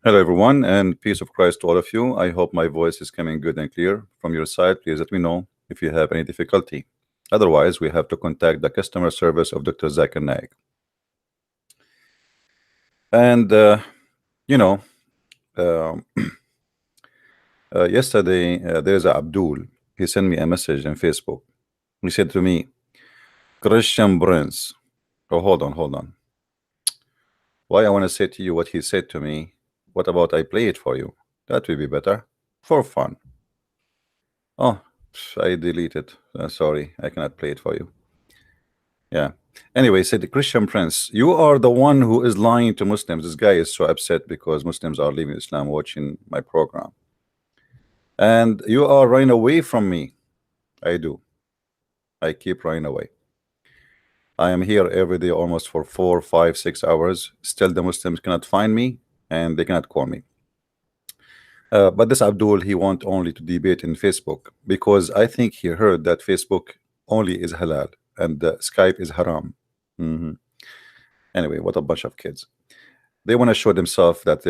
Hello, everyone, and peace of Christ to all of you. I hope my voice is coming good and clear from your side. Please let me know if you have any difficulty. Otherwise, we have to contact the customer service of Dr. Zakir Naik. And, you know, um yesterday there's a Abdul. He sent me a message on Facebook. He said to me, Christian Prince. Oh, hold on. Why I want to say to you what he said to me? What about I play it for you? That will be better for fun. Oh, I deleted. Sorry, I cannot play it for you. Yeah. Anyway, said Christian Prince, you are the one who is lying to Muslims. This guy is so upset because Muslims are leaving Islam watching my program. And you are running away from me. I do. I keep running away. I am here every day almost for 4, 5, 6 hours. Still the Muslims cannot find me and they cannot call me. But this Abdul, he want only to debate in Facebook because I think he heard that Facebook only is halal and Skype is haram. Anyway, what a bunch of kids. They want to show themselves that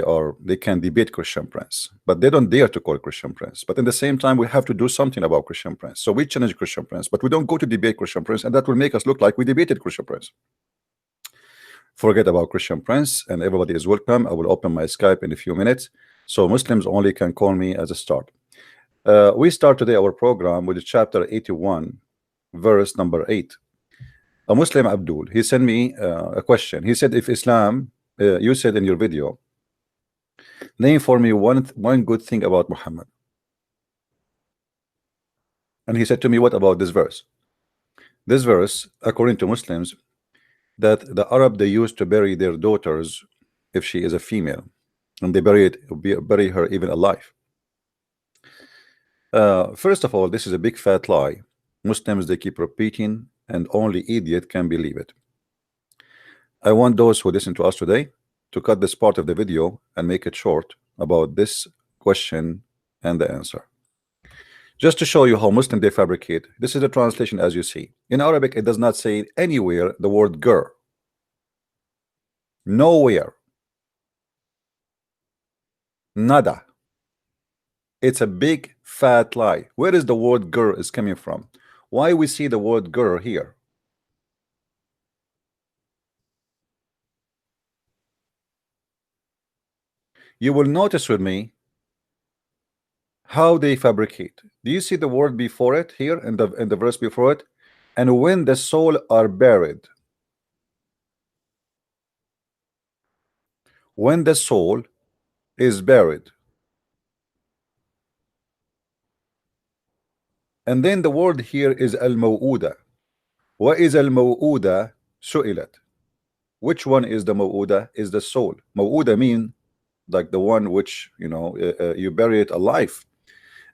they can debate Christian Prince, but they don't dare to call Christian Prince. But in the same time, we have to do something about Christian Prince. So we challenge Christian Prince, but we don't go to debate Christian Prince, and that will make us look like we debated Christian Prince. Forget about Christian Prince, and everybody is welcome. I will open my Skype in a few minutes, so Muslims only can call me as a start. We start today our program with chapter 81, verse number 8. A Muslim Abdul, he sent me a question. He said, if Islam, you said in your video, name for me one good thing about Muhammad. And he said to me, what about this verse? This verse, according to Muslims, that the Arab, they used to bury their daughters if she is a female, and they bury her even alive. First of all, this is a big fat lie. Muslims, they keep repeating, and only idiot can believe it. I want those who listen to us today to cut this part of the video and make it short about this question and the answer. Just to show you how Muslim they fabricate, this is the translation as you see. In Arabic, it does not say anywhere the word gur. Nowhere. Nada. It's a big fat lie. Where is the word gur is coming from? Why we see the word gur here? You will notice with me how they fabricate. Do you see the word before it here in the verse before it? And when the soul are buried. When the soul is buried. And then the word here is al-maw'uda. What is al-maw'uda? Su'ilat. Which one is the maw'uda? Is the soul. Maw'uda mean like the one which, you know, you bury it alive.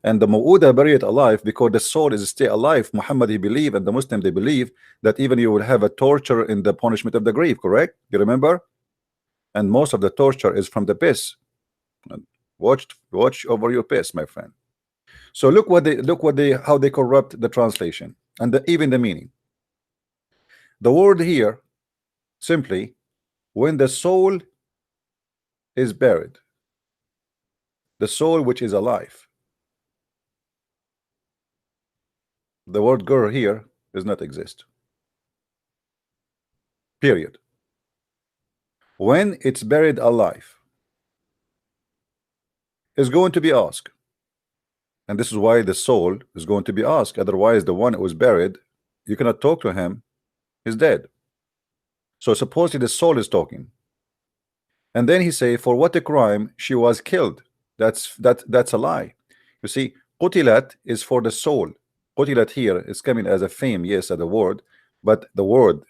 And the maw'uda bury it alive because the soul is still alive. Muhammad, he believe, and the Muslim, they believe that even you will have a torture in the punishment of the grave, correct? You remember? And most of the torture is from the piss. Watch over your piss, my friend. So look how they corrupt the translation and even the meaning. The word here simply when the soul is buried, the soul which is alive. The word gur here does not exist. Period. When it's buried alive, is going to be asked. And this is why the soul is going to be asked. Otherwise, the one who was buried, you cannot talk to him, he's dead. So supposedly the soul is talking. And then he say, for what a crime she was killed. That's a lie. You see, qutilat is for the soul. Qutilat here is coming as a fame, yes, as a word, but the word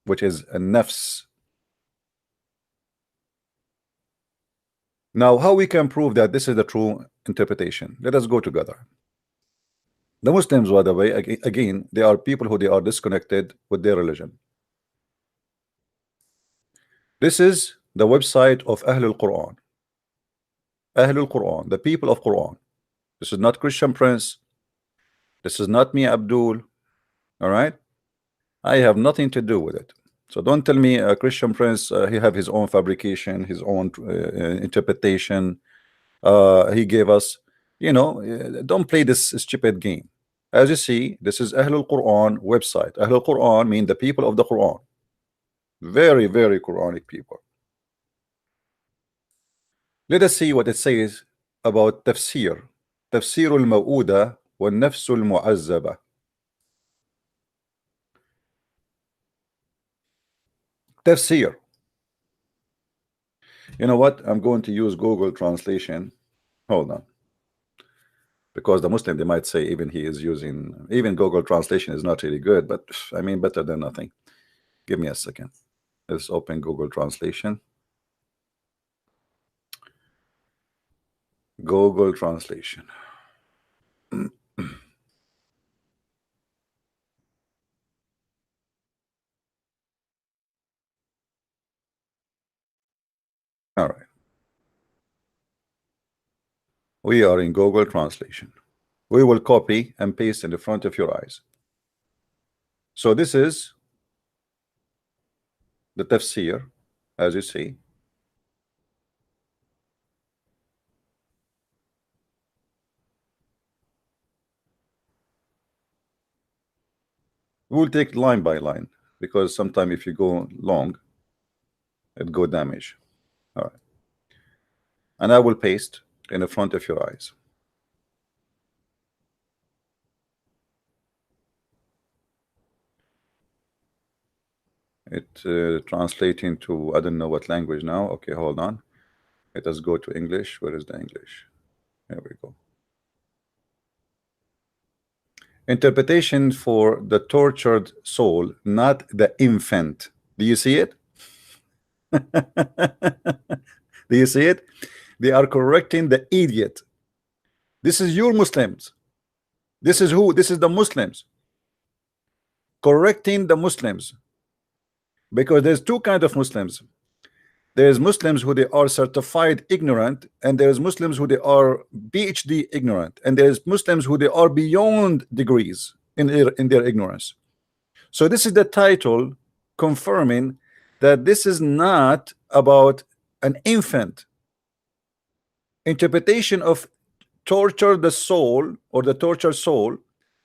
which is a nafs. Now, how we can prove that this is the true interpretation? Let us go together. The Muslims, by the way, again, they are people who they are disconnected with their religion. This is the website of Ahlul Quran. Ahlul Quran, the people of Quran. This is not Christian Prince. This is not me, Abdul. All right? I have nothing to do with it. So don't tell me Christian Prince, he have his own fabrication, his own interpretation. He gave us, don't play this stupid game. As you see, this is Ahlul Quran website. Ahlul Quran mean the people of the Quran. Very, very Quranic people. Let us see what it says about tafsir. تفسير الموؤودة والنفس المعذبة. Tafsir. You know what? I'm going to use Google translation. Hold on. Because the Muslim, they might say even he is using, even Google translation is not really good, but I mean better than nothing. Give me a second. Let's open Google translation. Google translation. All right. We are in Google translation. We will copy and paste in the front of your eyes. So this is the tafsir, as you see. We'll take line by line, because sometimes if you go long, it go damage. All right. And I will paste in the front of your eyes. It translating to, I don't know what language now. Okay, hold on. Let us go to English. Where is the English? There we go. Interpretation for the tortured soul, not the infant. Do you see it? Do you see it? They are correcting the idiot. This is your Muslims. This is who? This is the Muslims correcting the Muslims, because there's two kinds of Muslims. There's Muslims who they are certified ignorant, and there's Muslims who they are PhD ignorant, and there's Muslims who they are beyond degrees in their ignorance. So this is the title confirming that this is not about an infant. Interpretation of torture the soul, or the tortured soul,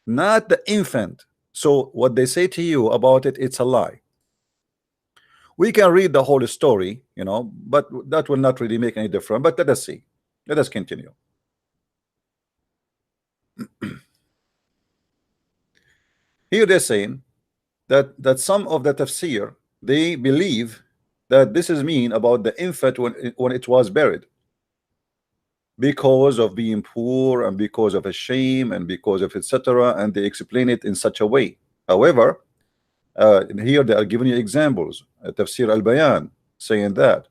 not the infant. So what they say to you about it, it's a lie. We can read the whole story, but that will not really make any difference. But let us see. Let us continue. Here they're saying that some of the tafsir, they believe that this is mean about the infant when it was buried, because of being poor and because of a shame and because of etc. And they explain it in such a way. However, here they are giving you examples. Tafsir al-Bayan saying that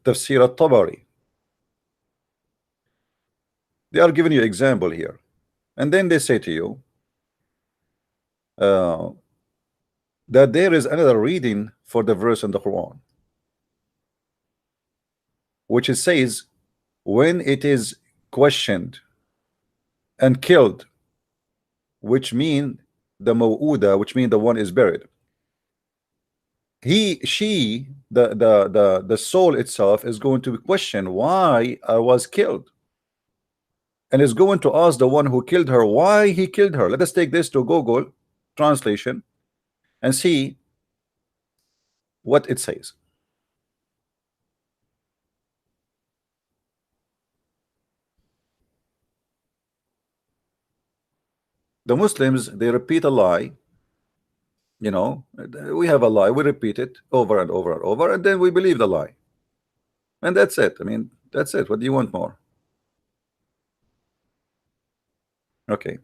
Tafsir al-Tabari, they are giving you example here, and then they say to you that there is another reading for the verse in the Quran, which it says when it is questioned and killed, which mean the maw'uda, which mean the one is buried. She, the soul itself is going to question why I was killed, and is going to ask the one who killed her why he killed her. Let us take this to Google translation and see what it says. The Muslims, they repeat a lie. We have a lie, we repeat it over and over and over, and then we believe the lie, and that's it. I mean, that's it. What do you want more? Okay,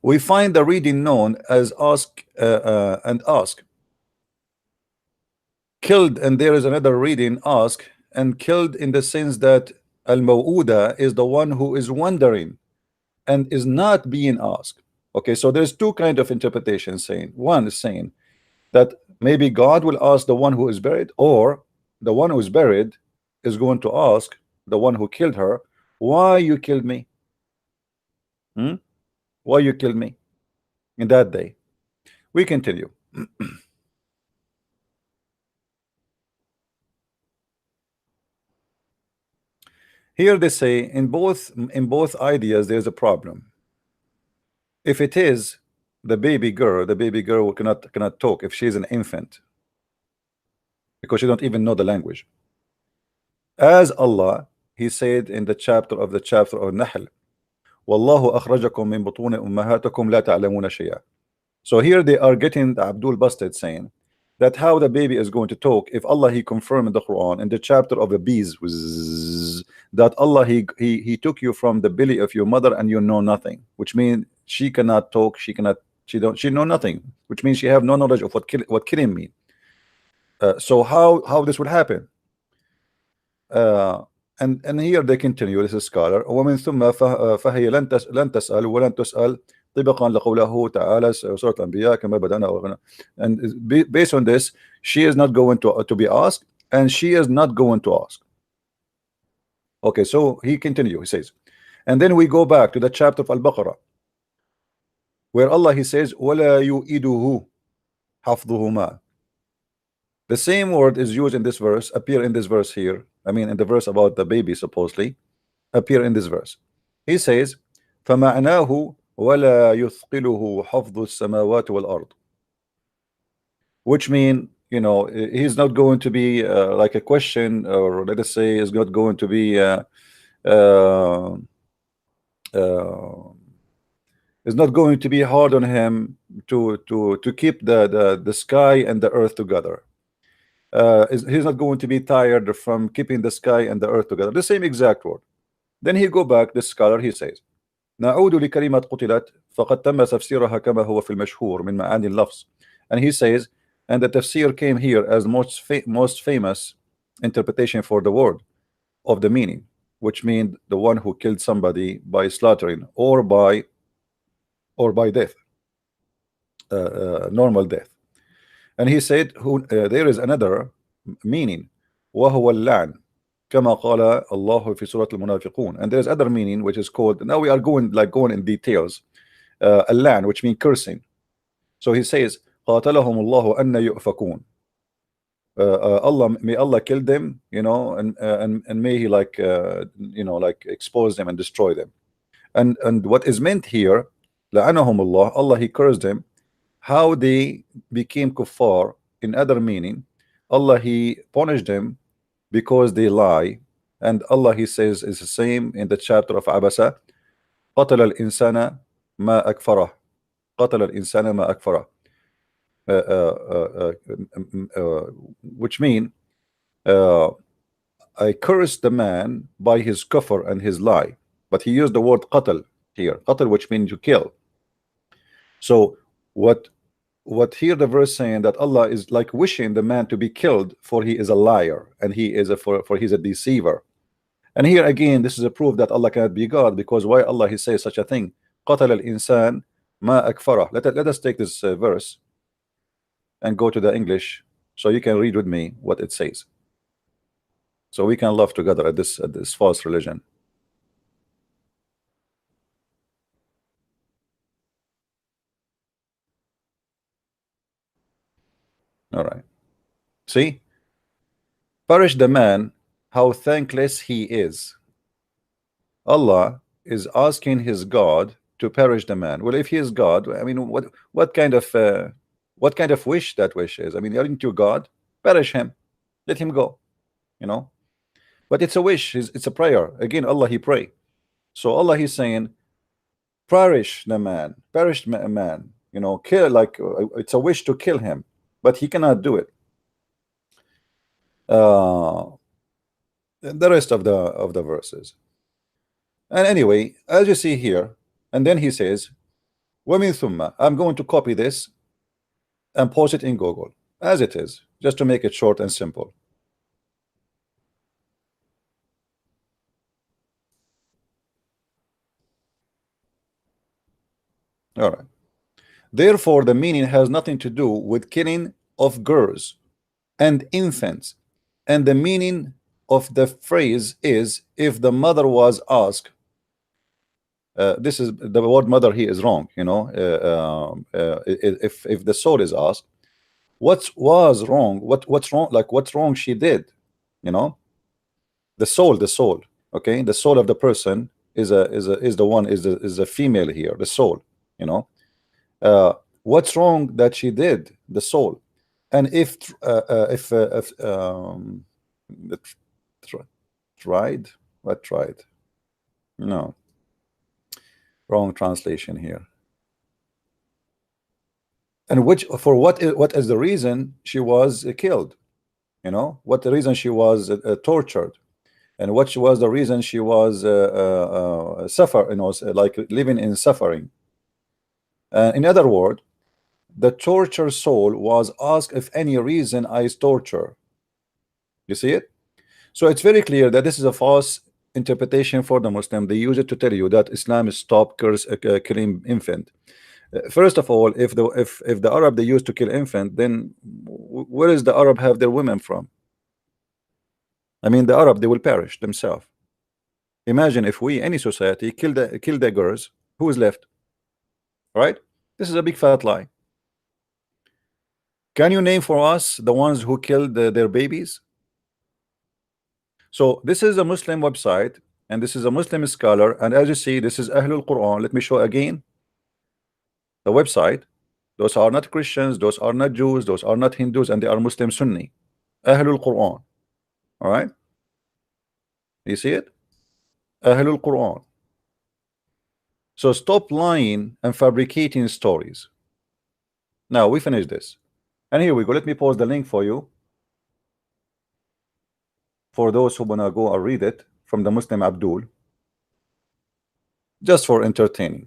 we find the reading known as ask and ask, killed, and there is another reading ask and killed, in the sense that al-maw'uda is the one who is wondering and is not being asked. Okay, so there's two kind of interpretations saying, one is saying that maybe God will ask the one who is buried, or the one who is buried is going to ask the one who killed her, why you killed me? Why you killed me in that day? We continue. Here they say in both ideas there's a problem. If it is the baby girl cannot talk if she's an infant, because she don't even know the language. As Allah, He said in the chapter of Nahl, Wallahu akhrajakum min butuni ummahatikum la ta'lamuna shay'a. So here they are getting the Abdul Basted saying that how the baby is going to talk if Allah He confirmed in the Quran in the chapter of the bees that Allah he took you from the belly of your mother and you know nothing, which means she cannot talk, she know nothing, which means she have no knowledge of what killing mean. So how this would happen? And here they continue. This is scholar. ومن ثم فهي لن تسأل ولن تسأل طبقا لقوله تعالى سورة الأنبياء كما بدأنا. And based on this, she is not going to be asked, and she is not going to ask. Okay, so he continue. He says, and then we go back to the chapter of Al-Baqarah, where Allah He says, ولا يؤيده حفظهما. The same word is used in this verse, appear in this verse here. I mean, in the verse about the baby, supposedly, appear in this verse. He says, فَمَعْنَاهُ وَلَا يُثْقِلُهُ حَفْظُ السَّمَاوَاتِ وَالْأَرْضِ. Which mean, you know, he's not going to be like a question, or let us say, is not going to be is not going to be hard on him to keep the sky and the earth together. He's not going to be tired from keeping the sky and the earth together. The same exact word. Then he go back, the scholar, he says, نعود لكلمة قتلت فقد تم تفسيرها كما هو في المشهور من معاني اللفظ. And he says, and the tafsir came here as most famous interpretation for the word of the meaning, which means the one who killed somebody by slaughtering or by death, normal death. And he said, there is another meaning, وهو اللعن كما قال الله في سورة المنافقون. And there is other meaning which is called, now we are going in details, اللعن, which means cursing. So he says, قاتلهم الله أن يؤفكون. May Allah kill them, you know, and may He you know, like expose them and destroy them. And what is meant here, لعنهم الله, Allah He cursed them. How they became kuffar, in other meaning, Allah He punished them because they lie. And Allah He says is the same in the chapter of Abasa, قتل الإنسان ما أكفره, قتل الإنسان ما أكفره. Which mean I cursed the man by his kufr and his lie, but he used the word qatl here, qatl, which means to kill. So what here the verse saying that Allah is like wishing the man to be killed, for he is a liar and he is for he's a deceiver. And here again, this is a proof that Allah cannot be God, because why Allah He says such a thing? قتل الإنسان ما أكفره. Let us take this verse and go to the English so you can read with me what it says, so we can love together at this false religion. All right, see, perish the man, how thankless he is. Allah is asking his God to perish the man. Well, if he is God, I mean, what kind of wish that wish is? I mean, aren't you God? Perish him, let him go, you know. But it's a wish, it's a prayer. Again, Allah He pray. So Allah He's saying, perish the man, perish a man, you know, kill, like it's a wish to kill him, but he cannot do it. The rest of the verses. And anyway, as you see here, and then he says, وَمِن ثُمَّ, I'm going to copy this and post it in Google as it is, just to make it short and simple. All right. Therefore, the meaning has nothing to do with killing of girls and infants, and the meaning of the phrase is if the mother was asked. this is the word mother here is wrong. If the soul is asked, what was wrong? What's wrong? Like what's wrong she did? The soul. Okay, the soul of the person is the female here. The soul. What's wrong that she did? The soul. And if tried, what tried? No, wrong translation here. And what is the reason she was killed? What the reason she was tortured, and what was the reason she was suffer, like living in suffering. In other words, the tortured soul was asked if any reason is torture. You see it? So it's very clear that this is a false interpretation for the Muslim. They use it to tell you that Islam stopped killing infant. First of all, if the Arab they used to kill infant, then where is the Arab have their women from? I mean, the Arab, they will perish themselves. Imagine if we, any society, kill the girls, who is left? Right? This is a big fat lie. Can you name for us the ones who killed their babies? So this is a Muslim website, and this is a Muslim scholar, and as you see, this is Ahlul Quran. Let me show again the website. Those are not Christians, those are not Jews, those are not Hindus, and they are Muslim Sunni. Ahlul Quran. All right, you see it? Ahlul Quran. So stop lying and fabricating stories. Now we finish this, and here we go. Let me post the link for you, for those who wanna go and read it from the Muslim Abdul, just for entertaining.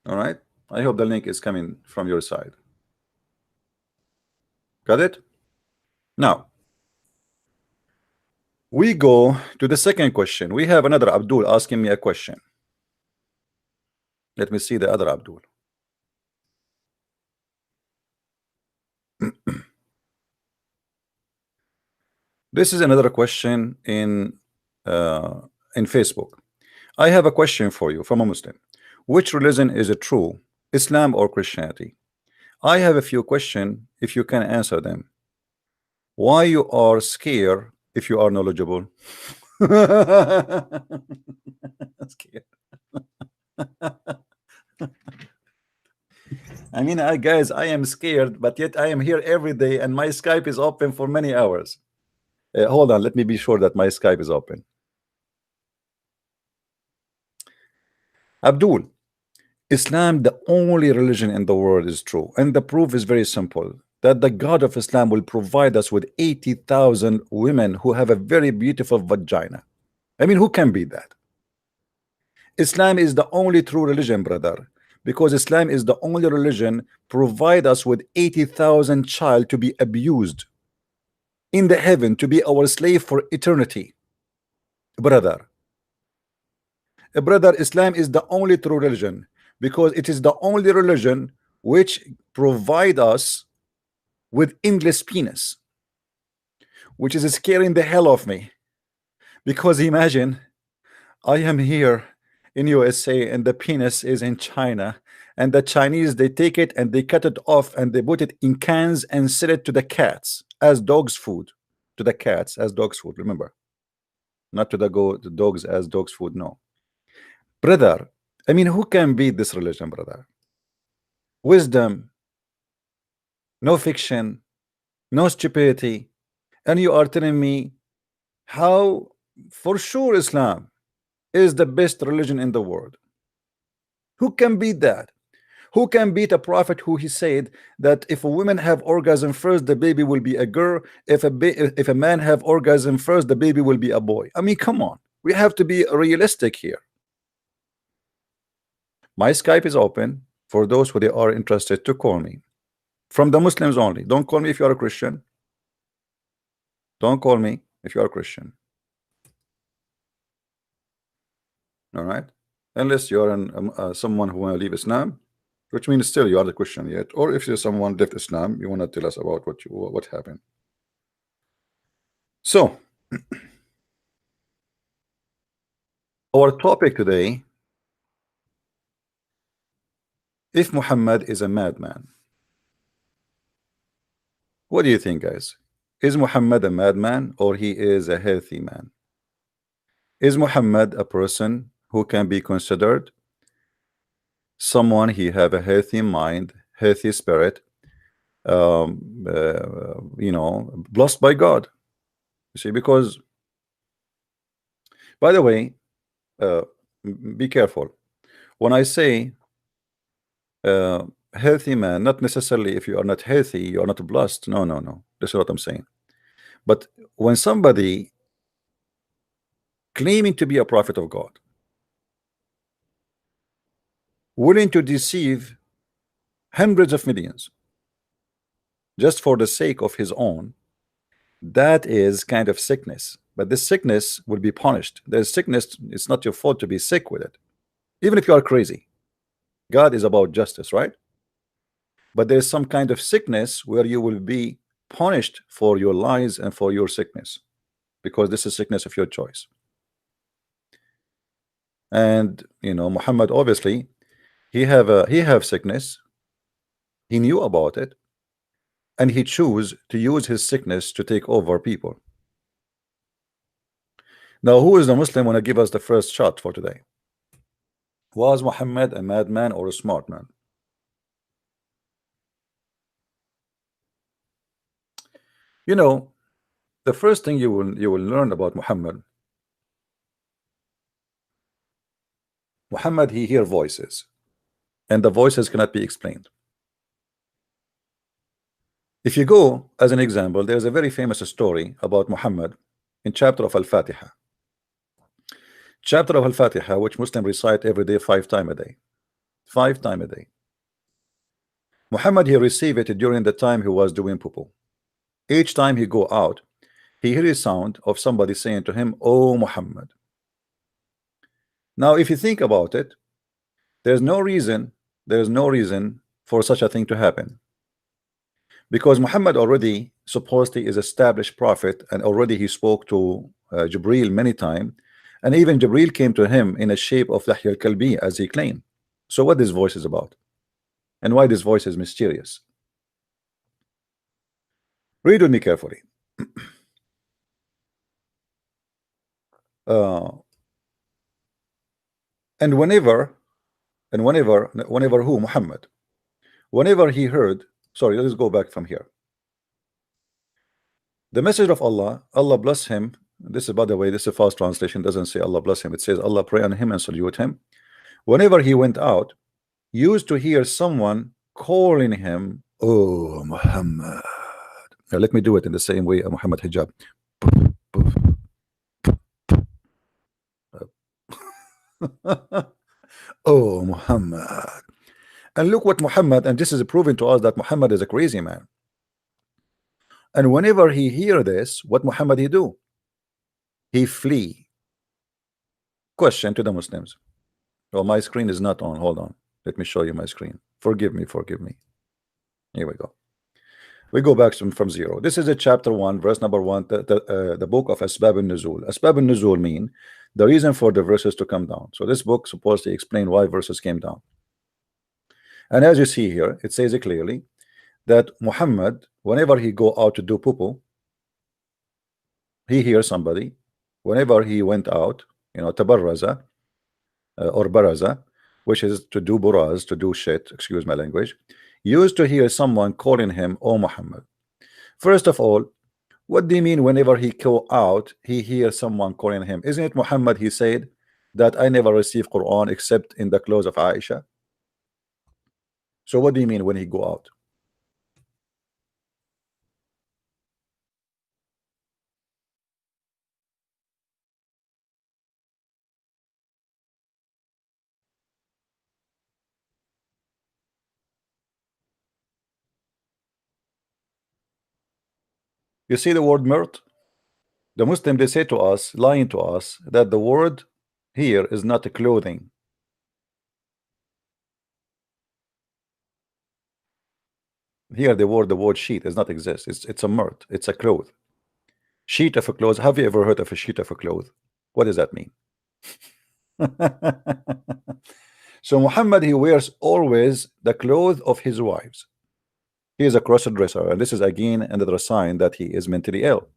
All right, I hope the link is coming from your side. Got it? Now we go to the second question. We have another Abdul asking me a question. Let me see the other Abdul. This is another question in Facebook. I have a question for you from a Muslim. Which religion is it true, Islam or Christianity? I have a few questions, if you can answer them. Why you are scared if you are knowledgeable? Scared. I mean, guys, I am scared, but yet I am here every day, and my Skype is open for many hours. Hold on, let me be sure that my Skype is open. Abdul, Islam, the only religion in the world, is true, and the proof is very simple, that the God of Islam will provide us with 80,000 women who have a very beautiful vagina. I mean, who can beat that? Islam is the only true religion, brother, because Islam is the only religion provide us with 80,000 child to be abused in the heaven, to be our slave for eternity. Brother, Islam is the only true religion, because it is the only religion which provide us with endless penis, which is scaring the hell of me. Because imagine, I am here in USA and the penis is in China, and the Chinese, they take it and they cut it off and they put it in cans and sell it to the cats as dogs food, to the cats as dogs food. Remember, not to the dogs as dogs food. No, brother, I mean, who can beat this religion, brother? Wisdom, no fiction, no stupidity. And you are telling me how for sure Islam is the best religion in the world. Who can beat that? Who can beat a prophet who he said that if a woman have orgasm first, the baby will be a girl. If a man have orgasm first, the baby will be a boy. I mean, come on, we have to be realistic here. My Skype is open for those who they are interested to call me. From the Muslims only. Don't call me if you are a Christian. Don't call me if you are a Christian. All right, unless you are someone who want to leave Islam, which means still you are the Christian yet, or if you're someone left Islam, you want to tell us about what happened. So our topic today, if Muhammad is a madman. What do you think, guys? Is Muhammad a madman or he is a healthy man? Is Muhammad a person who can be considered someone he have a healthy mind, healthy spirit, blessed by God? You see, because by the way, uh, be careful when I say healthy man, not necessarily if you are not healthy, you are not blessed. No, no, no. That's what I'm saying. But when somebody claiming to be a prophet of God, willing to deceive hundreds of millions just for the sake of his own, that is kind of sickness. But this sickness will be punished. There's sickness, it's not your fault to be sick with it, even if you are crazy. God is about justice, right? But there's some kind of sickness where you will be punished for your lies and for your sickness, because this is sickness of your choice. And Muhammad, obviously he have sickness, he knew about it, and he chose to use his sickness to take over people. Now, who is the Muslim want to give us the first shot for today? Was Muhammad a madman or a smart man? The first thing you will learn about Muhammad, he hear voices, and the voices cannot be explained. If you go as an example, there's a very famous story about Muhammad in chapter of Al-Fatiha. Chapter of Al-Fatiha, which Muslims recite every day 5 times a day. 5 times a day. Muhammad, he received it during the time he was doing poo. Each time he go out, he hear a sound of somebody saying to him, "Oh Muhammad." Now, if you think about it, there's no reason for such a thing to happen, because Muhammad already supposedly is established prophet, and already he spoke to Jibril many times, and even Jibril came to him in a shape of Dihya al-Kalbi, as he claimed. So what this voice is about, and why this voice is mysterious? Read with me carefully. And whenever who? Muhammad, whenever he heard, sorry, let's go back from here. The message of Allah, Allah bless him. This is, by the way, this is a false translation, doesn't say Allah bless him, it says Allah pray on him and salute him. Whenever he went out, used to hear someone calling him, "Oh Muhammad." Now, let me do it in the same way Muhammad Hijab. Oh Muhammad. And look what Muhammad, and this is proving to us that Muhammad is a crazy man. And whenever he hear this, what Muhammad he do? He flee. Question to the Muslims. Oh, my screen is not on. Hold on. Let me show you my screen. Forgive me. Here we go. We go back from zero. This is a chapter 1, verse number 1, the book of Asbab al-Nuzul. Asbab al-Nuzul mean the reason for the verses to come down. So this book supposed to explain why verses came down. And as you see here, it says it clearly that Muhammad, whenever he go out to do poo, he hears somebody. Whenever he went out, tabarraza or baraza, which is to do buraz, to do shit, excuse my language, used to hear someone calling him, "Oh Muhammad." First of all, what do you mean whenever he go out, he hears someone calling him? Isn't it Muhammad, he said that I never receive Quran except in the clothes of Aisha? So what do you mean when he go out? You see the word mirt? The Muslim, they say to us, lying to us, that the word here is not a clothing. Here the word sheet does not exist. It's a mirt, it's a cloth. sheet of a clothes. Have you ever heard of a sheet of a cloth? What does that mean? So Muhammad, he wears always the clothes of his wives. He is a cross-dresser, and this is again another sign that he is mentally ill.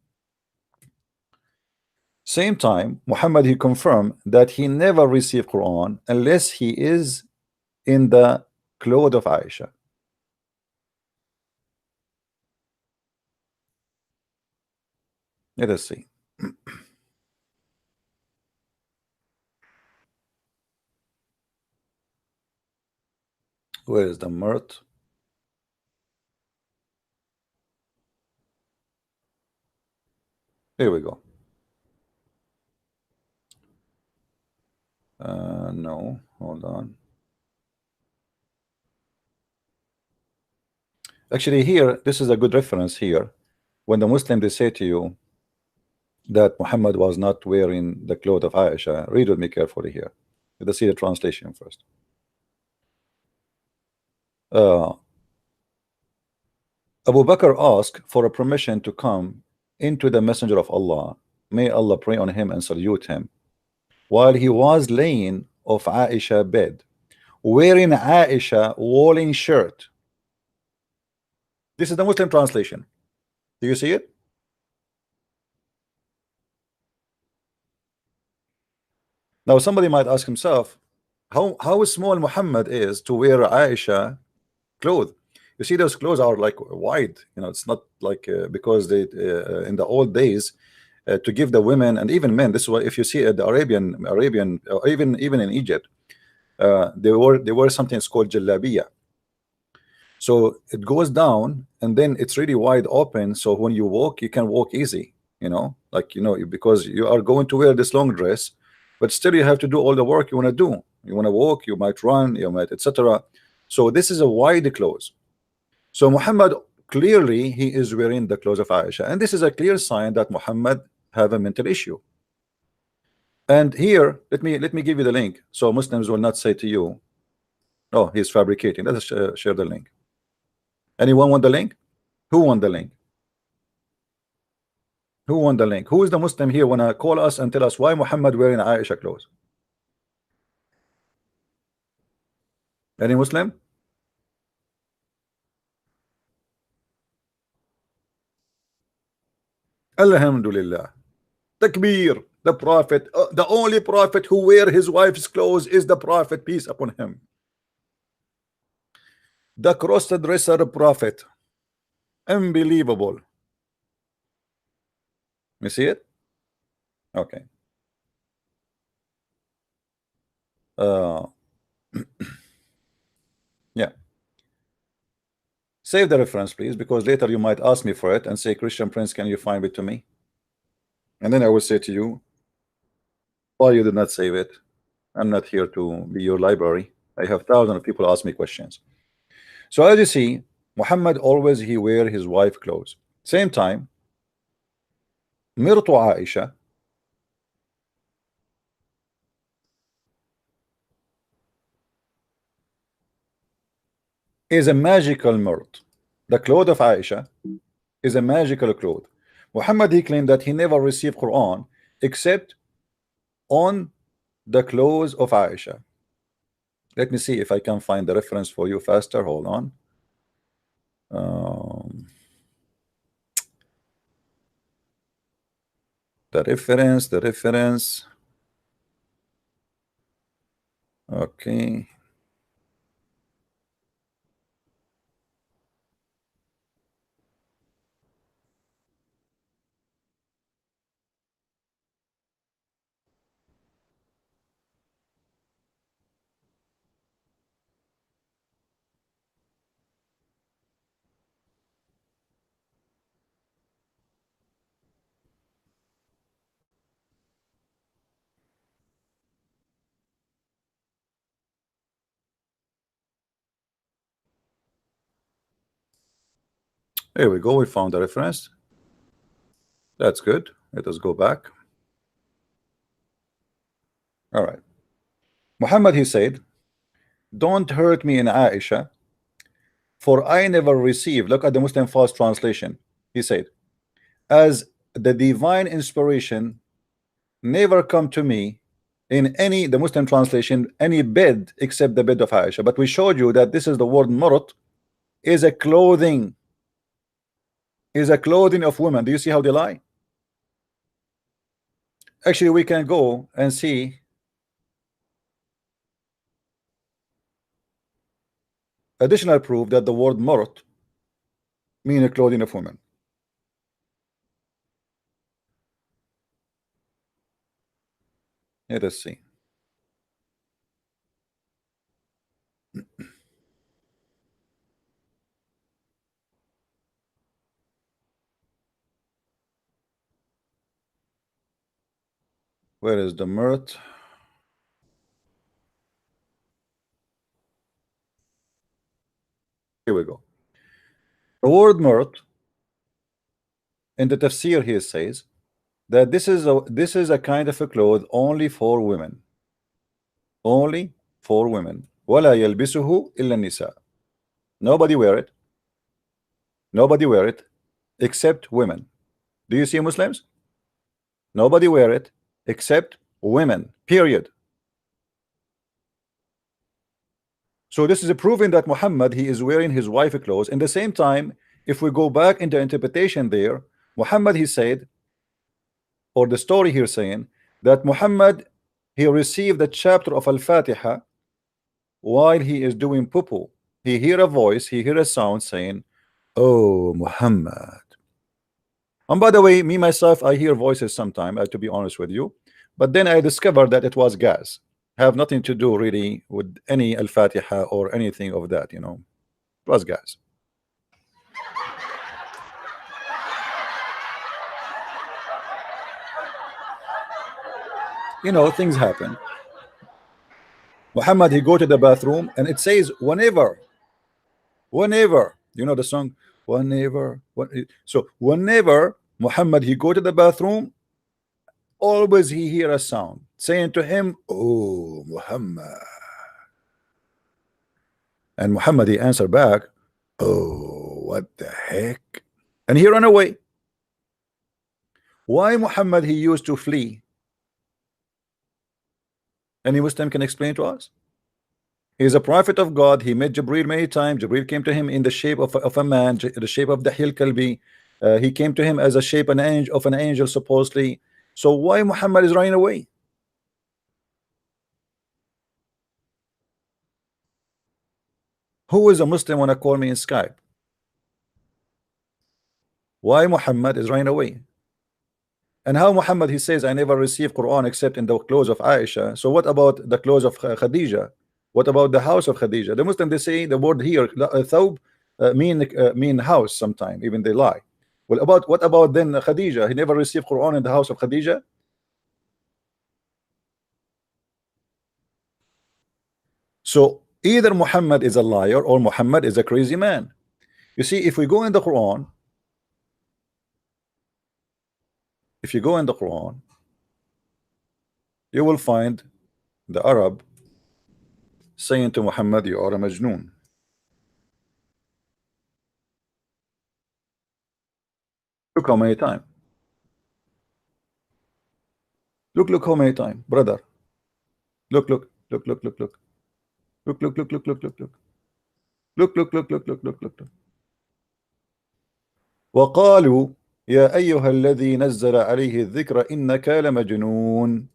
Same time, Muhammad, he confirmed that he never received Quran unless he is in the clothes of Aisha. Let us see. Where is the Murt? Here we go. No, hold on. Actually, here, this is a good reference here. When the Muslim, they say to you that Muhammad was not wearing the clothes of Aisha, read with me carefully here. Let's see the translation first. Abu Bakr asked for a permission to come into the Messenger of Allah. May Allah pray on him and salute him. While he was laying off Aisha bed, wearing Aisha woolen shirt. This is the Muslim translation. Do you see it? Now somebody might ask himself, how small Muhammad is to wear Aisha clothes. You see, those clothes are like wide. You know, it's not like because they in the old days to give the women and even men. This is why if you see the Arabian, or even in Egypt, they were something that's called jalabiya. So it goes down and then it's really wide open. So when you walk, you can walk easy. You know, like because you are going to wear this long dress, but still you have to do all the work you want to do. You want to walk, you might run, you might etc. So this is a wide clothes. So Muhammad, clearly he is wearing the clothes of Aisha, and this is a clear sign that Muhammad have a mental issue. And here, let me give you the link, so Muslims will not say to you, "Oh, he's fabricating." Let us share the link. Anyone want the link? Who want the link? Who want the link? Who is the Muslim here wanna call us and tell us why Muhammad wearing Aisha clothes? Any Muslim? Alhamdulillah. Takbir. The Prophet, the only Prophet who wear his wife's clothes is the Prophet, peace upon him. The cross-dresser Prophet. Unbelievable. You see it? Okay. Yeah. Save the reference, please, because later you might ask me for it and say, Christian Prince, can you find it to me? And then I will say to you, why you did not save it? I'm not here to be your library. I have thousands of people ask me questions. So as you see, Muhammad always he wear his wife clothes. Same time, Mirtu Aisha is a magical mirt. The cloth of Aisha is a magical cloth. Muhammad he claimed that he never received Quran except on the clothes of Aisha. Let me see if I can find the reference for you faster. Hold on. The reference. Okay. Here we go. We found the reference. That's good. Let us go back. All right. Muhammad he said, don't hurt me in Aisha, for I never received. Look at the Muslim Fast translation. He said, as the divine inspiration never come to me in any the Muslim translation any bed except the bed of Aisha. But we showed you that this is the word marut is a clothing, of women. Do you see how they lie? Actually, we can go and see additional proof that the word marut mean a clothing of women. Let us see. Where is the marut? Here we go. The word marut in the tafsir here says that this is a kind of a cloth only for women. Only for women. وَلَا يَلْبِسُهُ إِلَّا النِّسَاء. Nobody wear it. Nobody wear it except women. Do you see Muslims? Nobody wear it except women. Period. So this is a proving that Muhammad, he is wearing his wife clothes. In the same time, if we go back into interpretation there, Muhammad, he said, or the story here saying that Muhammad, he received the chapter of Al-Fatiha while he is doing poo-poo. He hear a voice, he hear a sound saying, "Oh Muhammad." And by the way, me myself, I hear voices sometime, to be honest with you, but then I discovered that it was gas. Have nothing to do really with any Al-Fatiha or anything of that, you know. It was gas. You know, things happen. Muhammad, he go to the bathroom and it says whenever, you know the song, whenever, so whenever Muhammad, he go to the bathroom, always he hear a sound saying to him, "Oh Muhammad." And Muhammad, he answer back, "Oh, what the heck?" And he run away. Why Muhammad, he used to flee? Any Muslim can explain to us? He is a prophet of God. He met Jibril many times. Jibril came to him in the shape of a man, the shape of Dahil Kalbi. He came to him as a shape of an angel supposedly. So why Muhammad is running away? Who is a Muslim wanna call me in Skype? Why Muhammad is running away? And how Muhammad, he says, I never received Quran except in the clothes of Aisha. So what about the clothes of Khadija? What about the house of Khadija? The Muslim, they say the word here, thawb, mean house sometime, even they lie. Well, what about then Khadija? He never received Quran in the house of Khadija. So either Muhammad is a liar or Muhammad is a crazy man. You see, if we go in the Quran, if you go in the Quran, you will find the Arab saying to Muhammad, "You are a majnoon." Look how many times. Look how many times, brother. Look. Look. وقالوا يا أيها الذي نزل عليه الذكر إنك لمجنون.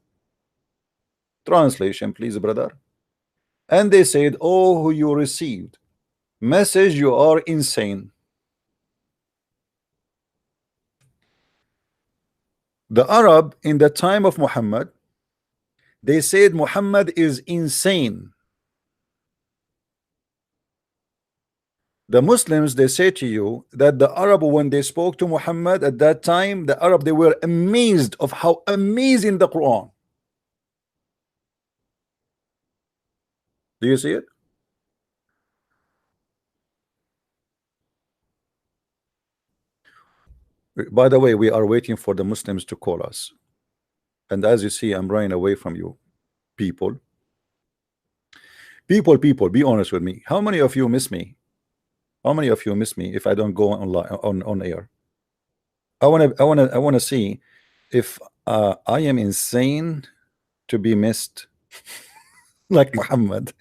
Translation, please, brother. And they said, "Oh, who you received message, you are insane." The Arab in the time of Muhammad, they said Muhammad is insane. The Muslims, they say to you that the Arab, when they spoke to Muhammad at that time, the Arab, they were amazed of how amazing the Quran. Do you see it? By the way, we are waiting for the Muslims to call us. And as you see, I'm running away from you. People, be honest with me. How many of you miss me? How many of you miss me if I don't go online on air? I wanna see if I am insane to be missed like Muhammad.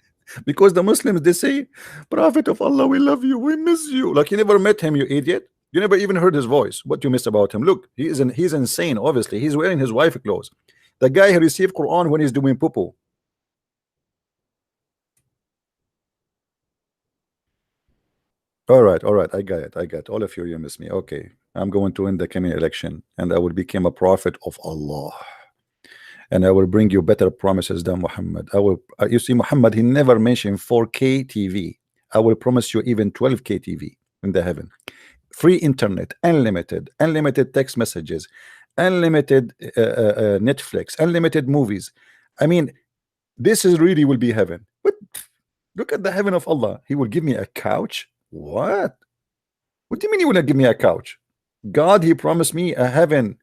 Because the Muslims, they say, Prophet of Allah, we love you, we miss you. Like you never met him, you idiot. You never even heard his voice. What you missed about him? Look, he's insane, obviously. He's wearing his wife clothes. The guy who received Quran when he's doing poo-poo. All right, I got it. I got all of you. You miss me. Okay, I'm going to win the coming election, and I will become a prophet of Allah, and I will bring you better promises than Muhammad. I will. You see, Muhammad, he never mentioned 4K TV. I will promise you even 12K TV in the heaven, free internet, unlimited text messages, unlimited Netflix, unlimited movies. I mean, this is really will be heaven. But look at the heaven of Allah. He will give me a couch. What? What do you mean you will not give me a couch? God, he promised me a heaven,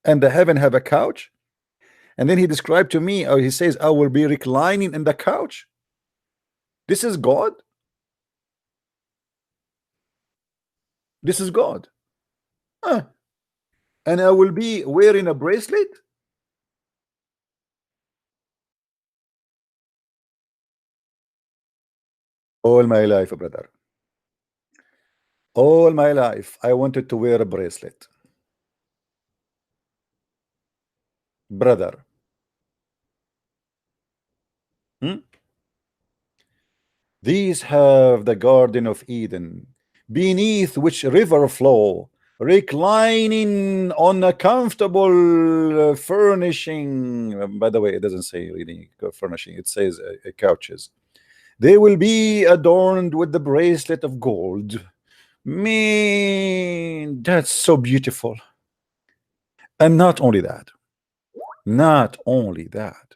and the heaven have a couch. And then he described to me, or he says, I will be reclining in the couch. This is God. This is God. Huh. And I will be wearing a bracelet. All my life, brother. All my life, I wanted to wear a bracelet. Brother. Hmm? These have the Garden of Eden, beneath which river flow, reclining on a comfortable furnishing. By the way, it doesn't say really furnishing, it says couches. They will be adorned with the bracelet of gold. Man, that's so beautiful. And not only that, not only that,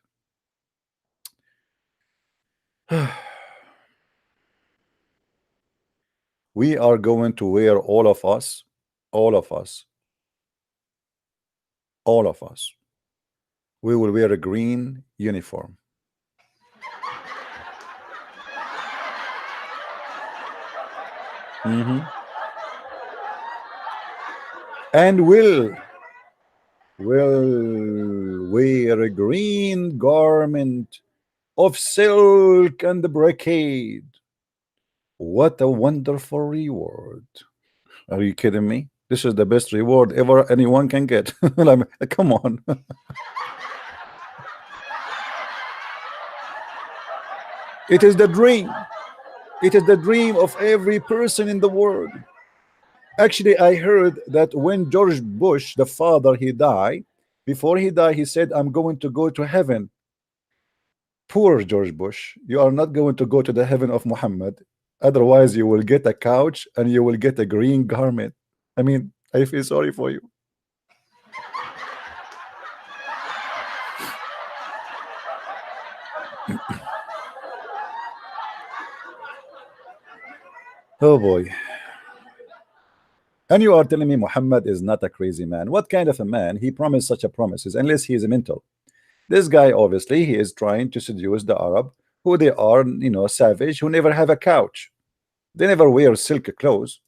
we are going to wear, all of us, all of us, all of us, we will wear a green uniform. And will wear a green garment of silk and brocade. What a wonderful reward. Are you kidding me? This is the best reward ever anyone can get. Come on. It is the dream. It is the dream of every person in the world. Actually, I heard that when George Bush, the father, he died, before he died, he said, I'm going to go to heaven. Poor George Bush, you are not going to go to the heaven of Muhammad. Otherwise, you will get a couch and you will get a green garment. I mean, I feel sorry for you. Oh boy. And you are telling me Muhammad is not a crazy man. What kind of a man he promised such a promises unless he is a mental? This guy, obviously, he is trying to seduce the Arab, who they are, you know, savage, who never have a couch. They never wear silk clothes.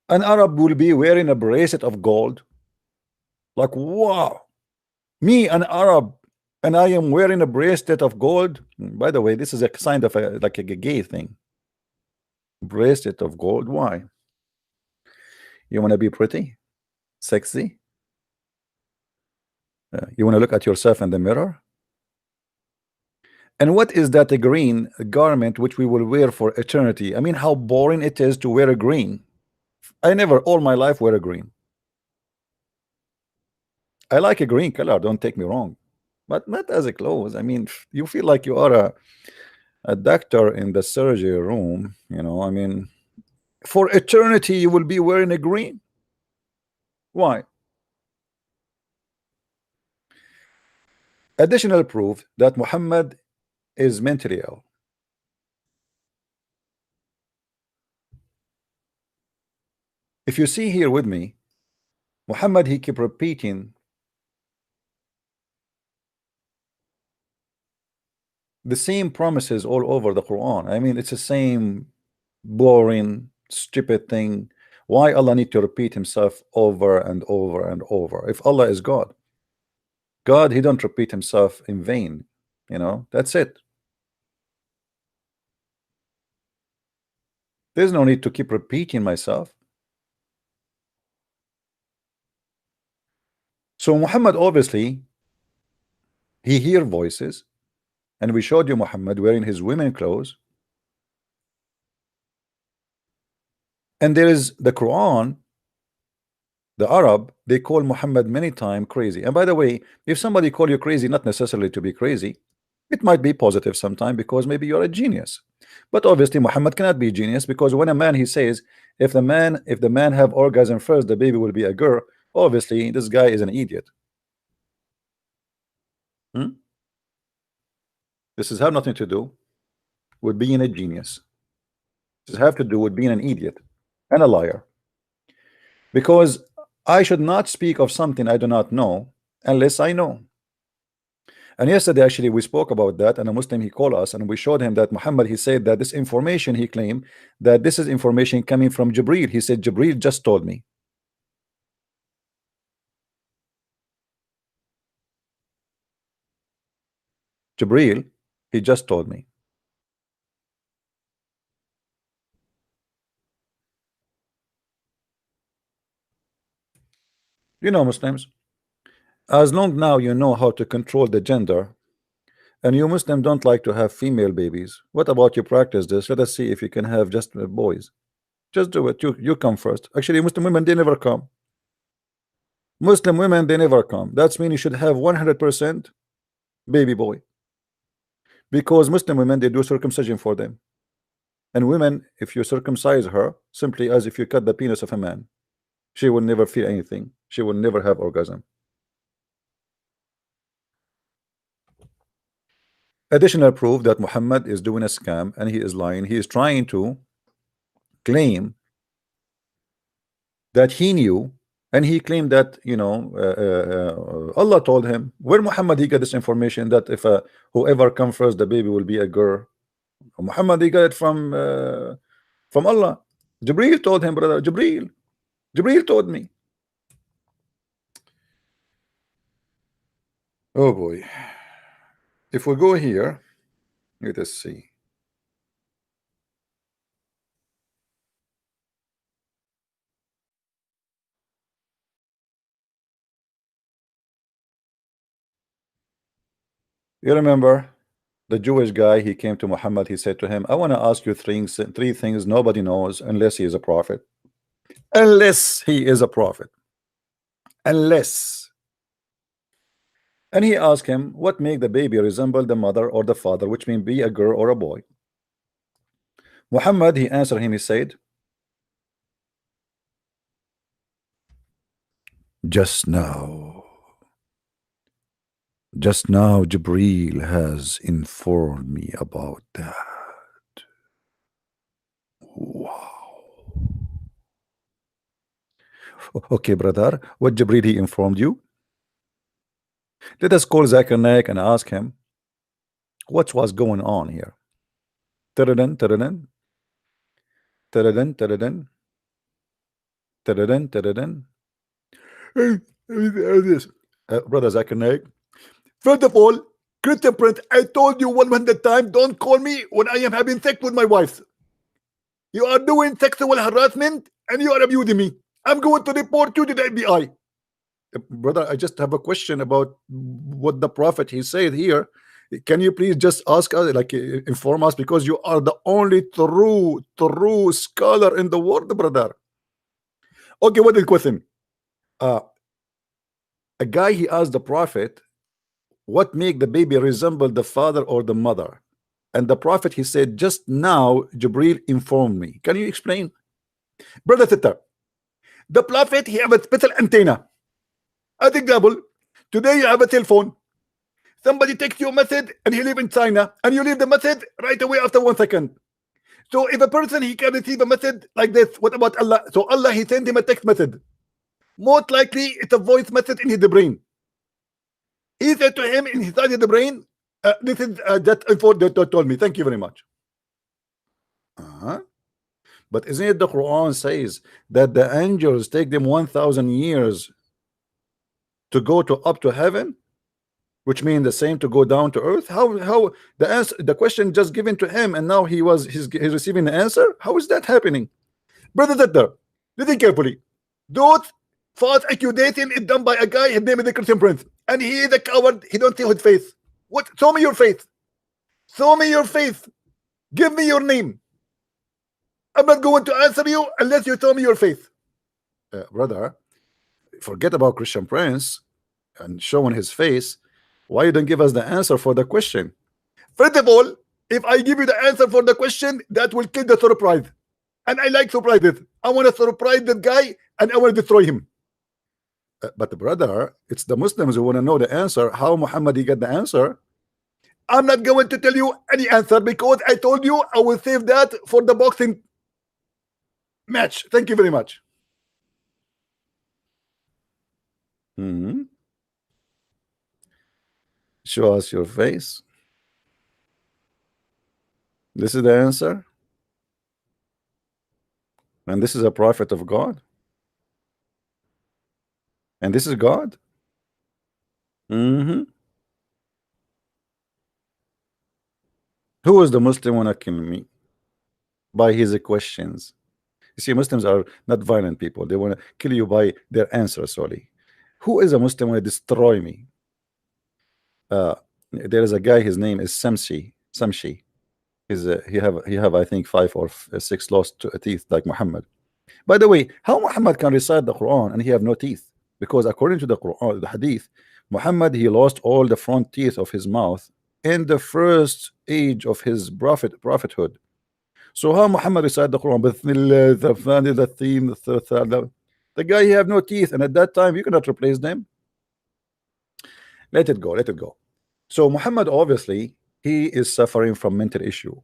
An Arab will be wearing a bracelet of gold. Like, wow. Me, an Arab, and I am wearing a bracelet of gold. By the way, this is a sign of a like a gay thing. Bracelet of gold. Why? You want to be pretty, sexy? You want to look at yourself in the mirror? And what is that a green garment which we will wear for eternity? I mean, how boring it is to wear a green. I never all my life wear a green. I like a green color, don't take me wrong, but not as a clothes. I mean, you feel like you are a doctor in the surgery room, you know. I mean, for eternity you will be wearing a green. Why? Additional proof that Muhammad is mentally ill. If you see here with me, Muhammad, he keep repeating the same promises all over the Quran. I mean, it's the same boring, stupid thing. Why Allah need to repeat himself over and over and over? If Allah is God, he don't repeat himself in vain. You know, that's it. There's no need to keep repeating myself. So Muhammad, obviously, he hear voices, and we showed you Muhammad wearing his women clothes. And there is the Quran, the Arab, they call Muhammad many times crazy. And by the way, if somebody call you crazy, not necessarily to be crazy, it might be positive sometime because maybe you're a genius. But obviously Muhammad cannot be a genius, because when a man, he says, if the man have orgasm first, the baby will be a girl. Obviously this guy is an idiot. This has have nothing to do with being a genius. This have to do with being an idiot and a liar. Because I should not speak of something I do not know unless I know. And yesterday actually we spoke about that, and a Muslim, he called us and we showed him that Muhammad, he said that this information, he claimed that this is information coming from Jibreel. He said Jibreel just told me. Jibreel, he just told me. You know, Muslims, as long now you know how to control the gender, and you Muslim don't like to have female babies, what about you practice this? Let us see if you can have just boys. Just do it. You come first. Actually, Muslim women, they never come. Muslim women, they never come. That's mean you should have 100% baby boy, because Muslim women, they do circumcision for them. And women, if you circumcise her, simply as if you cut the penis of a man, she will never feel anything. She will never have orgasm. Additional proof that Muhammad is doing a scam and he is lying. He is trying to claim that he knew, and he claimed that, you know, Allah told him. Where Muhammad he got this information that if whoever comes first, the baby will be a girl? Muhammad he got it from Allah. Jibreel told him, brother. Jibreel told me. Oh boy. If we go here, let us see. You remember the Jewish guy, he came to Muhammad, he said to him, I want to ask you three things nobody knows unless he is a prophet. Unless he is a prophet. Unless. And he asked him, what make the baby resemble the mother or the father, which mean be a girl or a boy? Muhammad, he answered him, he said, just now Jibreel has informed me about that. Wow. Okay, brother, what Jibreel he informed you? Let us call Zakir Naik and ask him what was going on here. Taradan, taradan. Taradan, taradan. Taradan, taradan. Brother Zakir Naik, first of all, Christian Prince, I told you 100 times, don't call me when I am having sex with my wife. You are doing sexual harassment and you are abusing me. I'm going to report you to the FBI. Brother, I just have a question about what the prophet he said here. Can you please just ask us, like inform us, because you are the only true scholar in the world, brother. Okay, what is the question? A guy, he asked the prophet, what make the baby resemble the father or the mother? And the prophet, he said, just now Jibreel informed me. Can you explain? Brother Sitter, the prophet, he have a special antenna. As example, today you have a cell phone. Somebody takes you a message and he live in China, and you leave the message right away after 1 second. So if a person, he can receive a message like this, what about Allah? So Allah, he sent him a text message. Most likely it's a voice message in his brain. He said to him inside the brain, This is that info that told me. Thank you very much. But isn't it the Quran says that the angels take them 1,000 years to go to up to heaven, which means the same to go down to earth? How the answer, the question just given to him, and now he's receiving the answer? How is that happening? Brother Tedder, listen carefully. Those false accusation is done by a guy, his name is the Christian Prince, and he is a coward. He don't tell his faith. What? Show me your faith. Show me your faith. Give me your name. I'm not going to answer you unless you tell me your faith. Brother, forget about Christian Prince and showing his face. Why you don't give us the answer for the question? First of all, if I give you the answer for the question, that will kill the surprise. And I like surprises. I want to surprise that guy and I want to destroy him. But brother, it's the Muslims who want to know the answer. How Muhammad he got the answer? I'm not going to tell you any answer because I told you I will save that for the boxing match. Thank you very much. Show us your face. This is the answer. And this is a prophet of God. And this is God. Who is the Muslim wanna kill me? By his questions. You see, Muslims are not violent people. They want to kill you by their answers only. Who is a Muslim want to destroy me? There is a guy, his name is Samshi. He have I think 5 or 6 lost teeth like Muhammad. By the way, how Muhammad can recite the Quran and he have no teeth? Because according to the Quran, the Hadith, Muhammad he lost all the front teeth of his mouth in the first age of his prophethood. So how Muhammad recite the Quran? The guy he have no teeth, and at that time you cannot replace them. Let it go, let it go. So Muhammad obviously he is suffering from mental issue.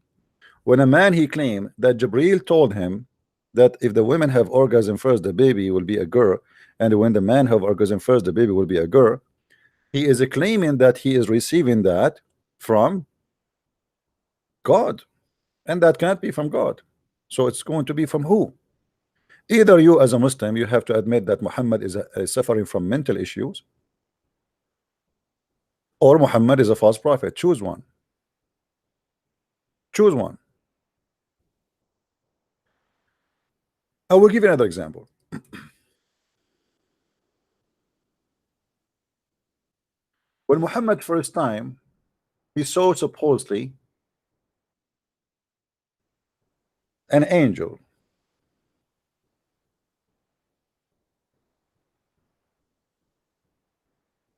When a man he claimed that Jibreel told him that if the women have orgasm first, the baby will be a girl, and when the man have orgasm first, the baby will be a girl. He is claiming that he is receiving that from God, and that cannot be from God. So it's going to be from who? Either you as a Muslim, you have to admit that Muhammad is suffering from mental issues, or Muhammad is a false prophet. Choose one. Choose one. I will give you another example. When Muhammad first time he saw supposedly an angel.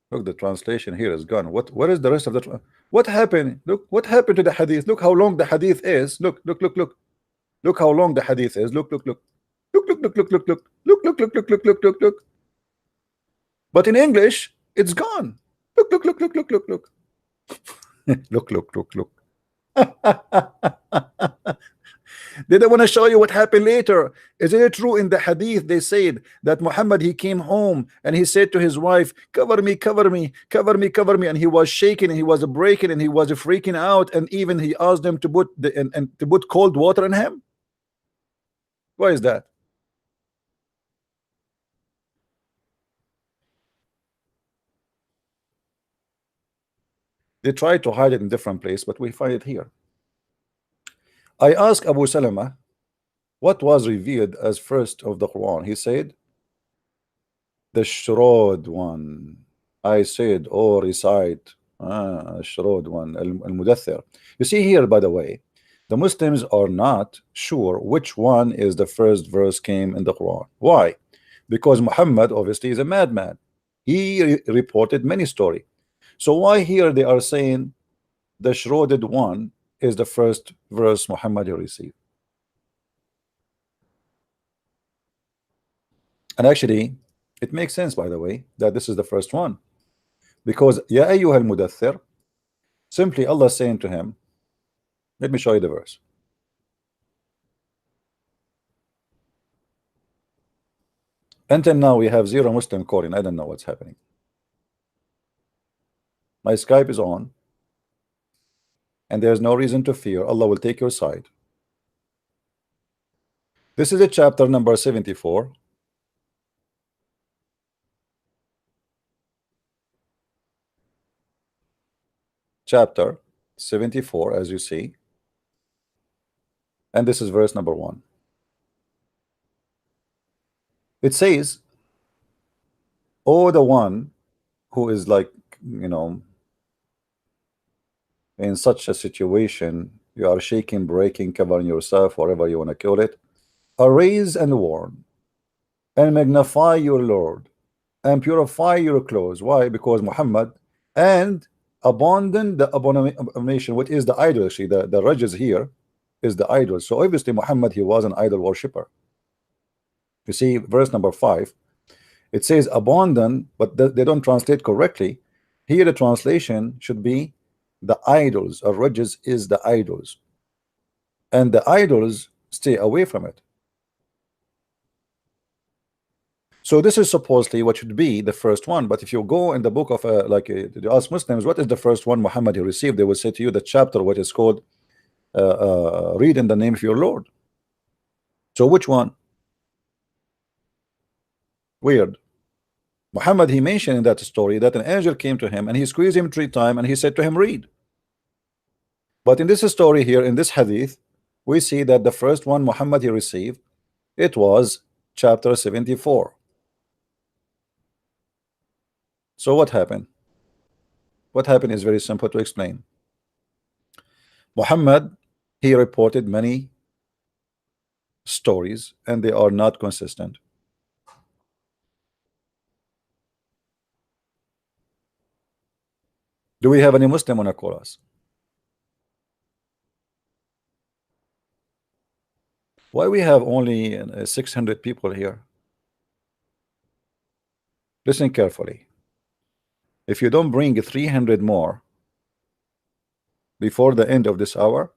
Look, the translation here is gone. What is the rest of the what happened? Look what happened to the hadith. Look how long the hadith is. Look how long the hadith is. Look. But in English, it's gone. Look. Look. They don't want to show you what happened later. Isn't it true in the hadith they said that Muhammad he came home and he said to his wife, cover me, and he was shaking and he was breaking and he was freaking out, and even he asked them to put to put cold water on him? Why is that? They try to hide it in different place, but we find it here. I asked Abu Salama what was revealed as first of the Quran. He said the Shrod one. I said, oh, recite Shrod one, Al-Mudathir. You see here, by the way, the Muslims are not sure which one is the first verse came in the Quran. Why? Because Muhammad obviously is a madman. He reported many stories. So why here they are saying the shrouded one is the first verse Muhammad received? And actually it makes sense, by the way, that this is the first one, because Ya ayyuhal mudaththir, simply Allah saying to him, let me show you the verse. Until now we have 0 Muslim calling. I don't know what's happening. My Skype is on. and there's no reason to fear. Allah will take your side. This is a chapter number 74. Chapter 74, as you see, and this is verse number 1. It says, "Oh, the one who is like, you know, in such a situation, you are shaking, breaking, covering yourself, whatever you want to call it, arise and warn, and magnify your Lord, and purify your clothes." Why? Because Muhammad, and abandon the abomination, what is the idol. Actually, the rajas here is the idol. So obviously Muhammad, he was an idol worshipper. You see verse number 5, it says abandon, but they don't translate correctly. Here the translation should be the idols, or rajas is the idols, and the idols stay away from it. So this is supposedly what should be the first one. But if you go in the book of you ask Muslims, what is the first one Muhammad he received, they will say to you the chapter what is called read in the name of your Lord. So which one? Weird. Muhammad, he mentioned in that story that an angel came to him and he squeezed him 3 times and he said to him, read. But in this story here, in this hadith, we see that the first one Muhammad he received, it was chapter 74. So what happened? What happened is very simple to explain. Muhammad, he reported many stories and they are not consistent. Do we have any Muslim on a chorus? Why we have only 600 people here? Listen carefully. If you don't bring 300 more before the end of this hour,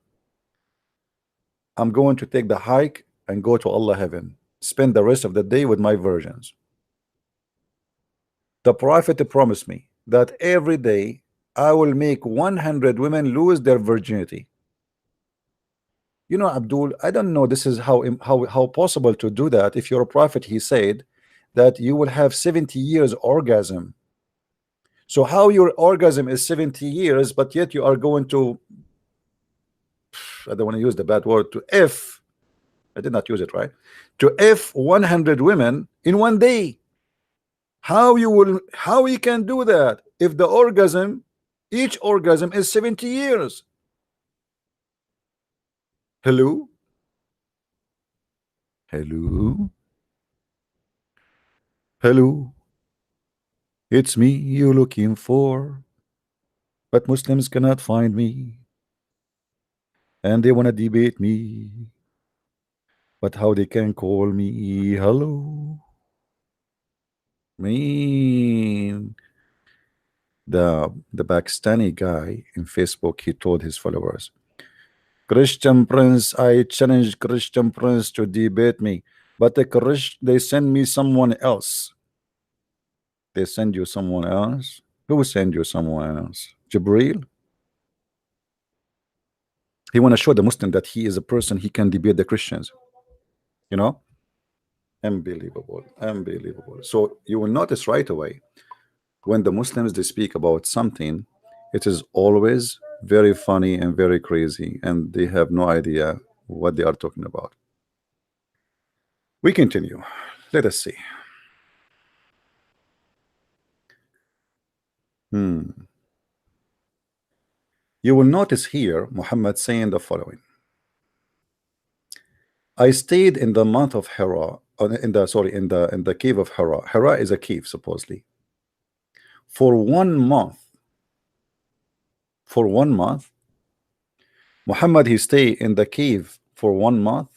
I'm going to take the hike and go to Allah heaven, spend the rest of the day with my virgins. The Prophet promised me that every day I will make 100 women lose their virginity. You know, Abdul, I don't know this is how possible to do that. If you're a prophet, he said that you will have 70 years orgasm. So how your orgasm is 70 years, but yet you are going to, I don't want to use the bad word, to F, I did not use it right, to F 100 women in one day. How you can do that if the orgasm, each orgasm is 70 years? Hello? Hello? Hello? It's me you're looking for, but Muslims cannot find me, and they want to debate me, but how they can call me? Hello? Man, the Pakistani guy in Facebook, he told his followers, Christian Prince, I challenge Christian Prince to debate me, but they send me someone else. They send you someone else? Who send you someone else? Jibril? He want to show the Muslim that he is a person, he can debate the Christians. You know? Unbelievable. Unbelievable. So you will notice right away when the Muslims they speak about something, it is always very funny and very crazy, and they have no idea what they are talking about. We continue. Let us see. You will notice here Muhammad saying the following: I stayed in the month of Hira, in the cave of Hira. Hira is a cave supposedly. For 1 month. For 1 month. Muhammad, he stayed in the cave for 1 month.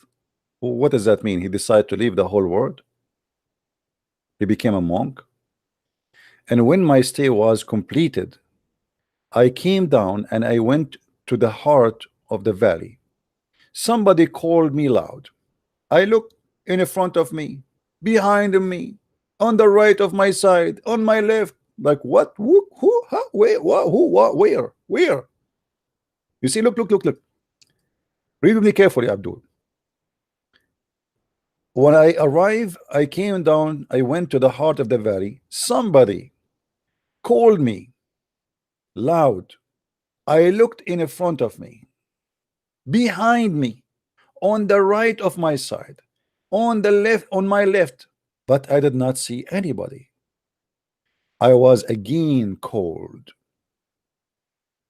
What does that mean? He decided to leave the whole world. He became a monk. And when my stay was completed, I came down and I went to the heart of the valley. Somebody called me loud. I looked in front of me, behind me, on the right of my side, on my left. Like what? Who? Huh? Where? What? Who? What? Where? You see, look, look, look, look. Read with me carefully, Abdul. When I arrived, I came down, I went to the heart of the valley. Somebody called me loud. I looked in front of me, behind me, on the right of my side, on the left, on my left, but I did not see anybody. I was again called,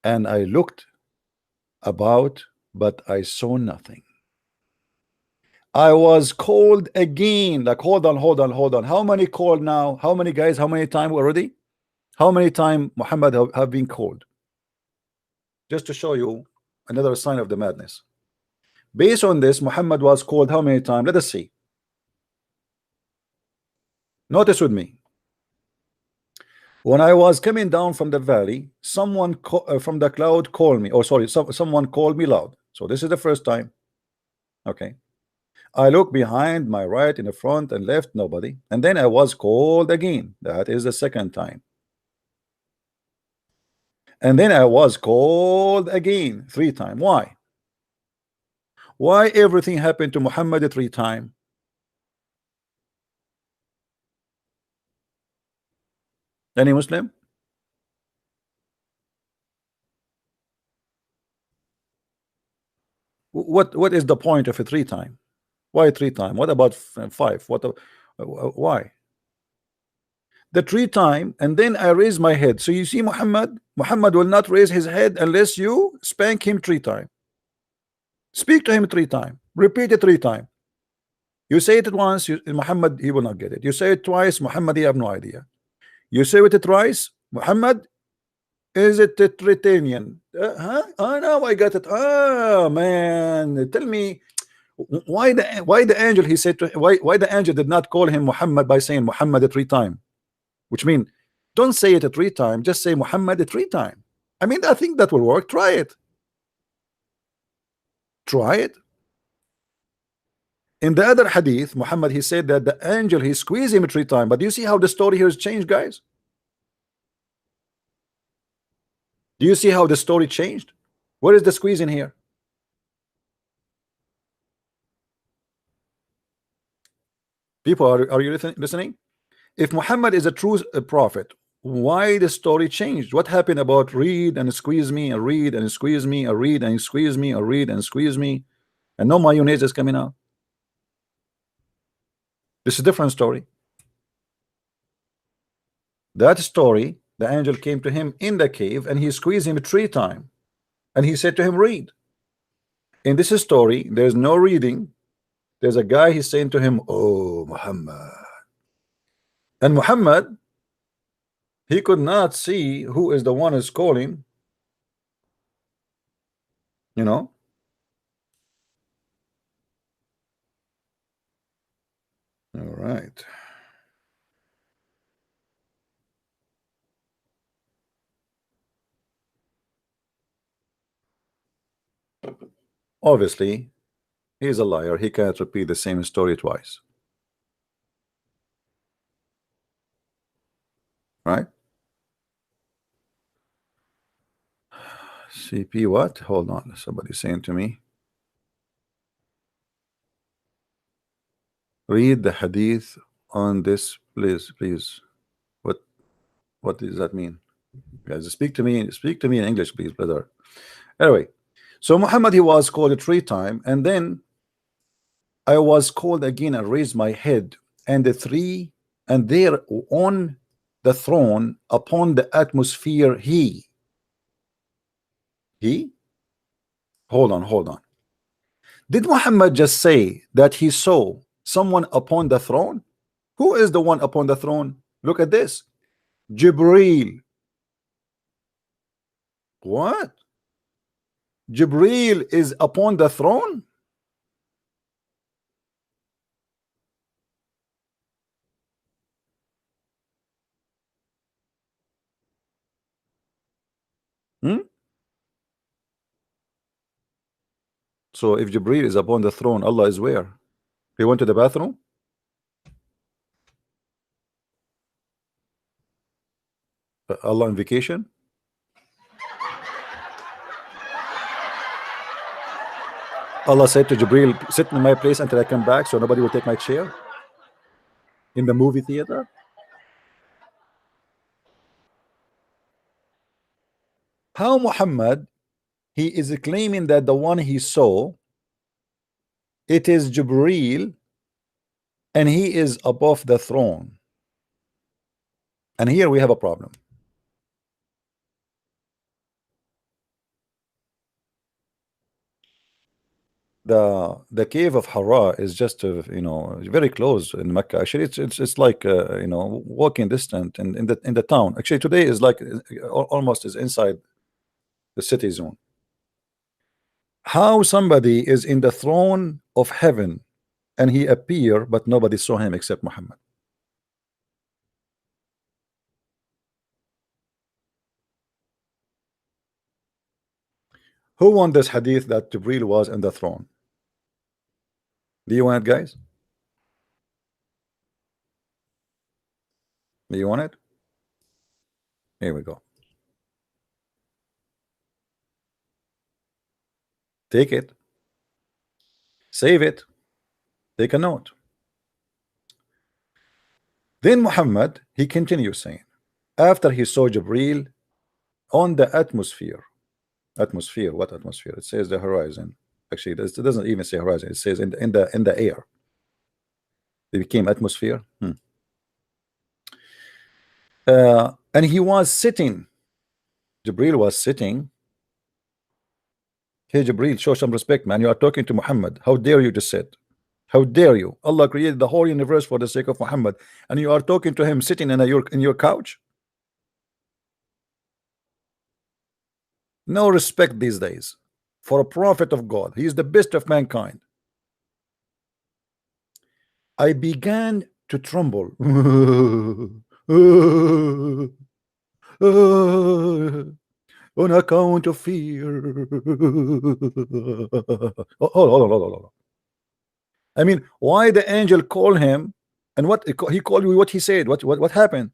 and I looked about, but I saw nothing. I was called again. Like, hold on, hold on, hold on. How many called now? How many guys? How many times already? How many times Muhammad have been called? Just to show you another sign of the madness. Based on this, Muhammad was called how many times? Let us see. Notice with me. When I was coming down from the valley, someone from the cloud called me. Oh, sorry, someone called me loud. So this is the first time. Okay. I look behind, my right, in the front and left, nobody. And then I was called again. That is the second time. And then I was called again 3 times. Why? Why everything happened to Muhammad 3 times? Any Muslim? What is the point of a 3 times? Why 3 times? What about 5? Why? The 3 times, and then I raise my head. So you see, Muhammad will not raise his head unless you spank him 3 times. Speak to him 3 times. Repeat it 3 times. You say it once, Muhammad, he will not get it. You say it twice, Muhammad, he have no idea. You say it twice, Muhammad, is it Tritanian? Huh? Oh no, I got it. Oh man, tell me why the angel, he said to, why the angel did not call him Muhammad by saying Muhammad 3 times, which means don't say it 3 times, just say Muhammad 3 times. I mean, I think that will work. Try it. Try it. In the other hadith, Muhammad, he said that the angel, he squeezed him 3 times. But do you see how the story here has changed, guys? Do you see how the story changed? Where is the squeeze in here? People, are you listening? If Muhammad is a true prophet, why the story changed? What happened about read and squeeze me and read and squeeze me and read and squeeze me and read and squeeze me, and no mayonnaise is coming out? This is a different story. That story, the angel came to him in the cave and he squeezed him 3 times, and he said to him, read. In this story, there's no reading. There's a guy, he's saying to him, oh Muhammad. And Muhammad, he could not see who is the one who's calling, you know. All right. Obviously, he's a liar. He can't repeat the same story twice. Right? CP what? Hold on. Somebody's saying to me. Read the hadith on this, please. What does that mean? Guys, speak to me in English, please, brother. Anyway, so Muhammad, he was called 3 times, and then I was called again and raised my head, and there on the throne upon the atmosphere, he hold on. Did Muhammad just say that he saw someone upon the throne? Who is the one upon the throne? Look at this. Jibreel. What? Jibreel is upon the throne? So if Jibreel is upon the throne, Allah is where? He went to the bathroom? Allah on vacation? Allah said to Jibril, sit in my place until I come back so nobody will take my chair in the movie theater. How Muhammad, he is claiming that the one he saw, it is Jibril, and he is above the throne. And here we have a problem. The cave of Hara is just very close in Mecca. Actually, it's like walking distance in the town. Actually, today is like almost is inside the city zone. How somebody is in the throne of heaven and he appear, but nobody saw him except Muhammad? Who won this hadith that Jibril was in the throne? Do you want it, guys? Do you want it? Here we go. Take it. Save it. Take a note. Then Muhammad, he continues saying, after he saw Jibril on the atmosphere. Atmosphere, what atmosphere? It says the horizon. Actually, it doesn't even say horizon. It says in the air. It became atmosphere. And he was sitting. Jibril was sitting. Hey Jibril, show some respect, man. You are talking to Muhammad. How dare you to sit? How dare you? Allah created the whole universe for the sake of Muhammad, and you are talking to him sitting in your couch. No respect these days for a prophet of God. He is the best of mankind. I began to tremble on account of fear. Hold on. I mean, why the angel called him, and what he called you? What he said? What happened?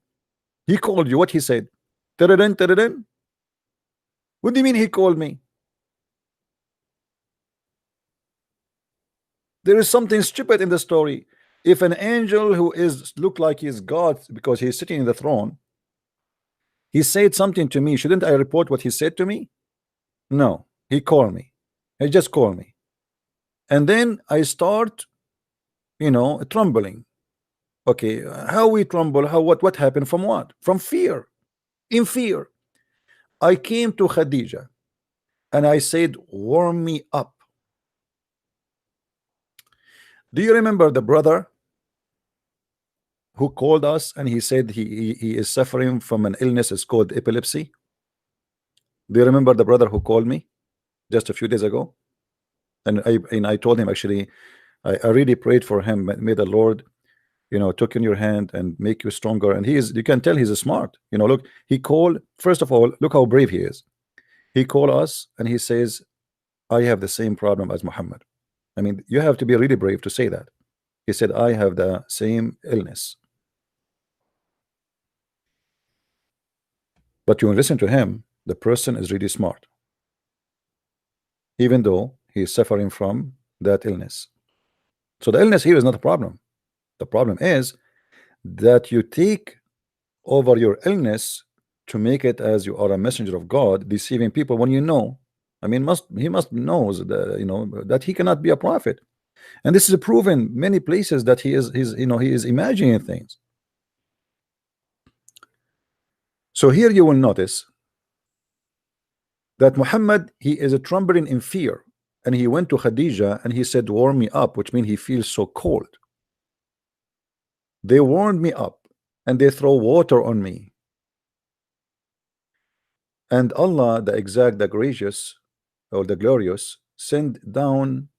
He called you. What he said? Tadadun. What do you mean he called me? There is something stupid in the story. If an angel who is look like he's God because he's sitting in the throne, he said something to me, shouldn't I report what he said to me? No, he called me. He just called me, and then I start, trembling. Okay, how we tremble? What happened? From what? From fear. In fear, I came to Khadija and I said, warm me up. Do you remember the brother who called us and he said he is suffering from an illness? It's called epilepsy. Do you remember the brother who called me just a few days ago? And I told him, actually, I really prayed for him. May the Lord, took in your hand and make you stronger. And you can tell he's a smart. Look, he called. First of all, look how brave he is. He called us and he says, I have the same problem as Muhammad. I mean, you have to be really brave to say that. He said, I have the same illness. But you listen to him, the person is really smart, even though he is suffering from that illness. So the illness here is not a problem. The problem is that you take over your illness to make it as you are a messenger of God, deceiving people when I mean, he must knows that that he cannot be a prophet, and this is proven many places that he is imagining things. So here you will notice that Muhammad, he is trembling in fear, and he went to Khadija and he said, warm me up, which means he feels so cold. They warmed me up and they throw water on me, and Allah, the gracious or the glorious, sent down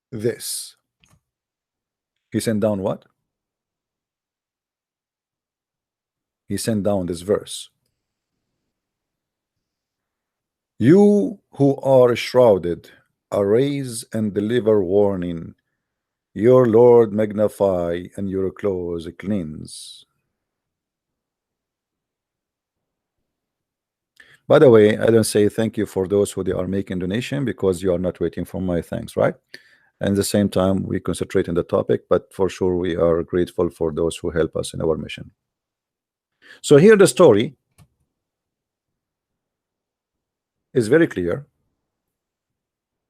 this. He sent down what? He sent down this verse. You who are shrouded, arise and deliver warning. Your Lord magnify and your clothes cleanse. By the way, I don't say thank you for those who they are making donation because you are not waiting for my thanks, right? And at the same time, we concentrate on the topic, but for sure we are grateful for those who help us in our mission. So here the story is very clear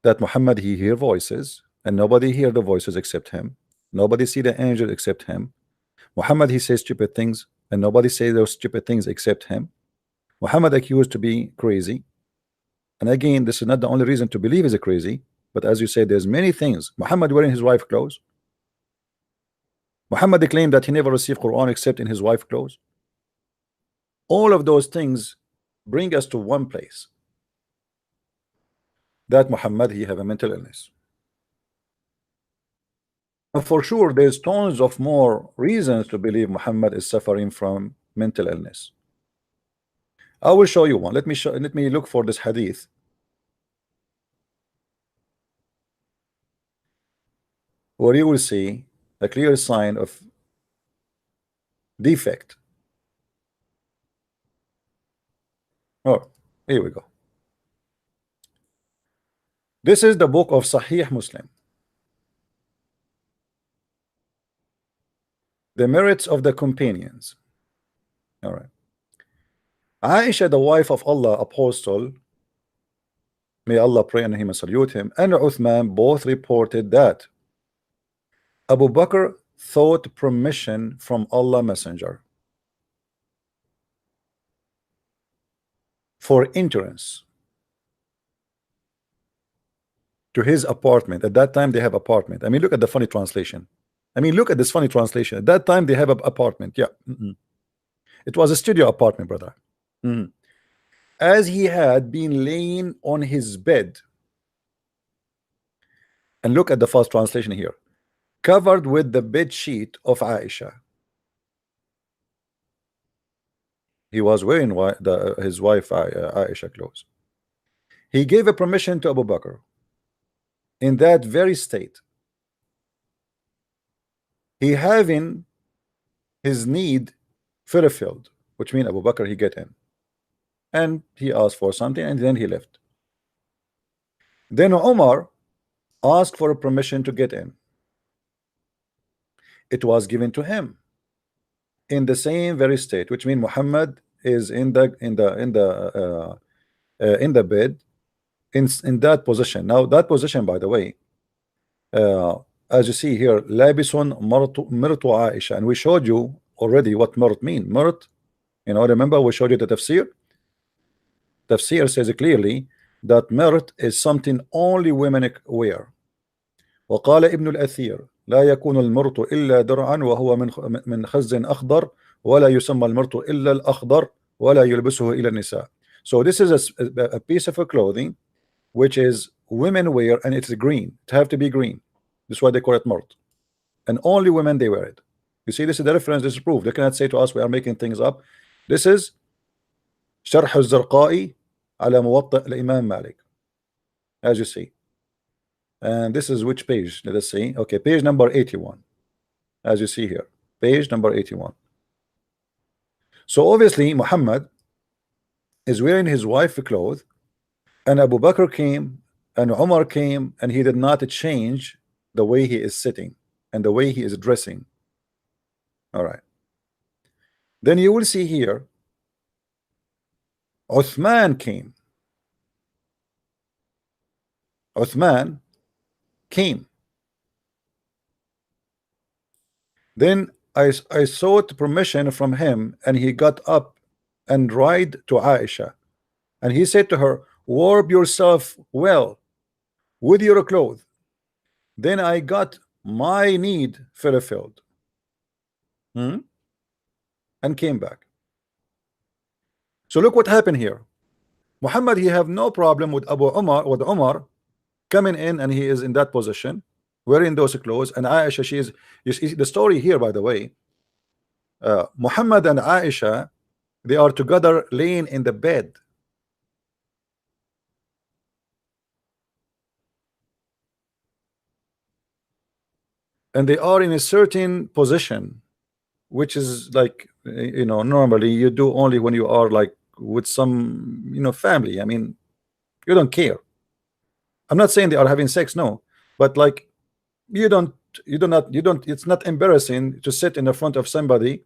that Muhammad, he hear voices and nobody hear the voices except him. Nobody see the angel except him. Muhammad, he says stupid things and nobody say those stupid things except him. Muhammad accused to be crazy. And again, this is not the only reason to believe he's a crazy, but as you say, there's many things. Muhammad wearing his wife clothes. Muhammad claimed that he never received Quran except in his wife clothes. All of those things bring us to one place, that Muhammad, he have a mental illness. And for sure, there's tons of more reasons to believe Muhammad is suffering from mental illness. I will show you one. Let me look for this hadith. Where you will see a clear sign of defect. Oh, here we go. This is the book of Sahih Muslim. The merits of the companions. All right. Aisha, the wife of Allah Apostle, may Allah pray on him and salute him, and Uthman both reported that Abu Bakr sought permission from Allah Messenger for entrance to his apartment. At that time they have apartment. I mean, look at the funny translation. I mean, look at this funny translation. At that time they have an apartment. Yeah. It was a studio apartment, brother. As he had been laying on his bed, and look at the first translation here, covered with the bed sheet of Aisha. He was wearing his wife Aisha clothes. He gave a permission to Abu Bakr in that very state. He having his need fulfilled, which means Abu Bakr, he get in. And he asked for something and then he left. Then Umar asked for a permission to get in. It was given to him in the same very state, which means Muhammad is in the bed in that position. Now that position, by the way, as you see here, labisun mirtu Aisha, and we showed you already what mirt mean. Mirt, you know, remember we showed you the tafsir. Tafsir says clearly that mirt is something only women wear. وقال ابن الأثير لا يكون المرط إلا درعا وهو من خز أخضر ولا يسمى المرط إلا الأخضر ولا يلبسه إلى النساء. So this is a piece of clothing which is women wear, and it's green. It have to be green. That's why they call it murt, and only women they wear it. You see, this is the reference. This is proof. They cannot say to us we are making things up. This is شرح الزرقائي على موطئ الإمام مالك, as you see. And this is which page? Let us see. Okay, page number 81, as you see here, page number 81. So obviously Muhammad is wearing his wife's clothes, and Abu Bakr came and Umar came, and he did not change the way he is sitting and the way he is dressing. All right. Then you will see here Uthman came. Uthman came. Then I sought permission from him, and he got up and ride to Aisha, and he said to her, warp yourself well with your clothes. Then I got my need fulfilled and came back. So look what happened here. Muhammad, he have no problem with Umar coming in, and he is in that position wearing those clothes, and Aisha, she is, you see the story here, by the way. Muhammad and Aisha, they are together laying in the bed. And they are in a certain position, which is like, you know, normally you do only when you are like with some, you know, family. I mean, you don't care. I'm not saying they are having sex, no, but like you don't, it's not embarrassing to sit in the front of somebody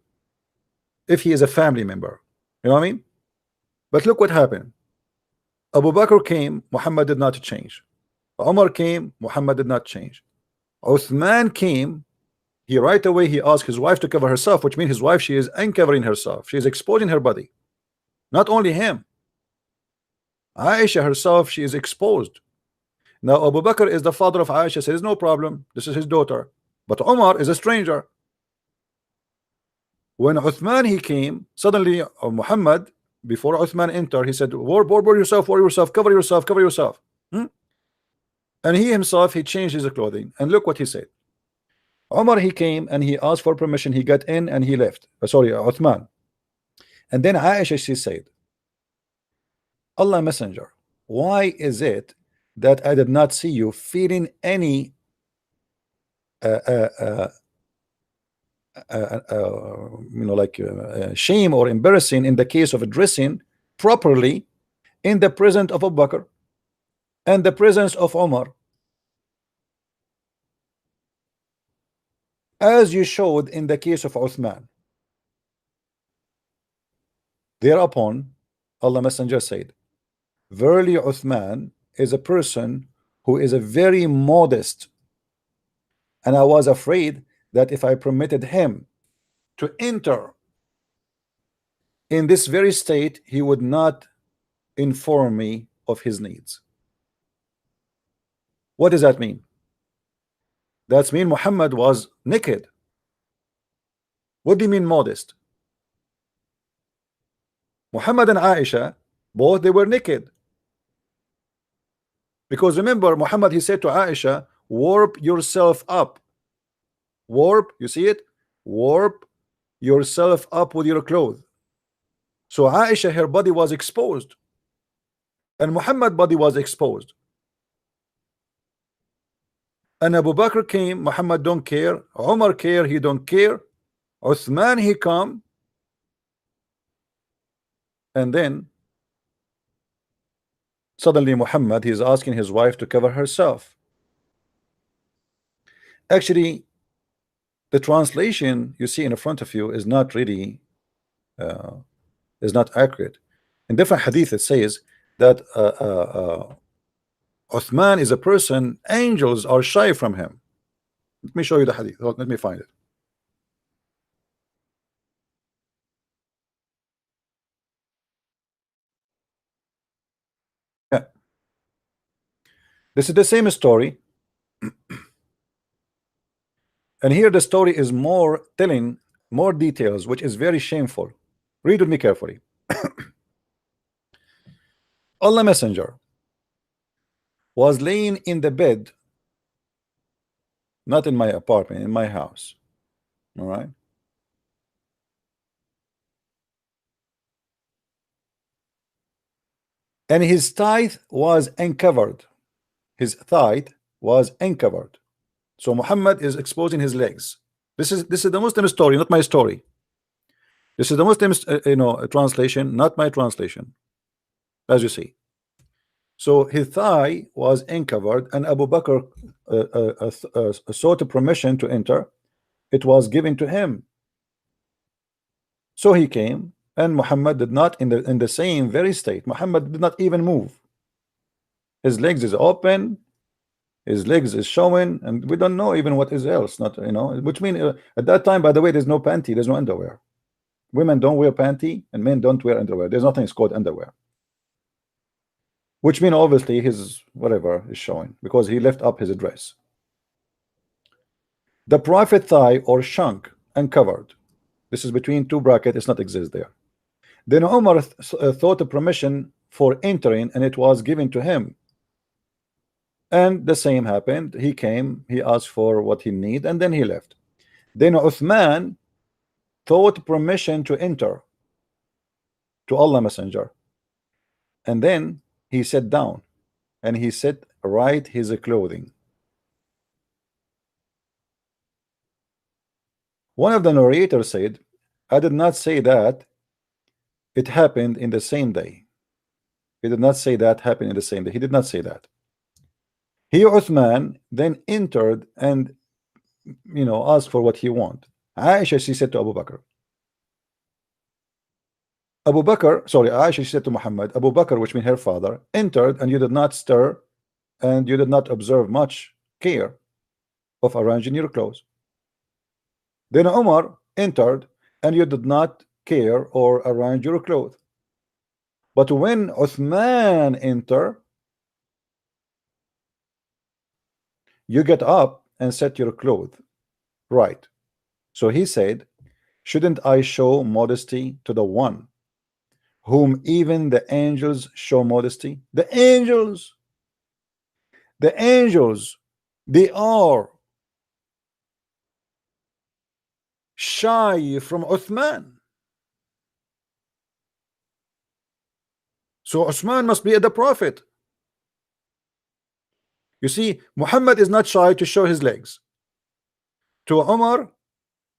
if he is a family member. You know what I mean? But look what happened. Abu Bakr came, Muhammad did not change. Umar came, Muhammad did not change. Uthman came, he right away he asked his wife to cover herself, which means his wife, she is uncovering herself, she is exposing her body. Not only him, Aisha herself, she is exposed. Now Abu Bakr is the father of Aisha, says no problem, this is his daughter. But Umar is a stranger. When Uthman he came, suddenly Muhammad, before Uthman entered, he said, warp yourself, cover yourself, cover yourself. And he himself, he changed his clothing. And look what he said. Umar he came and he asked for permission, he got in and he left. Sorry, Uthman. And then Aisha, she said, Allah Messenger, why is it that I did not see you feeling any you know, like shame or embarrassing in the case of dressing properly in the presence of Abu Bakr and the presence of Umar, as you showed in the case of Uthman? Thereupon Allah Messenger said, verily Uthman is a person who is a very modest, and I was afraid that if I permitted him to enter in this very state, he would not inform me of his needs. What does that mean? That means Muhammad was naked. What do you mean modest? Muhammad and Aisha, both they were naked. Because remember, Muhammad, he said to Aisha, warp yourself up. Warp, you see it? Warp yourself up with your clothes. So Aisha, her body was exposed, and Muhammad's body was exposed. And Abu Bakr came, Muhammad don't care. Umar care, he don't care. Uthman he come, and then suddenly Muhammad, he is asking his wife to cover herself. Actually, the translation you see in front of you is not really is not accurate. In different hadith it says that Uthman is a person, angels are shy from him. Let me show you the hadith. Let me find it. Yeah. This is the same story. And here the story is more telling, more details, which is very shameful. Read with me carefully. Allah Messenger was laying in the bed, not in my apartment, in my house. All right. And his thigh was uncovered. His thigh was uncovered. So Muhammad is exposing his legs. This is the Muslim story, not my story. This is the Muslim translation, not my translation, as you see. So his thigh was uncovered, and Abu Bakr sought permission to enter. It was given to him. So he came, and Muhammad did not, in the same very state, Muhammad did not even move. His legs is open, his legs is showing, and we don't know even what is else. Not, which means at that time, by the way, there's no panty, there's no underwear. Women don't wear panty, and men don't wear underwear. There's nothing called underwear. Which means obviously his whatever is showing, because he left up his dress. The private thigh or shank uncovered. This is between two brackets, it's not exist there. Then Umar thought a permission for entering, and it was given to him. And the same happened. He came, he asked for what he need, and then he left. Then Uthman thought permission to enter to Allah Messenger, and then he sat down and he set right his clothing. One of the narrators said, I did not say that it happened in the same day. He did not say that happened in the same day. He did not say that. He, Uthman, then entered and asked for what he want. Aisha, she said to Abu Bakr. Aisha, she said to Muhammad, Abu Bakr, which means her father, entered, and you did not stir, and you did not observe much care of arranging your clothes. Then Umar entered, and you did not care or arrange your clothes. But when Uthman entered, you get up and set your clothes right. So he said, shouldn't I show modesty to the one whom even the angels show modesty? The angels, they are shy from Uthman. So Uthman must be the prophet. You see, Muhammad is not shy to show his legs. To Umar,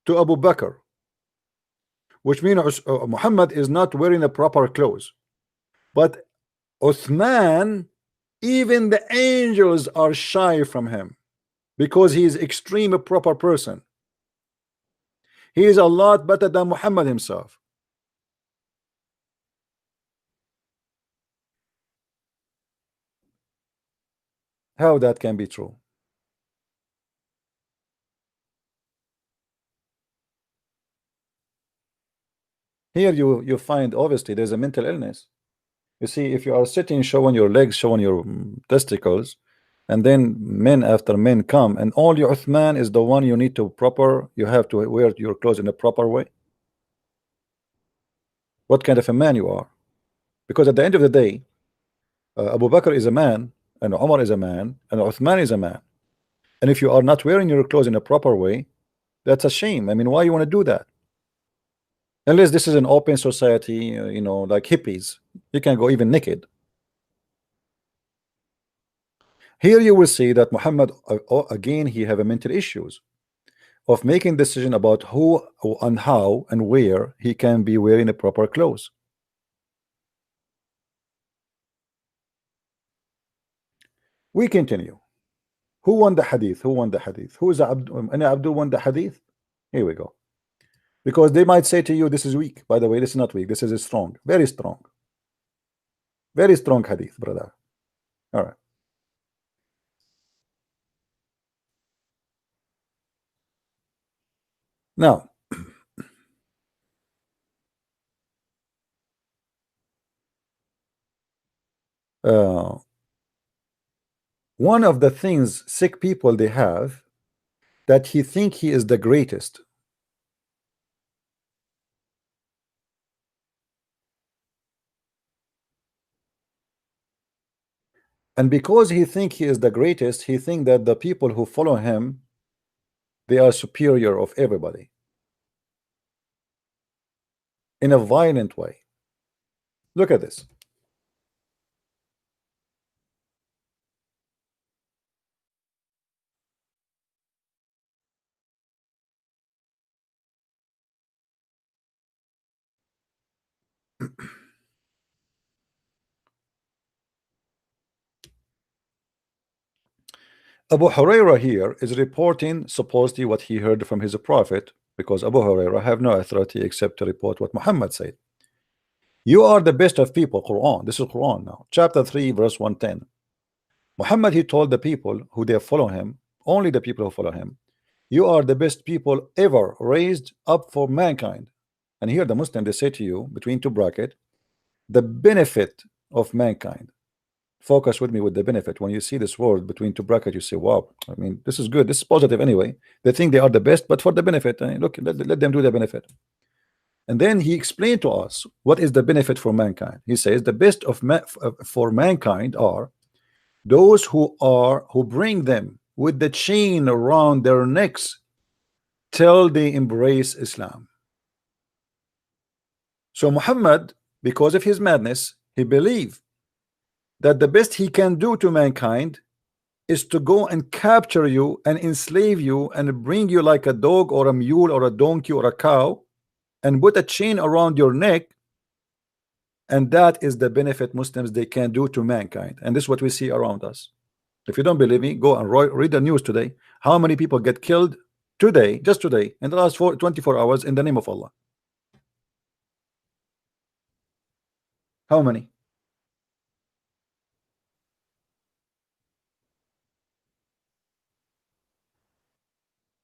to Abu Bakr, which means Muhammad is not wearing the proper clothes. But Uthman, even the angels are shy from him because he is extreme a proper person. He is a lot better than Muhammad himself. How that can be true? Here you find obviously there's a mental illness. You see, if you are sitting showing your legs, showing your testicles, and then men after men come, and only Uthman is the one you need to you have to wear your clothes in a proper way. What kind of a man you are? Because at the end of the day, Abu Bakr is a man, and Umar is a man, and Uthman is a man. And if you are not wearing your clothes in a proper way, that's a shame. I mean, why you want to do that? Unless this is an open society, like hippies, you can go even naked. Here you will see that Muhammad again, he have a mental issues of making decision about who and how and where he can be wearing the proper clothes. We continue. Who won the hadith? Who won the hadith? Who is Abdul won the hadith? Here we go. Because they might say to you, this is weak. By the way, this is not weak. This is strong. Very strong. Very strong hadith, brother. All right. Now, one of the things sick people they have, that he think he is the greatest. And because he think he is the greatest, he think that the people who follow him, they are superior of everybody. In a violent way. Look at this. Abu Huraira here is reporting supposedly what he heard from his prophet, because Abu Huraira have no authority except to report what Muhammad said. You are the best of people. Quran. This is Quran now. Chapter 3, verse 110. Muhammad, he told the people who they follow him, only the people who follow him, you are the best people ever raised up for mankind. And here the Muslim, they say to you, between two brackets, the benefit of mankind. Focus with me with the benefit. When you see this word between two brackets, you say, wow, I mean, this is good. This is positive anyway. They think they are the best, but for the benefit. Look, let them do the benefit. And then he explained to us what is the benefit for mankind. He says the best of for mankind are those who bring them with the chain around their necks till they embrace Islam. So Muhammad, because of his madness, he believed that the best he can do to mankind is to go and capture you and enslave you and bring you like a dog or a mule or a donkey or a cow and put a chain around your neck And that is the benefit Muslims they can do to mankind. And this is what we see around us. If you don't believe me, go and read the news today. How many people get killed today, just today, in the last 24 hours in the name of Allah? How many?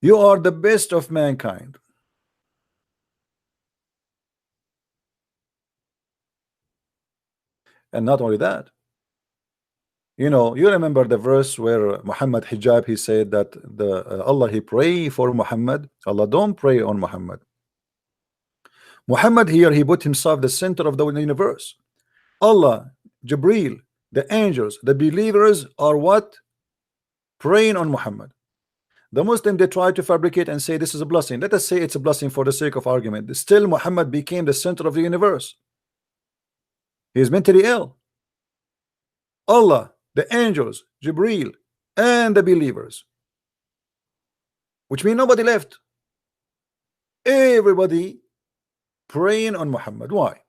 You are the best of mankind. And not only that, you know, you remember the verse where Muhammad hijab, he said that the Allah, he pray for Muhammad. Allah don't pray on Muhammad. Muhammad here, he put himself the center of the universe. Allah, Jibreel, the angels, the believers are what? Praying on Muhammad. The Muslim, they try to fabricate and say this is a blessing. Let us say it's a blessing for the sake of argument. Still Muhammad became the center of the universe. He is mentally ill. Allah, the angels, Jibreel, and the believers, which means nobody left. Everybody praying on Muhammad. Why?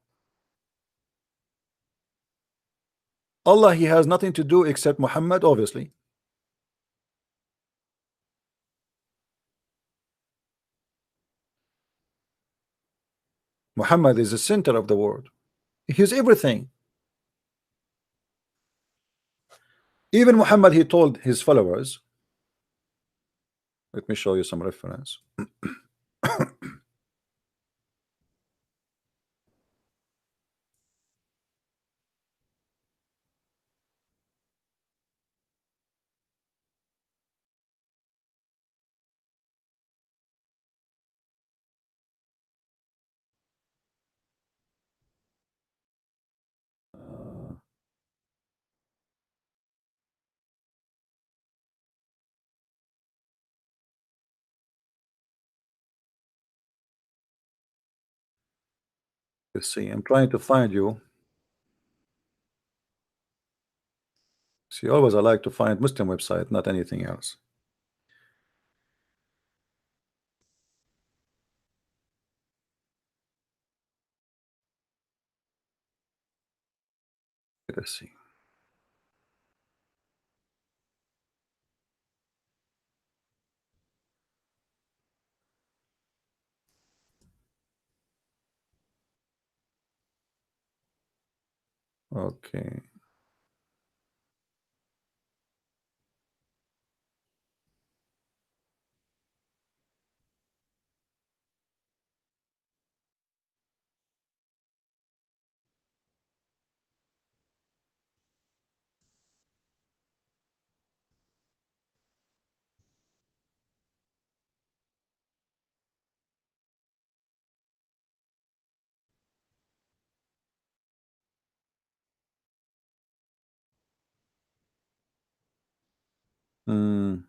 Allah, he has nothing to do except Muhammad, obviously. Muhammad is the center of the world. He's everything. Even Muhammad, he told his followers, let me show you some reference. Let's see, I'm trying to find you. See, always I like to find Muslim website, not anything else. Let's see. Okay. I'm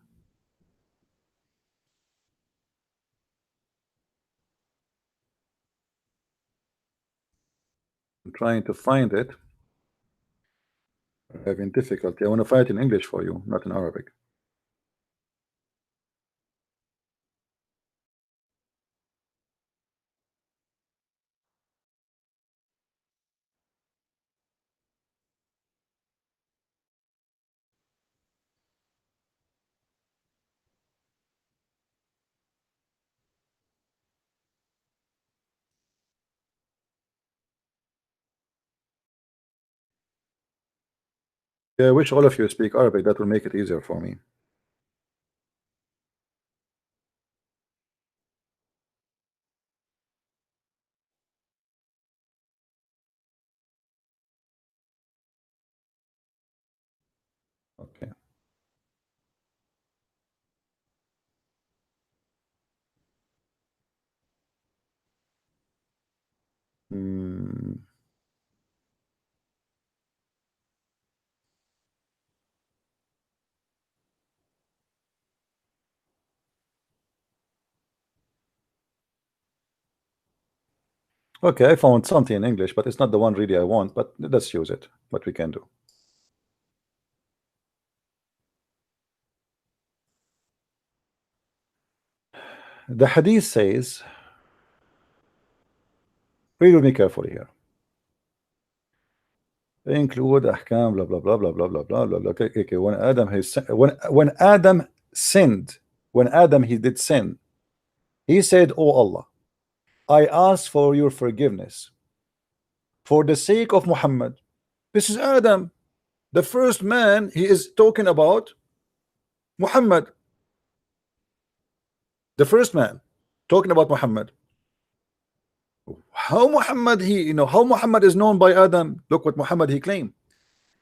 trying to find it. I'm having difficulty. I want to find it in English for you, not in Arabic. Yeah, I wish all of you speak Arabic. That will make it easier for me. Okay. Hmm. Okay, I found something in English, but it's not the one really I want, but let's use it. What we can do. The hadith says, read with me carefully here. include ahkam, blah blah blah blah blah blah blah blah blah. Okay. When Adam when Adam sinned, when Adam he did sin, he said, "Oh Allah, I ask for your forgiveness for the sake of Muhammad." This is Adam, the first man. He is talking about Muhammad, the first man talking about Muhammad. How Muhammad how Muhammad is known by Adam? Look what Muhammad he claimed.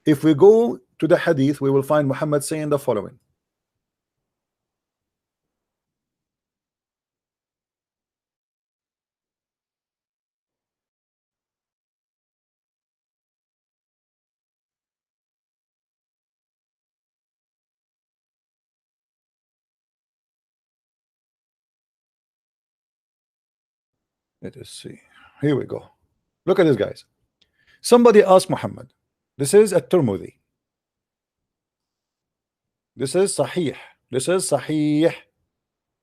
If we go to the hadith, we will find Muhammad saying the following. Let us see. Here we go. Look at this, guys. Somebody asked Muhammad. This is at-Tirmidhi. This is Sahih. This is Sahih.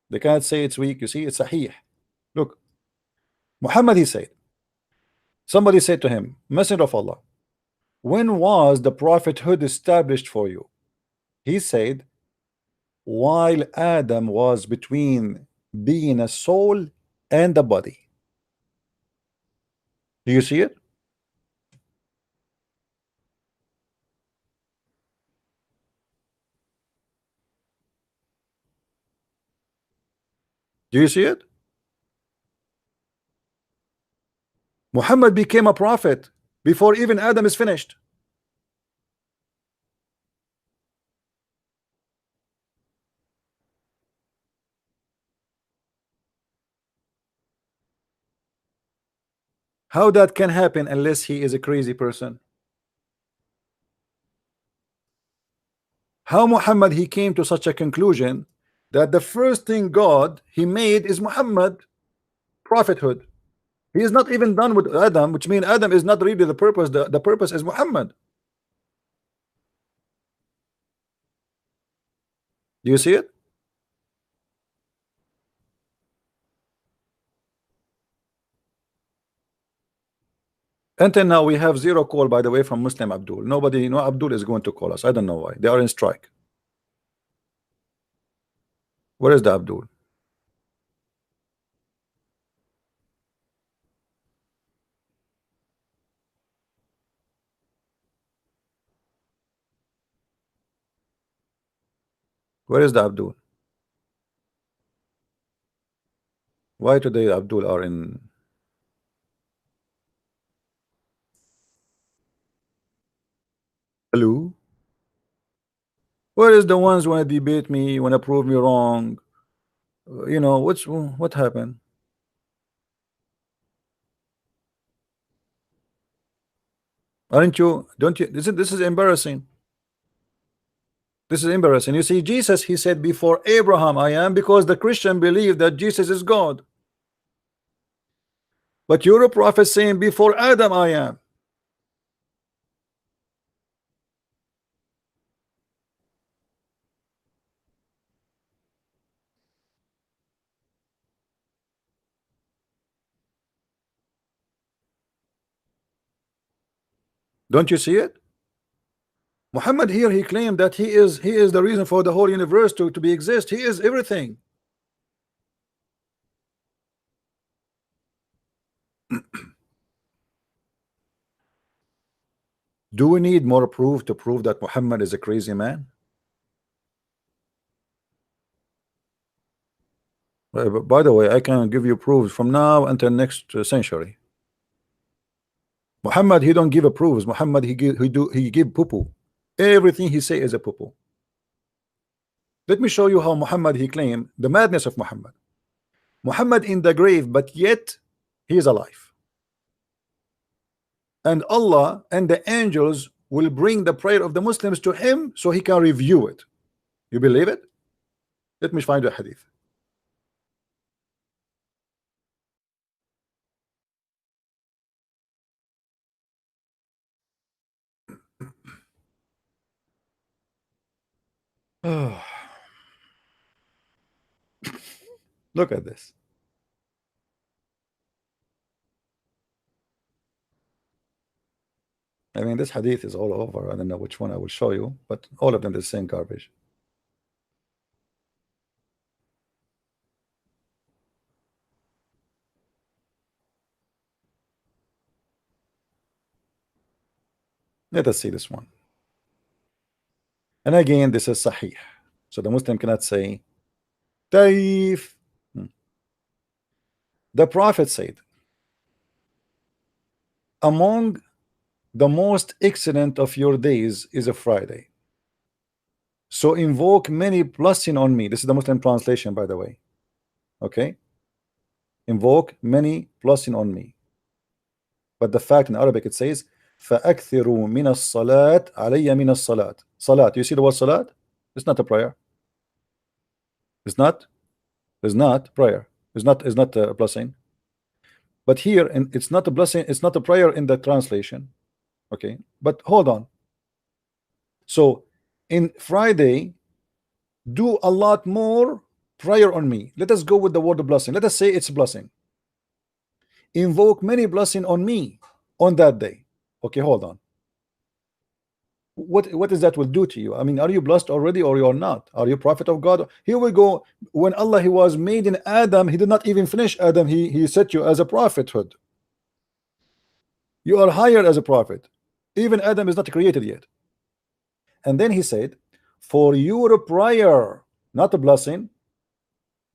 They can't say it's weak. You see, it's Sahih. Look, Muhammad he said. Somebody said to him, Messenger of Allah, when was the prophethood established for you? He said, while Adam was between being a soul and a body. Do you see it? Do you see it? Muhammad became a prophet before even Adam is finished. How that can happen unless he is a crazy person? How Muhammad he came to such a conclusion that the first thing God he made is Muhammad prophethood? He is not even done with Adam, which means Adam is not really the purpose. The purpose is Muhammad. Do you see it? Until now we have zero call, by the way, from Muslim Abdul. Nobody, no Abdul is going to call us. I don't know why. They are in strike. Where is the Abdul? Where is the Abdul? Why today Abdul are in? Hello? Where is the ones want to debate me, want to prove me wrong? You know, what happened? Aren't you? Don't you? This is embarrassing. This is embarrassing. You see, Jesus, he said, before Abraham I am, because the Christian believe that Jesus is God. But you're a prophet saying, before Adam I am. Don't you see it? Muhammad here, he claimed that he is the reason for the whole universe to be exist. He is everything. Do we need more proof to prove that Muhammad is a crazy man? By the way, I can give you proofs from now until next century. Muhammad, he don't give a proofs. Muhammad, he give poo-poo. Everything he say is a poo-poo. Let me show you how Muhammad he claimed the madness of Muhammad. Muhammad in the grave, but yet he is alive. And Allah and the angels will bring the prayer of the Muslims to him so he can review it. You believe it? Let me find a hadith. Look at this. I mean, this hadith is all over. I don't know which one I will show you, but all of them the same garbage. Let us see this one. And again, this is Sahih. So the Muslim cannot say Taif. The Prophet said, among the most excellent of your days is a Friday. So invoke many blessings on me. This is the Muslim translation, by the way. Okay? Invoke many blessings on me. But the fact in Arabic it says, فَأَكْثِرُوا مِنَ الصَّلَاةِ عَلَيَّ مِنَ الصَّلَاةِ. Salat. You see the word salat? It's not a prayer. It's not. It's not prayer. It's not a blessing. But here, and it's not a blessing. It's not a prayer in the translation. Okay. But hold on. So in Friday, do a lot more prayer on me. Let us go with the word of blessing. Let us say it's blessing. Invoke many blessing on me on that day. Okay, hold on. What is that will do to you? I mean, are you blessed already or you are not? Are you prophet of God? Here we go. When Allah he was made in Adam, he did not even finish Adam. He set you as a prophethood. You are hired as a prophet. Even Adam is not created yet. And then he said, for your prayer, not a blessing,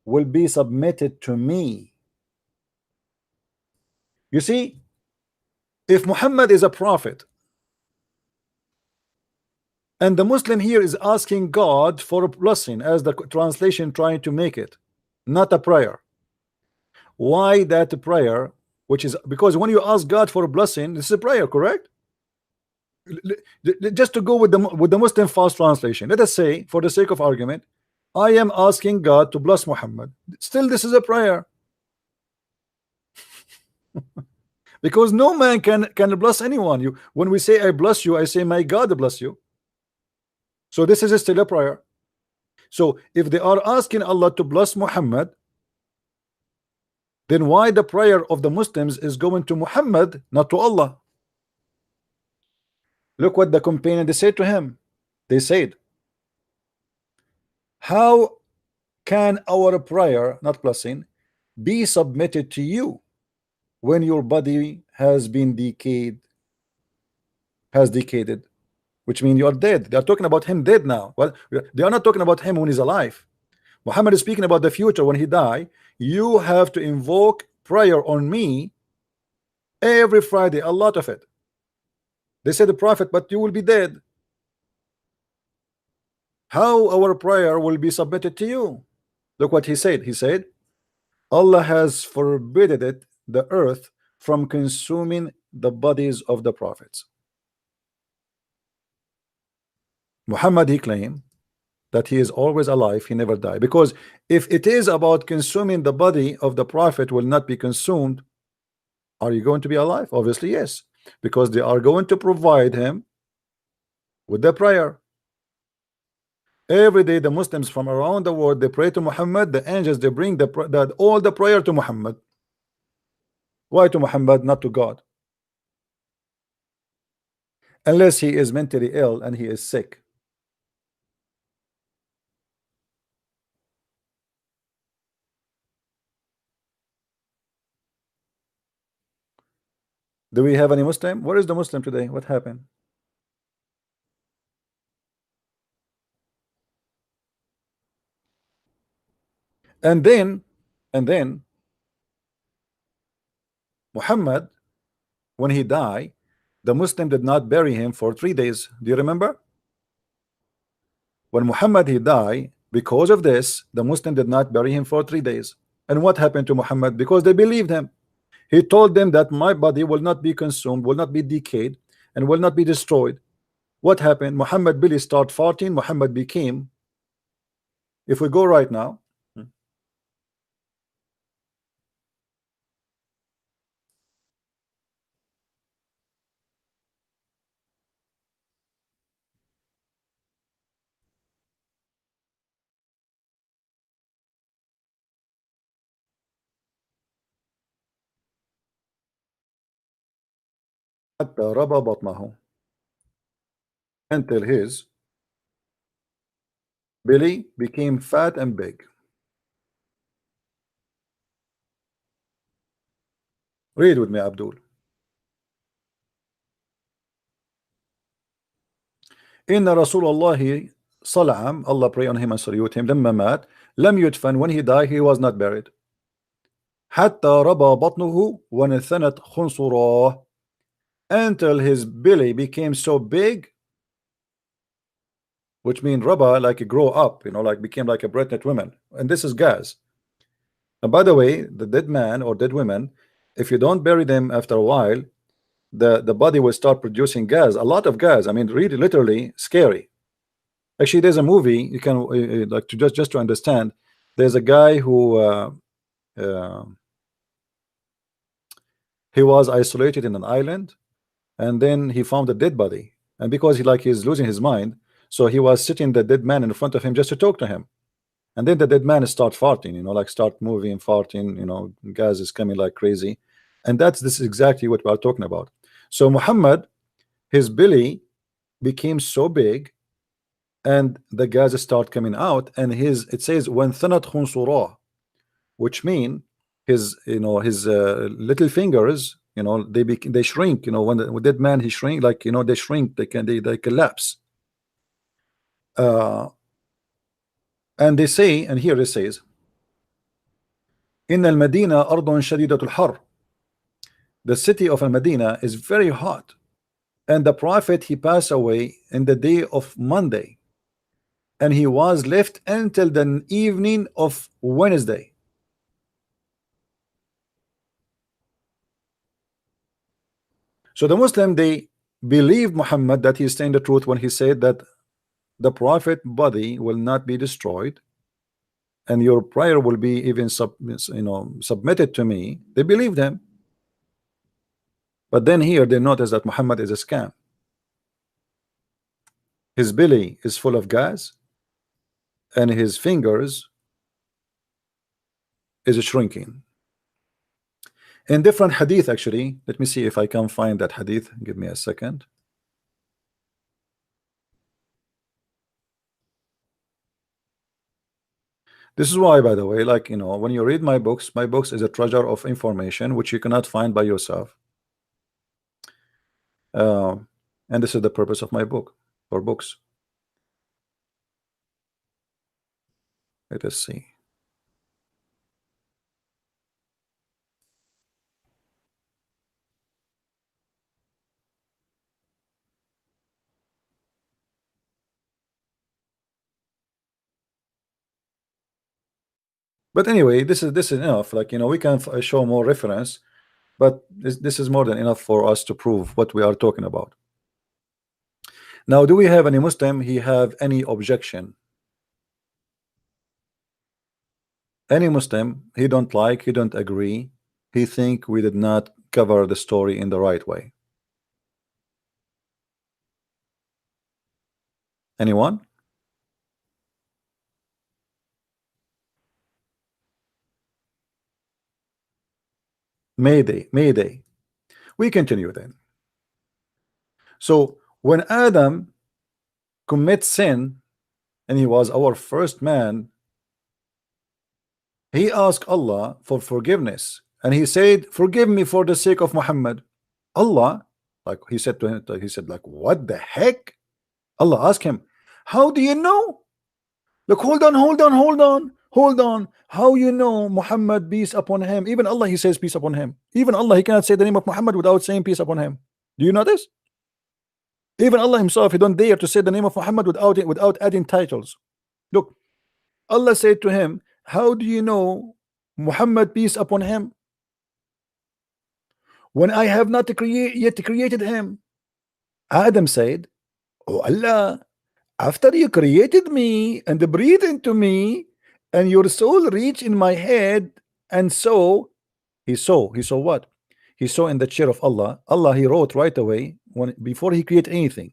will be submitted to me. You see, if Muhammad is a prophet, and the Muslim here is asking God for a blessing, as the translation trying to make it, not a prayer. Why that prayer? Which is because when you ask God for a blessing, this is a prayer, correct? Just to go with the Muslim fast translation, let us say, for the sake of argument, I am asking God to bless Muhammad. Still, this is a prayer. Because no man can bless anyone. When we say I bless you, I say may God bless you. So this is still a prayer. So if they are asking Allah to bless Muhammad, then why the prayer of the Muslims is going to Muhammad, not to Allah? Look what the companion they said to him. They said, how can our prayer, not blessing, be submitted to you when your body has been decayed, which means you are dead? They are talking about him dead now. Well, they are not talking about him when he's alive. Muhammad is speaking about the future when he die. You have to invoke prayer on me every Friday, a lot of it. They said the prophet, but you will be dead. How our prayer will be submitted to you? Look what he said. He said, Allah has forbidden it, the earth, from consuming the bodies of the prophets. Muhammad, he claimed that he is always alive, he never died. Because if it is about consuming the body of the prophet will not be consumed, are you going to be alive? Obviously, yes. Because they are going to provide him with the prayer. Every day the Muslims from around the world, they pray to Muhammad. The angels, they bring all the prayer to Muhammad. Why to Muhammad, not to God? Unless he is mentally ill and he is sick. Do we have any Muslim? Where is the Muslim today? What happened? And then Muhammad, when he died, the Muslim did not bury him for 3 days. Do you remember? When Muhammad he died, because of this, the Muslim did not bury him for 3 days. And what happened to Muhammad? Because they believed him. He told them that my body will not be consumed, will not be decayed, and will not be destroyed. What happened? Muhammad Billy started farting. Muhammad became. If we go right now, حتى ربى بطنه. until his belly became fat and big. Read with me, Abdul. Inna Rasulullah Salam, Allah pray on him and salute him, لما مات لم يدفن, when he died he was not buried. حتى ربى بطنه ونثنت خنصراه, until his belly became so big, which means raba, like grow up, you know, like became like a pregnant woman. And this is gas. And by the way, the dead man or dead women, if you don't bury them after a while, the body will start producing gas, a lot of gas. I mean, really, literally scary. Actually, there's a movie you can like to just to understand. There's a guy who he was isolated in an island, and then he found a dead body, and because he's losing his mind, so he was sitting the dead man in front of him just to talk to him, and then the dead man start farting, you know, like start moving, farting, you know, gas is coming like crazy. And this is exactly what we are talking about. So Muhammad, his belly became so big and the gas start coming out, and it says when thanat khunsurah, which mean his, you know, his little fingers, you know, they shrink, you know, when the dead man he shrink, like, you know, they shrink, they collapse. And they say, and here it says, in al-Madina ardun shadidatul har, the city of al-Madina is very hot, and the prophet he passed away in the day of Monday, and he was left until the evening of Wednesday. So the Muslim, they believe Muhammad that he is saying the truth when he said that the prophet body will not be destroyed and your prayer will be even submitted to me. They believed him. But then here they notice that Muhammad is a scam. His belly is full of gas and his fingers is shrinking. In different hadith, actually, let me see if I can find that hadith. Give me a second. This is why, by the way, like, you know, when you read my books is a treasure of information which you cannot find by yourself. And this is the purpose of my book or books. Let us see. But anyway, this is enough. Like, you know, we can show more reference, but this is more than enough for us to prove what we are talking about. Now, do we have any Muslim he have any objection? Any Muslim he don't like, he don't agree, he think we did not cover the story in the right way? Anyone? Mayday. We continue then. So when Adam commits sin, and he was our first man, he asked Allah for forgiveness, and he said, forgive me for the sake of Muhammad. Allah, like he said to him, he said, like, what the heck? Allah asked him, how do you know? Look, hold on. How you know Muhammad, peace upon him? Even Allah, he says peace upon him. Even Allah, he cannot say the name of Muhammad without saying peace upon him. Do you know this? Even Allah himself, he don't dare to say the name of Muhammad without adding titles. Look, Allah said to him, how do you know Muhammad, peace upon him, when I have not yet created him? Adam said, oh Allah, after you created me and breathed into me and your soul reached in my head, and so he saw what? He saw in the chair of Allah. Allah, he wrote right away before he created anything.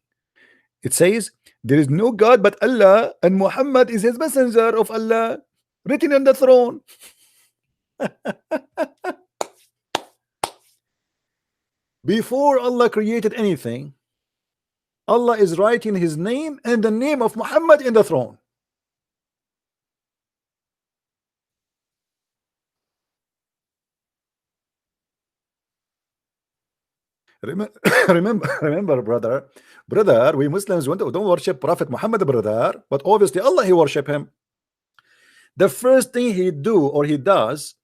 It says there is no God but Allah, and Muhammad is his messenger of Allah, written on the throne. Before Allah created anything, Allah is writing his name and the name of Muhammad in the throne. Remember, brother, we Muslims don't worship Prophet Muhammad, brother, but obviously Allah, he worship him. The first thing he do or he does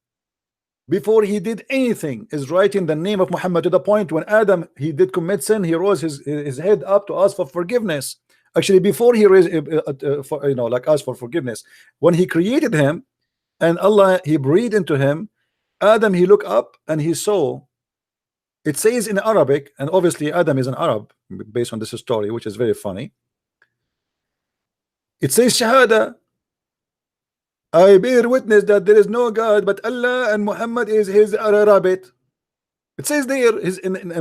before he did anything is writing the name of Muhammad, to the point when Adam, he did commit sin, he rose his head up to ask for forgiveness. Actually, before he raised like ask for forgiveness, when he created him and Allah, he breathed into him, Adam, he looked up and he saw, it says in Arabic, and obviously Adam is an Arab based on this story, which is very funny. It says Shahada, I bear witness that there is no God but Allah, and Muhammad is his rabbit. It says there,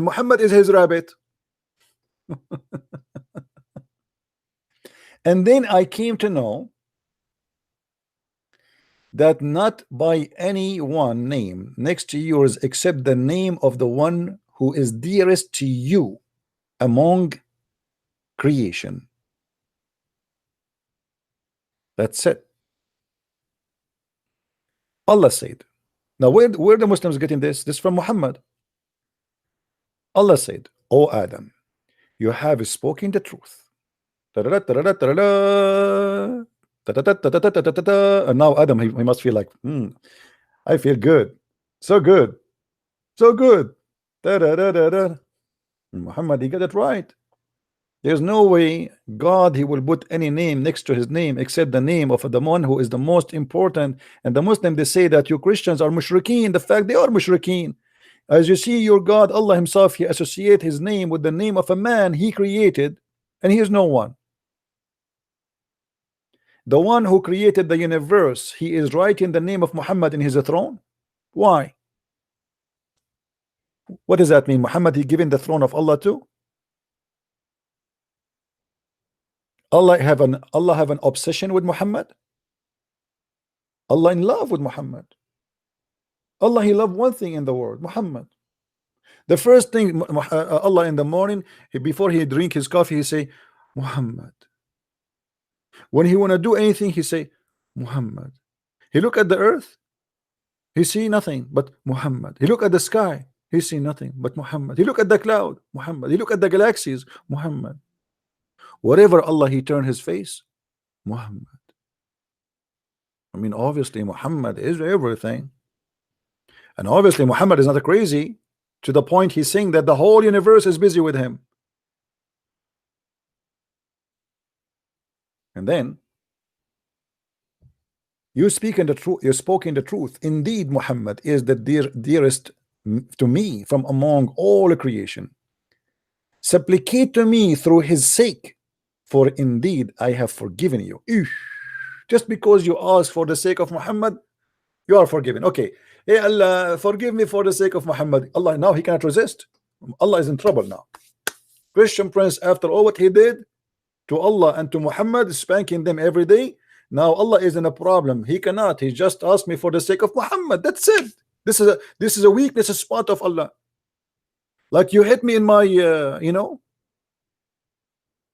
Muhammad is his rabbit. And then I came to know that not by any one name next to yours except the name of the one who is dearest to you among creation. That's it. Allah said. Now where the Muslims getting this? This from Muhammad. Allah said, O Adam, you have spoken the truth. And now Adam, he must feel like, I feel good, so good, so good. Muhammad, he got it right. There's no way God, he will put any name next to his name except the name of the one who is the most important. And the Muslim, they say that you Christians are mushrikeen. The fact they are mushrikeen. As you see, your God, Allah himself, he associate his name with the name of a man he created, and he is no one. The one who created the universe, he is writing the name of Muhammad in his throne. Why? What does that mean? Muhammad, he given the throne of Allah too? Allah have an obsession with Muhammad? Allah in love with Muhammad. Allah, he loved one thing in the world, Muhammad. The first thing Allah in the morning, before he drink his coffee, he say Muhammad. When he want to do anything, he say Muhammad. He look at the earth, he see nothing but Muhammad. He look at the sky, he see nothing but Muhammad. He look at the cloud, Muhammad. He look at the galaxies, Muhammad. Wherever Allah, he turn his face, Muhammad. I mean, obviously Muhammad is everything. And obviously Muhammad is not crazy to the point he's saying that the whole universe is busy with him. And then you speak in the truth, you spoke in the truth. Indeed, Muhammad is the dearest to me from among all creation. Supplicate to me through his sake, for indeed I have forgiven you. Just because you ask for the sake of Muhammad, you are forgiven. Okay, hey Allah, forgive me for the sake of Muhammad. Allah, now he cannot resist. Allah is in trouble now. Christian Prince, after all what he did to Allah and to Muhammad, spanking them every day, now Allah is in a problem. He cannot. He just asked me for the sake of Muhammad. That's it. This is a weakness, a spot of Allah. Like you hit me in my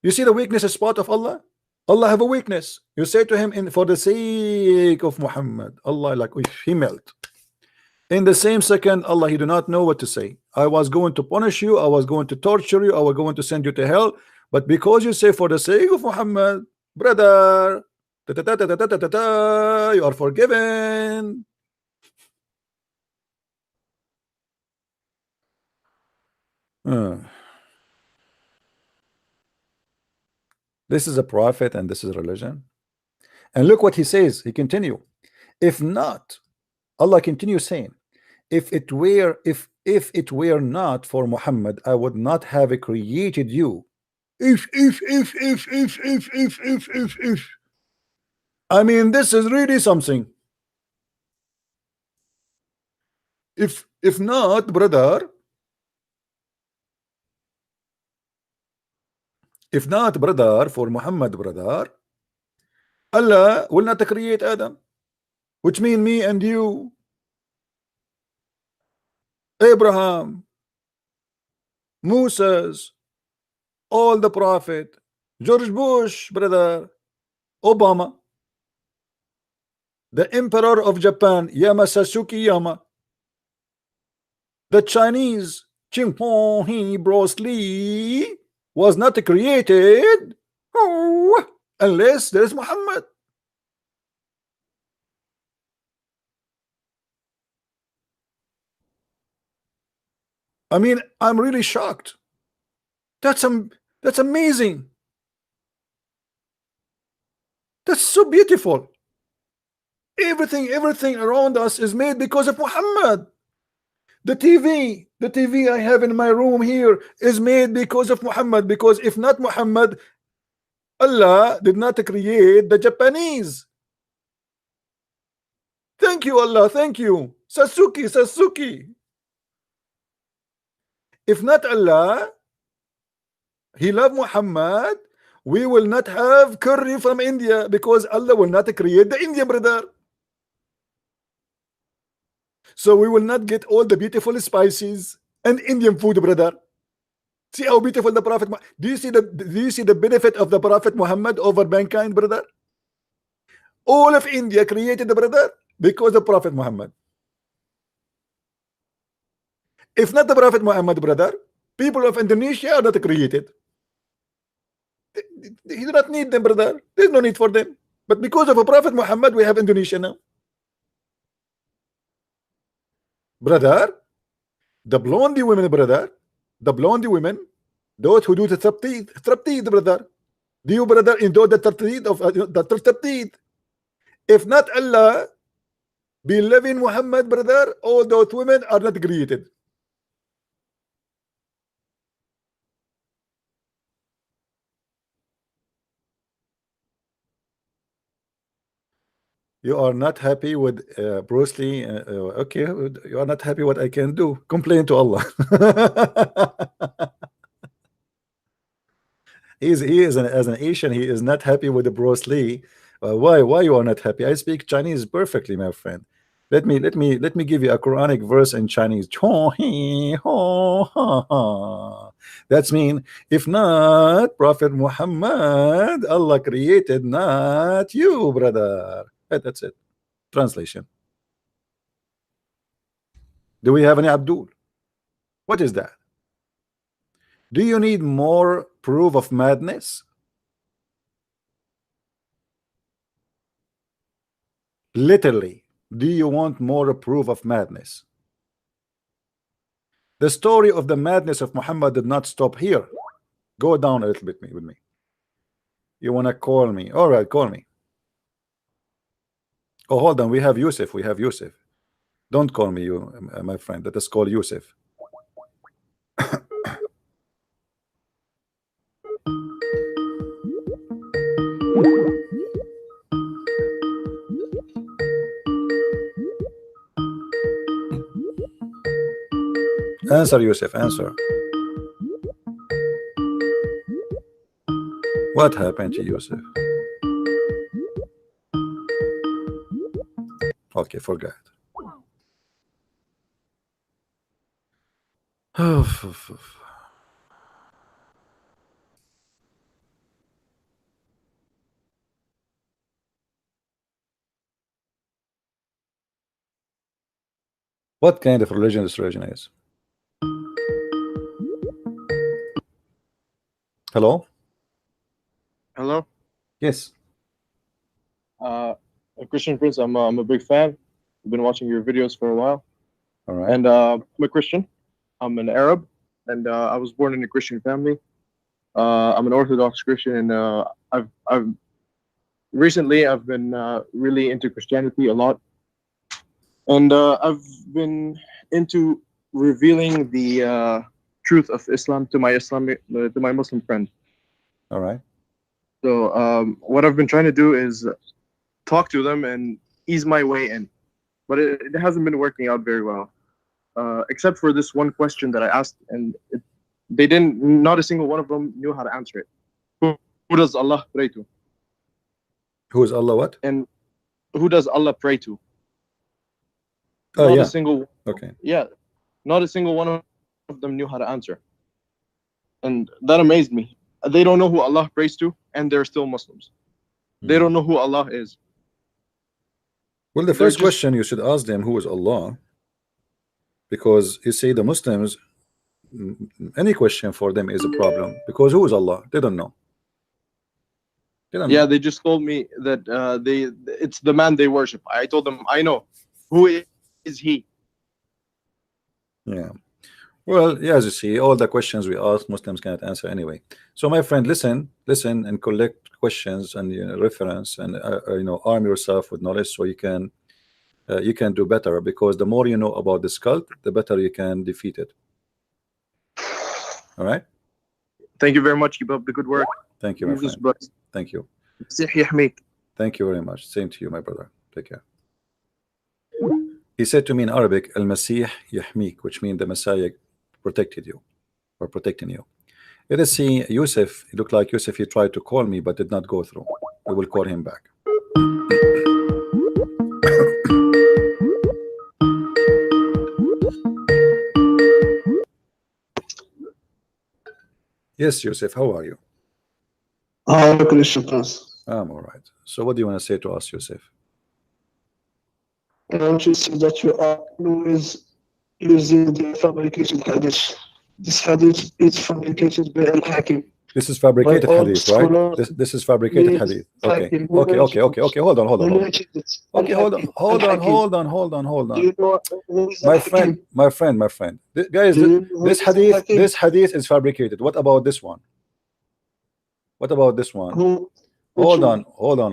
you see the weakness, a spot of Allah. Allah have a weakness. You say to him, for the sake of Muhammad, Allah, like he melt. In the same second, Allah, he do not know what to say. I was going to punish you, I was going to torture you, I was going to send you to hell, but because you say for the sake of Muhammad, brother, you are forgiven. This is a prophet and this is religion. And look what he says. He continue. If not, Allah continues saying, if it were not for Muhammad, I would not have created you. If. I mean, this is really something. If not, brother. If not, brother, for Muhammad, brother, Allah will not create Adam, which mean me and you, Abraham, Moses, all the prophet, George Bush, brother, Obama, the emperor of Japan, Yamasasuke Yama, the Chinese, Ching-Pong Bruce Lee, was not created unless there is Muhammad. I mean, I'm really shocked. That's amazing. That's so beautiful. Everything around us is made because of Muhammad. The TV I have in my room here is made because of Muhammad. Because if not Muhammad, Allah did not create the Japanese. Thank you, Allah. Thank you, Sasuke. If not Allah, He loved Muhammad, we will not have curry from India, because Allah will not create the Indian, brother. So we will not get all the beautiful spices and Indian food, brother. See how beautiful the Prophet. Do you see the benefit of the Prophet Muhammad over mankind, brother? All of India created the brother because of Prophet Muhammad. If not the Prophet Muhammad, brother, people of Indonesia are not created. He do not need them, brother. There's no need for them. But because of a Prophet Muhammad, we have Indonesia now. Brother, the blondie women, brother, the blondie women, those who do the trapteed, brother. Do you, brother, endure the trapteed of the trapteed? If not Allah, believing Muhammad, brother, all those women are not created. You are not happy with Bruce Lee. Okay, you are not happy what I can do. Complain to Allah. he is as an Asian, he is not happy with the Bruce Lee. Why you are not happy? I speak Chinese perfectly, my friend. Let me give you a Quranic verse in Chinese. That's mean, if not Prophet Muhammad, Allah created not you, brother. That's it. Translation. Do we have any Abdul? What is that? Do you need more proof of madness? Literally, do you want more proof of madness? The story of the madness of Muhammad did not stop here. Go down a little bit with me. You want to call me? All right, call me. Oh, hold on. We have Yusuf. Don't call me you, my friend. Let us call Yusuf. Answer, Yusuf. Answer. What happened to Yusuf? Okay, forgot. What kind of religion this religion is? Hello? Hello? Yes. Christian Prince, I'm a big fan. I've been watching your videos for a while. All right. And I'm a Christian. I'm an Arab, and I was born in a Christian family. I'm an Orthodox Christian, and I've recently been really into Christianity a lot, and I've been into revealing the truth of Islam to my Muslim friend. All right. So what I've been trying to do is talk to them and ease my way in, but it hasn't been working out very well, except for this one question that I asked, and not a single one of them knew how to answer it. Who does Allah pray to? Who is Allah what? And who does Allah pray to? Oh, not yeah. a single. Okay. Yeah, not a single one of them knew how to answer. and that amazed me. They don't know who Allah prays to, and they're still Muslims. They don't know who Allah is. Well, the They're first just question you should ask them, who is Allah? Because you see, the Muslims, any question for them is a problem, because who is Allah? They don't know. They don't yeah. know. They just told me that it's the man they worship. I told them I know who is he. Yeah. Well, yeah, as you see, all the questions we ask, Muslims cannot answer anyway. So, my friend, listen, and collect questions and reference, and arm yourself with knowledge so you can do better. Because the more you know about this cult, the better you can defeat it. All right. Thank you very much. Keep up the good work. Thank you, my Jesus friend. bless. Thank you. Masih yahmik. Thank you very much. Same to you, my brother. Take care. He said to me in Arabic, Al-Masih Yahmik, which means the Messiah protected you, or protecting you. Let us see Yusuf. It looked like Yusuf, he tried to call me but did not go through. We will call him back. Yes, Yusuf, how are you? How Christian Prince? I'm all right. So what do you want to say to us, Yusuf? I want to say that you are always using the fabricated hadith. This hadith is fabricated by Al-Hakim. This is fabricated By all hadith, right? scholars, This is fabricated yes, hadith. Okay. Hakim, Okay. Hold on. who mentioned it? Al-Hakim, Hold Do on. you know who is My Al-Hakim? friend. Guys, Do you know who this is Al-Hakim? hadith is fabricated. What about this one? What about this one? Who? Hold Which one? on.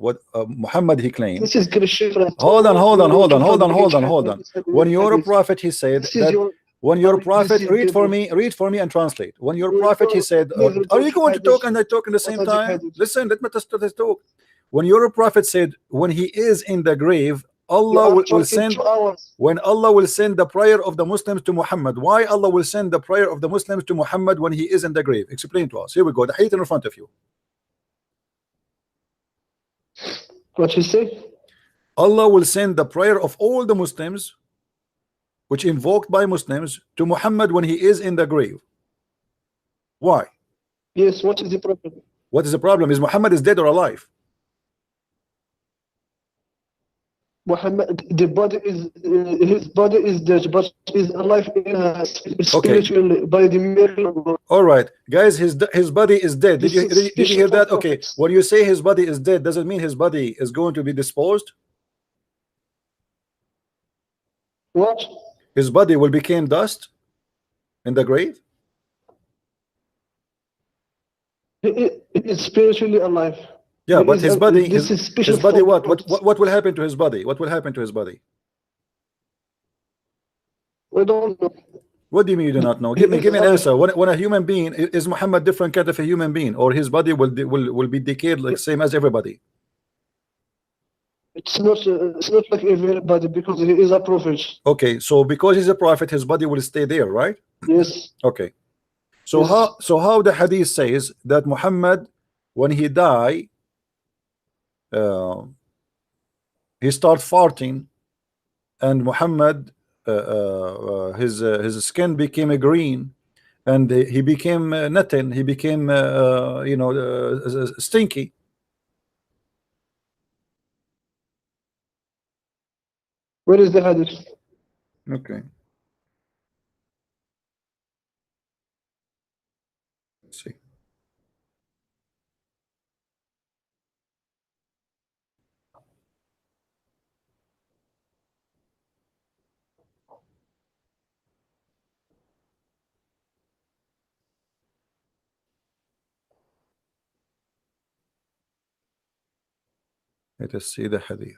What Muhammad he claimed. This is Christian Prince. Hold on. Fabricated When your hadith. prophet he said This is that your when your this prophet is read for the- me and translate. When your You prophet he know, said, never are you judge going to hadith. talk and I talk at the same Authentic time? hadith. Listen, let me just talk. When your prophet said, when he is in the grave, You Allah are will talking send, 2 hours. when Allah will send the prayer of the Muslims to Muhammad. Why Allah will send the prayer of the Muslims to Muhammad when he is in the grave? Explain to us. Here we go. The hadith in front of you. What you say? Allah will send the prayer of all the Muslims, which invoked by Muslims, to Muhammad when he is in the grave. Why? Yes, what is the problem? What is the problem? Is Muhammad is dead or alive? Muhammad, the body is his body is dead, but is alive in spiritually by the miracle of God. All right, guys, his body is dead. Did This you is did you hear special that? for Okay, prophets. when you say his body is dead, does it mean his body is going to be disposed? What? His body will become dust in the grave? He is spiritually alive. Yeah, He but is his body, this is special his body, for what prophets. will happen to his body? What will happen to his body? We don't know. What do you mean you do not know? Give me an answer. When a human being, is Muhammad different kind of a human being, or his body will be decayed like same as everybody? It's not like everybody because he is a prophet. Okay, so because he's a prophet, his body will stay there, right? Yes. Okay. So Yes. how the hadith says that Muhammad, when he die, he start farting, and Muhammad, his skin became green, and he became nothing. He became stinky. Where is the hadith? Okay. Let's see. Let us see the hadith.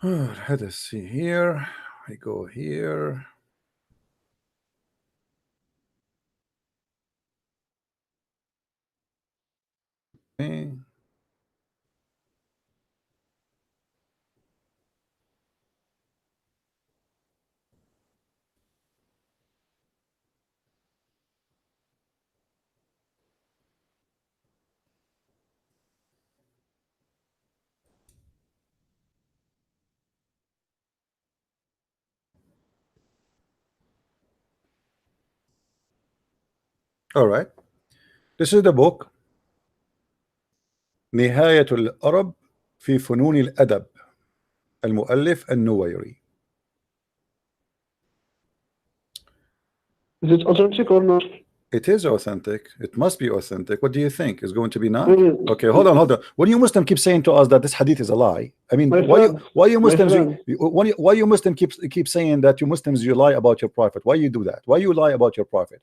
Let us see here. I go here. Okay. All right. This is the book نهاية الأرب في فنون الأدب المؤلف النويري. Is it authentic or not? It is authentic. It must be authentic. What do you think? Is going to be not? Mm. Okay, hold on. When you Muslim keep saying to us that this hadith is a lie, I mean, My why friend, you my Muslims friend. why you Muslim keep saying that you Muslims you lie about your prophet? Why you do that? Why you lie about your prophet?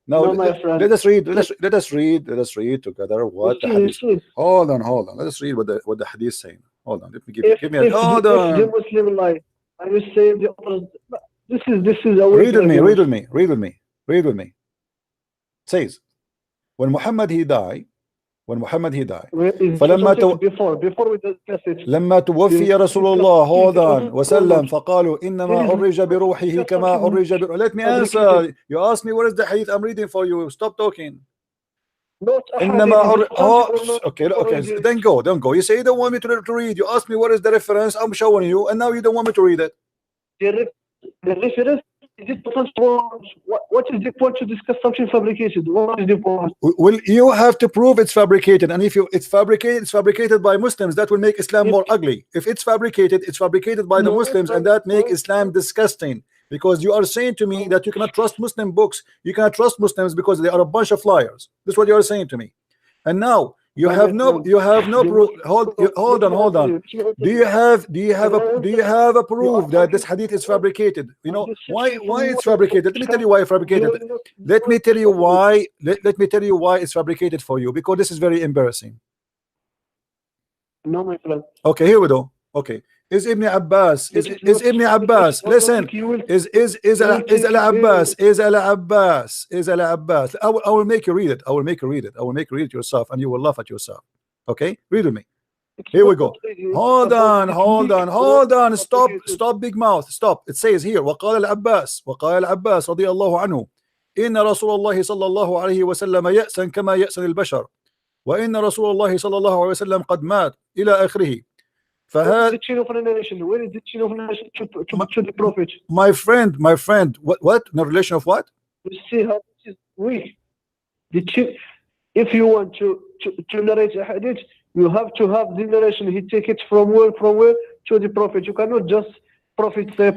Now no, my friend. let us read. Let us read together what the hadith. Hold on. Let us read what the hadith saying. Hold on. Let me give me. If Hold the on. Muslim lie, I will say the others. This is a Read with me. It says when Muhammad he died. فلما before we discuss it. لما توفي رسول الله hold on وسلم فقالوا إنما عرج بروحه كما عرج let me answer. You asked me what is the hadith. I'm reading for you. Stop talking. إنما okay, then go. You say you don't want me to read. You ask me what is the reference. I'm showing you, and now you don't want me to read it. The reference is it what is the point to discuss something fabricated? What is the point? Well, you have to prove it's fabricated, and if it's fabricated by Muslims. That will make Islam more ugly. If it's fabricated by the Muslims, and that make Islam disgusting. Because you are saying to me that you cannot trust Muslim books, you cannot trust Muslims because they are a bunch of liars. This is what you are saying to me. And now you have no proof. Hold on. Do you have a proof that this hadith is fabricated? You know why it's fabricated? Let me tell you why it's fabricated. Let me tell you why it's fabricated for you, because this is very embarrassing. No, my friend. Okay, here we go. Okay. Is Ibn Abbas Ibn Abbas listen is Al Abbas I will make you read it. I will make you read it yourself, and you will laugh at yourself. Okay, read with me. Here we go. Hold on. Stop big mouth. Stop. It says here وقال العباس رضي الله عنه إن رسول الله صلى الله عليه وسلم يأسن كما يأسن البشر وإن رسول الله صلى الله عليه وسلم قد مات إلى آخره. Where is the chain of narration? Where is the chain of narration to the prophet? My friend, what? No relation of what? You see how this is weak. If you want to narrate a hadith, you have to have the narration. He take it from where to the prophet. You cannot just prophet say.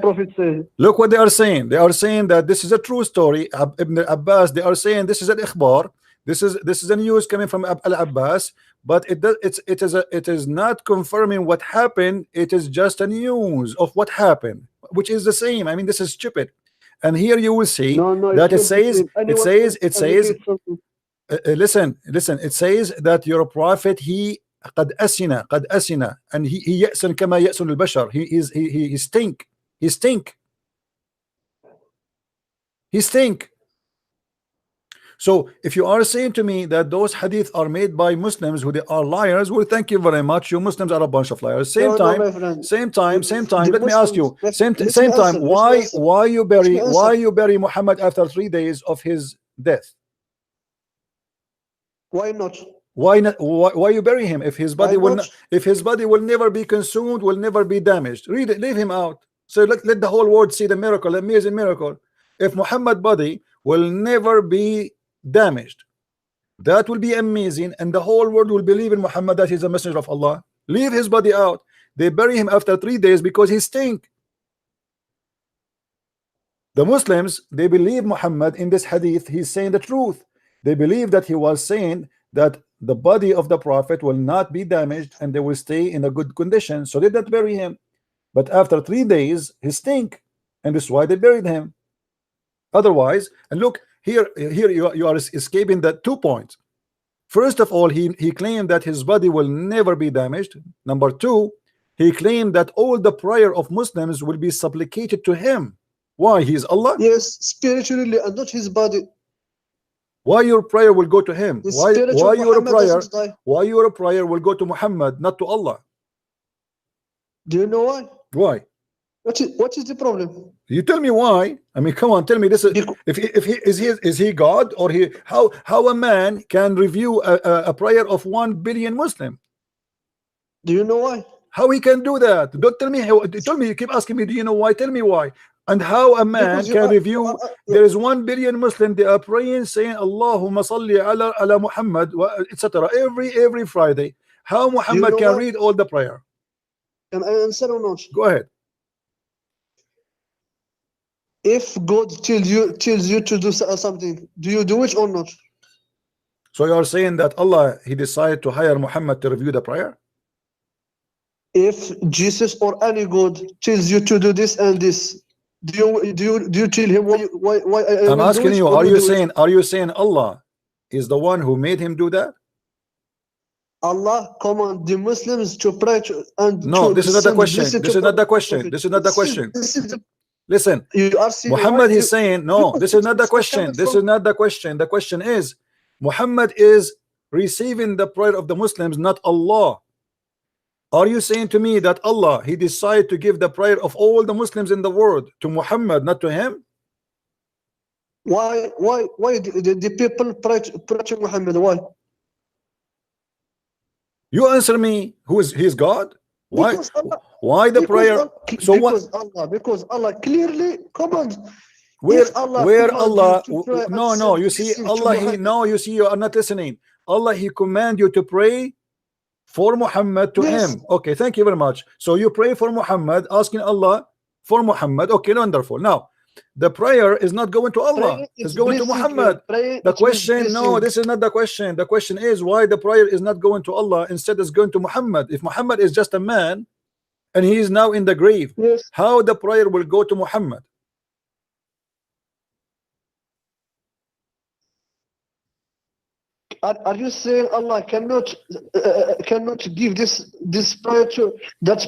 Look what they are saying. They are saying that this is a true story. Ibn Abbas. They are saying this is an ikhbar. This is a news coming from Al Abbas. But it is not confirming what happened. It is just a news of what happened, which is the same. I mean, this is stupid. And here you will see that it says listen. It says that your prophet he قد أسن and he يأسن كما يأسن البشر. He stink. So if you are saying to me that those hadith are made by Muslims who they are liars, well, thank you very much. You Muslims are a bunch of liars. Same time. Let me ask you. Same time. Why you bury Muhammad after 3 days of his death? Why not? Why you bury him if his body will never be consumed, will never be damaged? Read it. Leave him out. So let the whole world see the miracle, amazing miracle. If Muhammad body will never be damaged, that will be amazing, and the whole world will believe in Muhammad that he's a messenger of Allah. Leave his body out. They bury him after 3 days because he stink. The Muslims, they believe Muhammad in this hadith. He's saying the truth. They believe that he was saying that the body of the prophet will not be damaged and they will stay in a good condition, so they didn't bury him. But after 3 days he stink, and that's why they buried him. Otherwise, and look here you are escaping the 2 points. First of all, he claimed that his body will never be damaged. Number 2, he claimed that all the prayer of Muslims will be supplicated to him. Why? He is Allah. Yes, spiritually, and not his body. Why your prayer will go to him? Why your prayer will go to Muhammad, not to Allah? Do you know why? Why? What is the problem? You tell me why. I mean, come on, tell me this. Is he God, or how a man can review a prayer of 1 billion Muslim? Do you know why? How he can do that? Don't tell me. Tell me. You keep asking me. Do you know why? Tell me why. And how a man Because you can are- review? There is 1 billion Muslim. They are praying, saying Allahumma salli ala Muhammad, etc. Every Friday. How Muhammad know can what? read all the prayer? Can I answer or not? Go ahead. If God tells you to do something, do you do it or not? So you are saying that Allah, he decided to hire Muhammad to review the prayer? If Jesus or any God tells you to do this and this, do you tell him why I I'm will do asking it, you, or do it? are you saying Allah is the one who made him do that? Allah command the Muslims to pray and No, to this is not the send question. blessing This to is not the Prophet. question. This is not the question. This is the, Listen, you are saying Muhammad, why he's you- saying, no, because this is not the it's question. coming This from- is not the question. The question is, Muhammad is receiving the prayer of the Muslims, not Allah. Are you saying to me that Allah, he decided to give the prayer of all the Muslims in the world to Muhammad, not to him? Why the people pray to Muhammad? Why? You answer me. He is God? Why? Because Allah, Why the because prayer? Allah, So what? because Allah clearly commands. Where If Allah where command Allah you to pray and no send you see blessing to Allah he Muhammad, no you see you are not listening. Allah he command you to pray for Muhammad to Yes. him. Okay, thank you very much. So you pray for Muhammad, asking Allah for Muhammad. Okay, wonderful. Now the prayer is not going to Allah, pray, it's going to blessing, Muhammad. pray, The it means question, no, blessing. this is not the question. The question is why the prayer is not going to Allah, instead it's going to Muhammad. If Muhammad is just a man and he is now in the grave, Yes. how the prayer will go to Muhammad? Are you saying Allah cannot give this prayer to that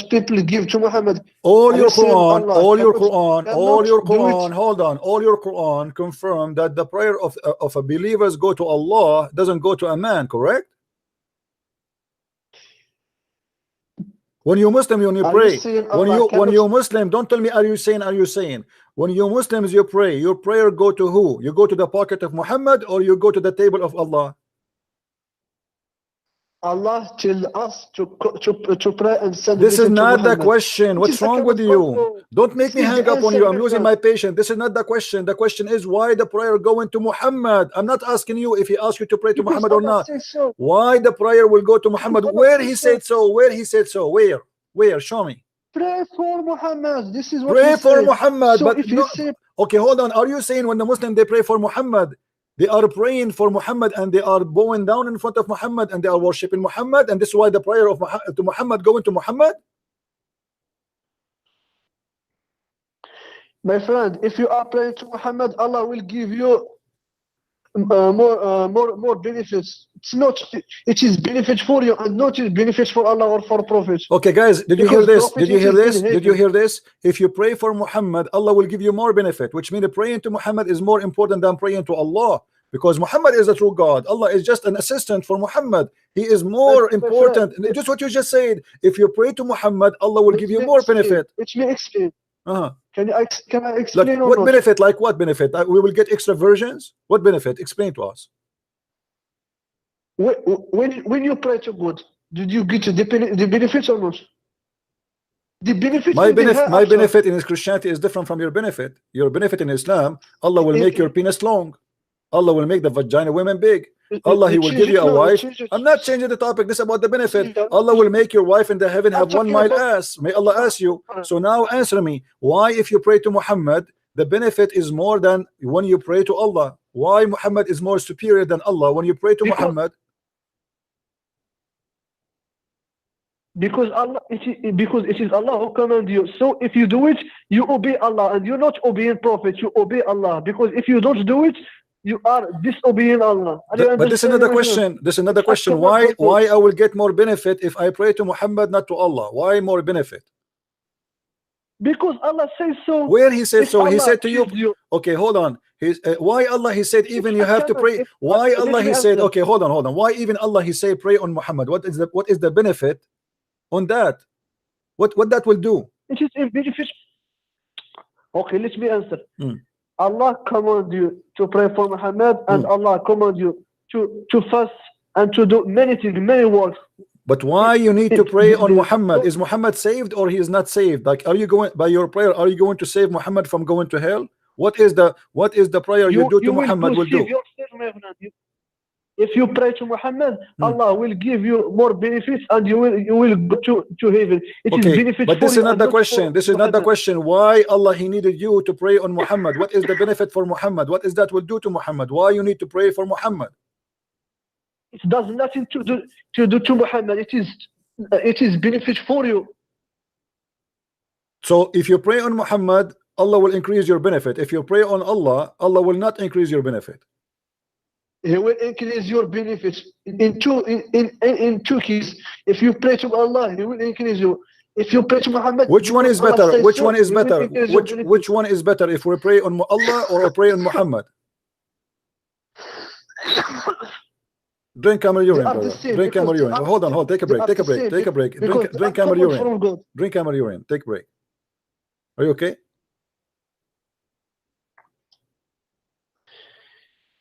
people give to Muhammad? All Are your you saying Quran, Allah all your cannot- Quran, cannot all your do it? Quran, hold on, all your Quran confirm that the prayer of a believers go to Allah, doesn't go to a man, correct? When you Muslim, when you Are pray, you saying when Allah you cannot- Muslim, don't tell me are you saying. When you Muslims you pray, your prayer go to who? You go to the pocket of Muhammad or you go to the table of Allah? Allah tell us to pray and send This is blessing to not the Muhammad. question. It What's is the wrong with kind of you? also- Don't make me This is hang the up on answer, you. I'm my losing friend. my patience. This is not the question. The question is why the prayer going to Muhammad. I'm not asking you if he asked you to pray to Because Muhammad or Allah not. says so. Why the prayer will go to Muhammad? Allah Where says he so. said so? Where he said so? Where? Show me. Pray for Muhammad. This is what Pray he for said. Muhammad, So but if you no. say Okay, hold on. Are you saying when the Muslim they pray for Muhammad, they are praying for Muhammad and they are bowing down in front of Muhammad and they are worshiping Muhammad, and this is why the prayer of to Muhammad going to Muhammad? my friend, if you are praying to Muhammad, Allah will give you more benefits. It's not. It is benefit for you and not benefit for Allah or for Prophet. Okay, guys, did you hear Because this? Prophet Did you is hear in this? Did you heaven. hear this? If you pray for Muhammad, Allah will give you more benefit, which means praying to Muhammad is more important than praying to Allah, because Muhammad is a true God. Allah is just an assistant for Muhammad. He is more My important. friend, Just what you just said. If you pray to Muhammad, Allah will give you more benefit. Let me explain. Can I explain Like or what not? benefit? Like what benefit? We will get extra versions. What benefit? Explain to us. When you pray to God, did you get the benefits or not? The benefit My in the hereafter. benefit in Christianity is different from your benefit. Your benefit in Islam, Allah will make your penis long. Allah will make the vagina women big. Allah, He will give you a wife. I'm not changing the topic. This is about the benefit. Allah will make your wife in the heaven have 1 mile ass. May Allah ask you. So now answer me. Why, if you pray to Muhammad, the benefit is more than when you pray to Allah? Why Muhammad is more superior than Allah when you pray to Muhammad? Because it is Allah who command you. So if you do it, you obey Allah, and you're not obeying Prophet. You obey Allah. Because if you don't do it, you are disobeying Allah. But this is another question. This is another question. Why I will get more benefit if I pray to Muhammad, not to Allah? Why more benefit? Because Allah says so. Where He said If so? He Allah said to you. tells you. Okay, hold on. Why Allah He said even you have to pray? Why Let Allah me He said? answer. Okay, hold on. Why even Allah He say pray on Muhammad? What is the benefit on that? What that will do? It is a benefit. Okay, let me answer. Hmm. Allah command you to pray for Muhammad, and Allah command you to fast and to do many things, many works. But why you need to pray on Muhammad? Is Muhammad saved or he is not saved? Like, are you going by your prayer? Are you going to save Muhammad from going to hell? What is the prayer you do to Muhammad will do? Yourself, my friend. If you pray to Muhammad, Allah will give you more benefits, and you will go to heaven. It is benefit but this for is you not and the not question. for This is not the Muhammad. question. Why Allah he needed you to pray on Muhammad? What is the benefit for Muhammad? What is that will do to Muhammad? Why you need to pray for Muhammad? It does nothing to do to Muhammad. It is benefit for you. So if you pray on Muhammad, Allah will increase your benefit. If you pray on Allah, Allah will not increase your benefit. He will increase your benefits in two keys. If you pray to Allah, He will increase you. If you pray to Muhammad, Which one is Allah better? says Which so, one is He will better? increase your benefits. Which one is better? If we pray on Allah or pray on Muhammad? Drink camel urine, They are the brother. same Drink camel because urine. they are Hold on, the hold. Take a same. break. They Take a are the break. same Take a break. because Drink they are camel coming urine. from God. Drink camel urine. Take a break. Are you okay?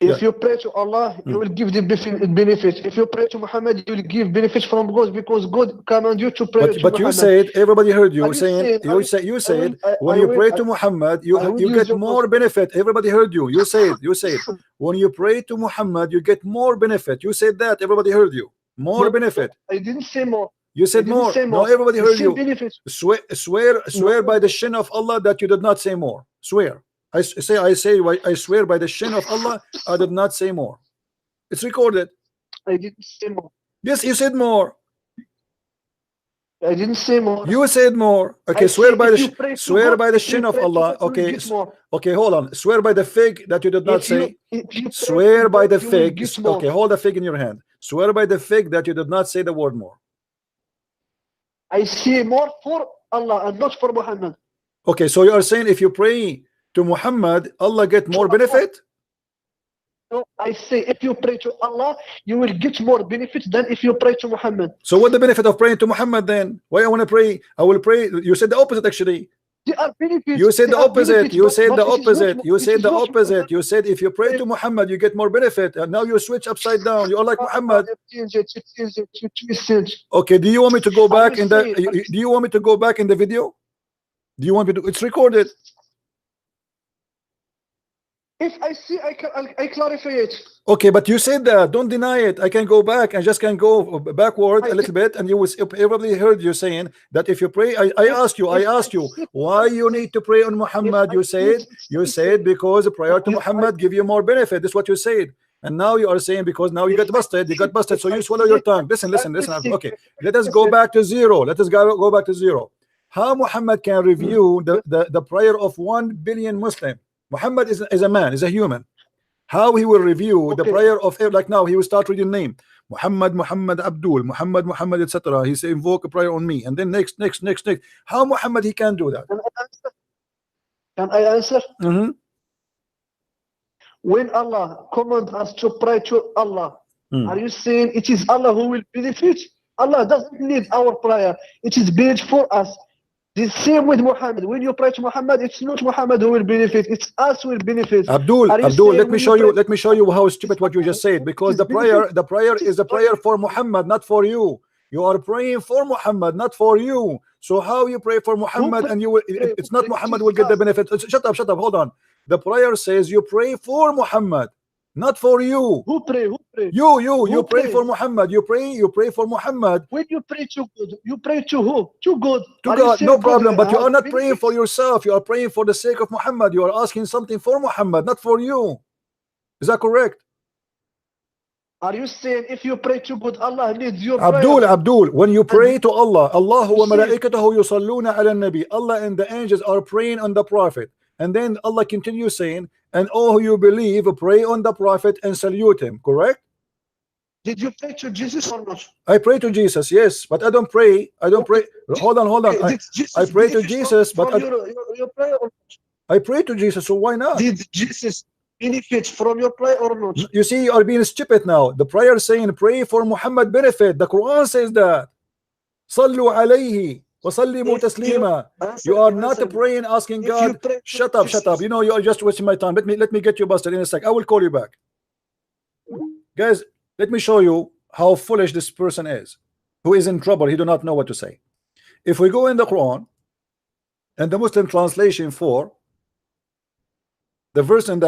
If you pray to Allah, you will give the benefit. If you pray to Muhammad, you will give benefits from God because God command you to pray to But you Muhammad. said, everybody heard you Are you saying, saying- you said when I you will- pray to Muhammad, I you will use get your more benefit. Everybody heard you. You said when you pray to Muhammad, you get more benefit. You said that. Everybody heard you. More No, benefit. I didn't say more. You said I didn't more. say No, more. everybody The heard same you. benefits. Swear by the shin of Allah that you did not say more. Swear. I swear by the shin of Allah, I did not say more. It's recorded. I didn't say more. Yes, you said more. I didn't say more. You said more. Okay, I swear say by if the you pray to swear God, by the if you shin of pray to Allah. God, you will Okay, get more. okay, hold on. Swear by the fig that you did not say. If you pray Swear to by God, the you will fig. get more. Okay, hold the fig in your hand. Swear by the fig that you did not say the word more. I say more for Allah and not for Muhammad. Okay, so you are saying if you pray to Muhammad, Allah get more benefit? No, I say if you pray to Allah, you will get more benefits than if you pray to Muhammad. So what the benefit of praying to Muhammad then? Why I want to pray? I will pray. You said the opposite actually. They are benefits. You said They the are opposite. benefits, You but- said but the it is not- opposite. You it said is the not- opposite. You said if you pray to Muhammad, you get more benefit. And now you switch upside down. You are like Muhammad. You twist it. Okay, do you want me to go back will in the say- do you want me to go back in the video? Do you want me to? It's recorded. If I see, I clarify it. Okay, but you said that. Don't deny it. I can go back. I just can go backward a little bit, and you will probably heard you saying that if you pray. I asked you why you need to pray on Muhammad. You said because prayer to Muhammad give you more benefit. That's what you said. And now you are saying because now you got busted. You got busted, so you swallow your tongue. Listen. Okay, let us go back to zero. Let us go back to zero. How Muhammad can review the prayer of 1 billion Muslim? Muhammad is a man, is a human. How he will review the prayer of, like now he will start reading name Muhammad Abdul, Muhammad etc. He say invoke a prayer on me, and then next. How Muhammad he can do that? Can I answer? Mm-hmm. When Allah commands us to pray to Allah, Mm. are you saying it is Allah who will benefit? Allah doesn't need our prayer. It is benefit for us. The same with Muhammad. When you pray to Muhammad, it's not Muhammad who will benefit. It's us who will benefit. Abdul, Are you let saying me when show you you. pray- Let me show you how stupid what you just said. Because the prayer is a prayer for Muhammad, not for you. You are praying for Muhammad, not for you. So how you pray for Muhammad and you will? It's not Muhammad will get the benefit. Shut up. Hold on. The prayer says you pray for Muhammad, not for you. Who pray? Who pray? You pray pray? for Muhammad. You pray for Muhammad. When you pray to God, you pray to who? To God. To Are you God, saying no problem. But you has are not praying benefits? for yourself. You are praying for the sake of Muhammad. You are asking something for Muhammad, not for you. Is that correct? Are you saying if you pray to God, Allah needs your prayer? Abdul, when you pray to Allah, Allahu wa You see- malaikatahu yusalluna ala nabi, Allah and the angels are praying on the Prophet. And then Allah continues saying, and all who you believe, pray on the Prophet and salute him. Correct? Did you pray to Jesus or not? I pray to Jesus, yes, but I don't pray. Hold on. Did Jesus I pray to benefit Jesus, from but your prayer or I pray to Jesus, so why not? did Jesus benefit from your prayer or not? You see, you are being stupid now. The prayer saying pray for Muhammad benefit. The Quran says that. Sallu alayhi wa sallimu taslima. You are not praying, asking If you God. pray to Shut up. Jesus- You know you are just wasting my time. Let me get you busted in a sec. I will call you back. Guys, let me show you how foolish this person is. who is in trouble, he do not know what to say. If we go in the Quran and the Muslim translation for the verse, and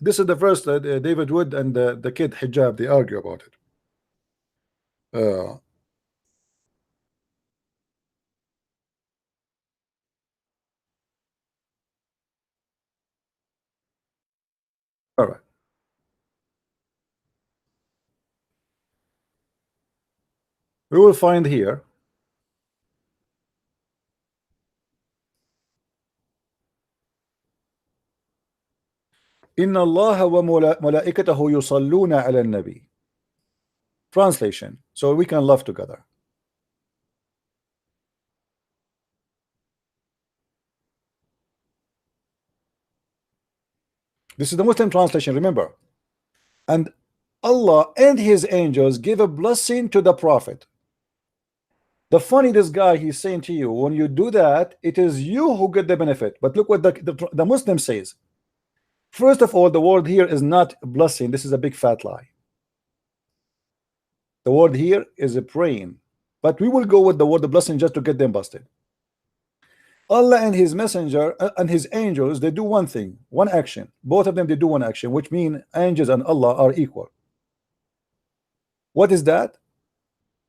this is the verse that David Wood and the kid Hijab, they argue about it. All right. We will find here إن الله وملائكته يصلون على النبي. Translation, so we can love together. This is the Muslim translation, remember. And Allah and his angels give a blessing to the Prophet. The funny, this guy, he's saying to you, when you do that, it is you who get the benefit. But look what the Muslim says. First of all, the word here is not blessing. This is a big fat lie. The word here is a praying. But we will go with the word the blessing just to get them busted. Allah and his messenger and his angels, they do one thing, one action. Both of them, they do one action, which means angels and Allah are equal. What is that?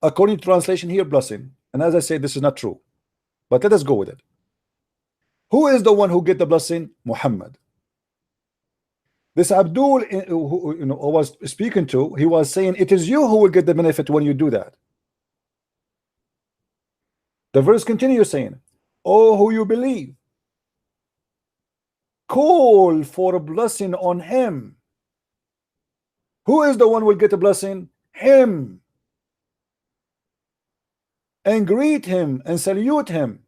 According to translation here, blessing. And as I say, this is not true. But let us go with it. Who is the one who get the blessing? Muhammad. This Abdul, who I was speaking to, he was saying, it is you who will get the benefit when you do that. The verse continues saying, oh, who you believe, call for a blessing on him. Who is the one who will get a blessing? Him. And greet him and salute him.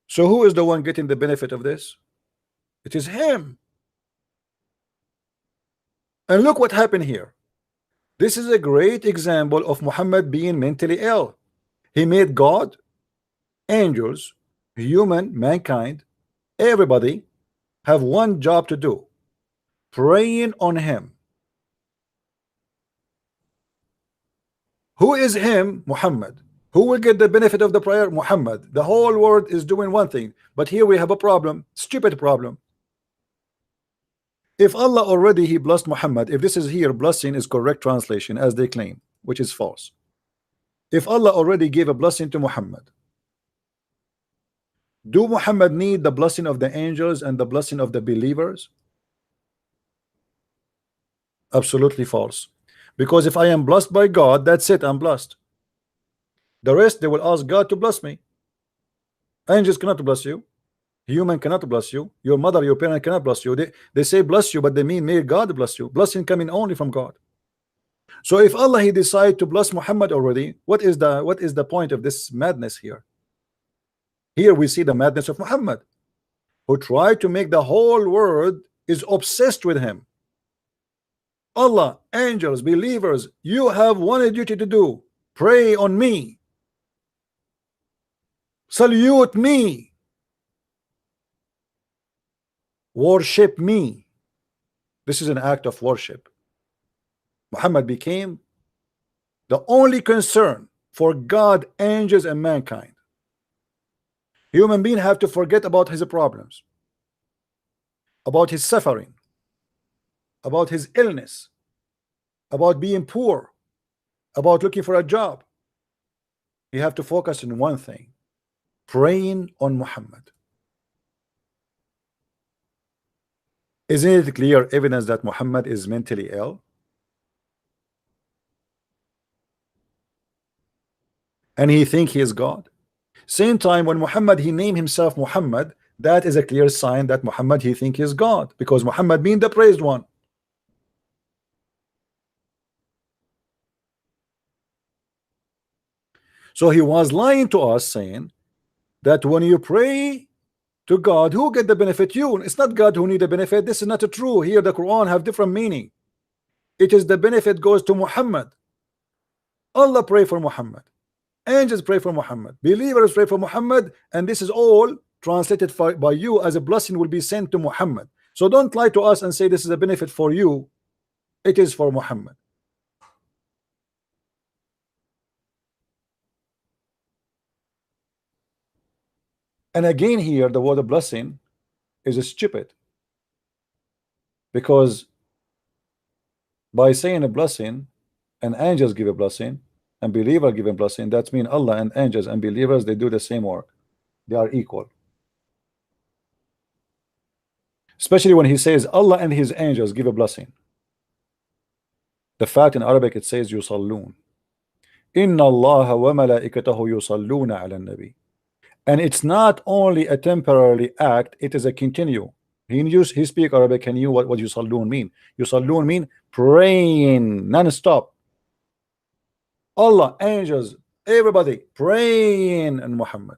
So who is the one getting the benefit of this? It is him. And look what happened here. This is a great example of Muhammad being mentally ill. He made God, angels, human, mankind, everybody have one job to do: praying on him. Who is him? Muhammad. Who will get the benefit of the prayer? Muhammad. The whole world is doing one thing, but here we have a problem, stupid problem. If Allah already he blessed Muhammad, if this is here blessing is correct translation as they claim, which is false. If Allah already gave a blessing to Muhammad, do Muhammad need the blessing of the angels and the blessing of the believers? Absolutely false. Because if I am blessed by God, that's it, I'm blessed. The rest, they will ask God to bless me. Angels cannot bless you. Human cannot bless you. Your mother, your parent cannot bless you. They say bless you, but they mean may God bless you. Blessing coming only from God. So if Allah he decide to bless Muhammad already, what is the point of this madness here? Here we see the madness of Muhammad, who tried to make the whole world is obsessed with him. Allah, angels, believers, you have one duty to do: pray on me, salute me, worship me. This is an act of worship. Muhammad became the only concern for God, angels, and mankind. Human beings have to forget about his problems, about his suffering, about his illness, about being poor, about looking for a job. You have to focus on one thing: praying on Muhammad. Isn't it clear evidence that Muhammad is mentally ill? And he think he is God. Same time when Muhammad he named himself Muhammad, that is a clear sign that Muhammad he think he is God, because Muhammad being the praised one. So he was lying to us, saying that when you pray to God, who get the benefit? You. It's not God who need the benefit. This is not true. Here the Quran have different meaning. It is the benefit goes to Muhammad. Allah pray for Muhammad, angels pray for Muhammad, believers pray for Muhammad, and this is all translated by you as a blessing will be sent to Muhammad. So don't lie to us and say this is a benefit for you. It is for Muhammad. And again here the word blessing is stupid, because by saying a blessing, and angels give a blessing and believer give a blessing, that means Allah and angels and believers, they do the same work, they are equal. Especially when he says Allah and his angels give a blessing. The fact in Arabic it says yusallun, inna Allah wa malaikatahu yusalluna ala nabi. And it's not only a temporary act, it is a continue. He speak Arabic and knew what yusallun mean. Yusallun mean praying non-stop. Allah, angels, everybody praying on Muhammad.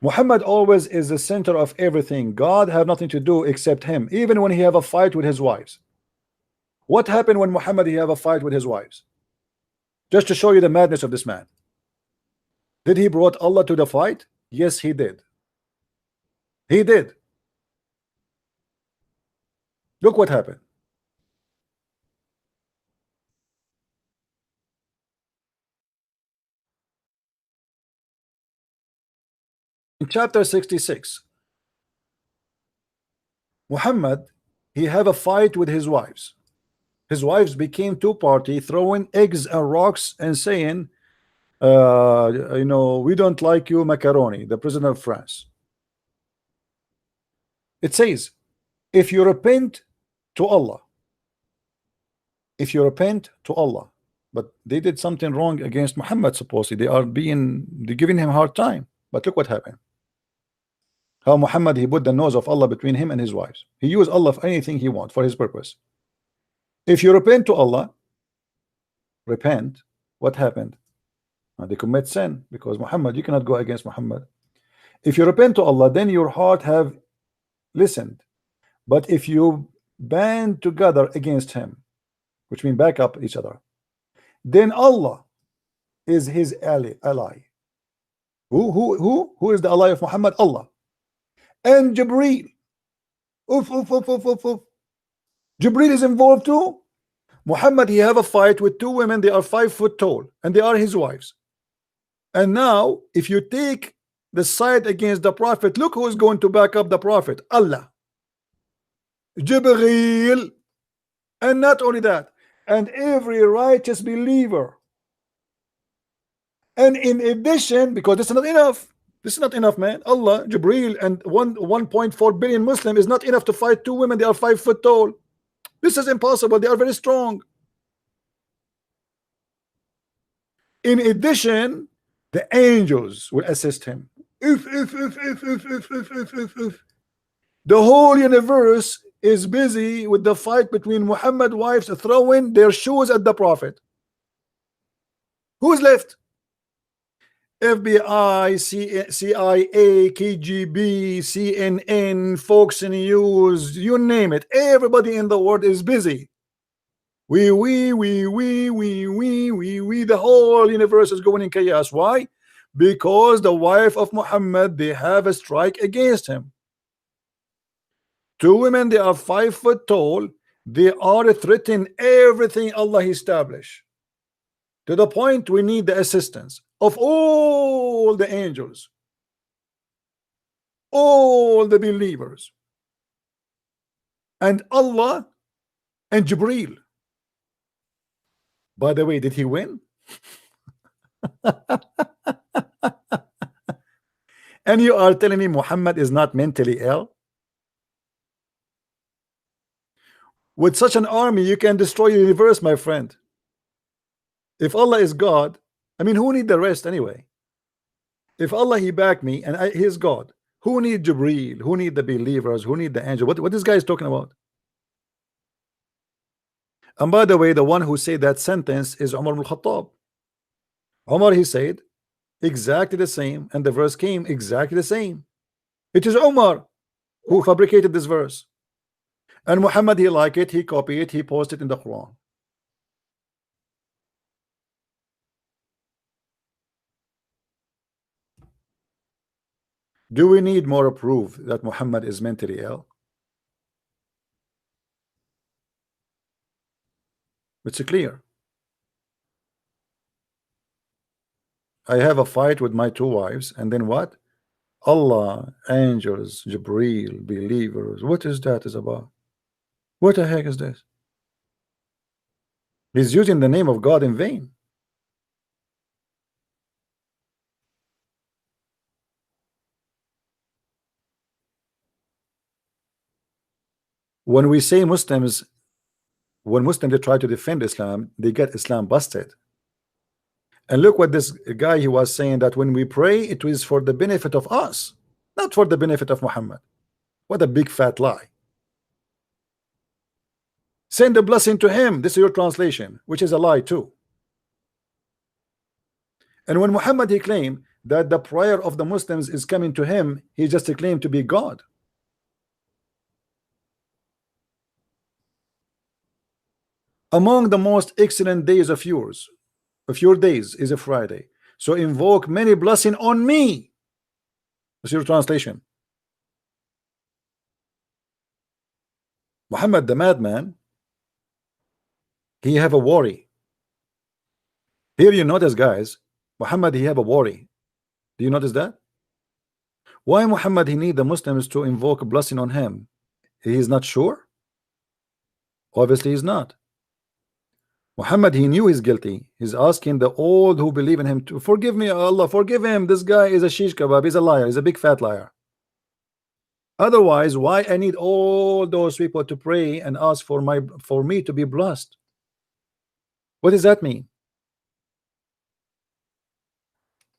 Muhammad always is the center of everything. God have nothing to do except him, even when he have a fight with his wives. What happened when Muhammad he have a fight with his wives? Just to show you the madness of this man. Did he brought Allah to the fight? Yes, he did. He did. Look what happened. In chapter 66, Muhammad, he have a fight with his wives. His wives became two party, throwing eggs and rocks and saying, you know, we don't like you, Macaroni, the president of France. It says, if you repent to Allah, if you repent to Allah, but they did something wrong against Muhammad, supposedly they're giving him a hard time. But look what happened. How Muhammad he put the nose of Allah between him and his wives. He used Allah for anything he wants for his purpose. If you repent to Allah, repent, what happened? They commit sin, because Muhammad, you cannot go against Muhammad. If you repent to Allah, then your heart have listened. But if you band together against him, which means back up each other, then Allah is his ally. Who is the ally of Muhammad? Allah. And Jibreel. Jibreel is involved too. Muhammad, he have a fight with two women, they are 5 foot tall, and they are his wives. And now, if you take the side against the Prophet, look who is going to back up the Prophet. Allah. Jibreel. And not only that, and every righteous believer. And in addition, because this is not enough, this is not enough, man. Allah, Jibreel, and 1.4 billion Muslim is not enough to fight two women. They are 5 foot tall. This is impossible. They are very strong. In addition, the angels will assist him. If. The whole universe is busy with the fight between Muhammad's wives throwing their shoes at the Prophet. Who's left? FBI, CIA, KGB, CNN, Fox News, you name it. Everybody in the world is busy. We, the whole universe is going in chaos. Why? Because the wife of Muhammad, they have a strike against him. Two women, they are 5 foot tall. They are threatening everything Allah established. To the point we need the assistance of all the angels, all the believers, and Allah and Jibreel. By the way, did he win? And you are telling me Muhammad is not mentally ill? With such an army, you can destroy the universe, my friend. If Allah is God, I mean, who need the rest anyway? If Allah he back me and he is God, who need Jibreel? Who need the believers? Who need the angel? What this guy is talking about? And by the way, the one who said that sentence is Umar ibn Khattab. Umar, he said exactly the same, and the verse came exactly the same. It is Umar who fabricated this verse. And Muhammad, he liked it, he copied it, he posted it in the Quran. Do we need more proof that Muhammad is mentally ill? It's clear. I have a fight with my 2 wives, and then what? Allah, angels, Jibreel, believers. What is that is about? What the heck is this? He's using the name of God in vain. When we say Muslims, when Muslims they try to defend Islam, they get Islam busted. And look what this guy he was saying, that when we pray, it is for the benefit of us, not for the benefit of Muhammad. What a big fat lie. Send a blessing to him. This is your translation, which is a lie too. And when Muhammad he claimed that the prayer of the Muslims is coming to him, he just claimed to be God. Among the most excellent days of your days is a Friday. So invoke many blessing on me. That's your translation. Muhammad the madman, he have a worry. Here you notice, guys, Muhammad he have a worry. Do you notice that? Why Muhammad he need the Muslims to invoke a blessing on him? He is not sure. Obviously he's not. Muhammad he knew he's guilty. He's asking the old who believe in him to forgive me, Allah, forgive him. This guy is a shish kebab. He's a liar. He's a big fat liar. Otherwise, why I need all those people to pray and ask for me to be blessed? What does that mean?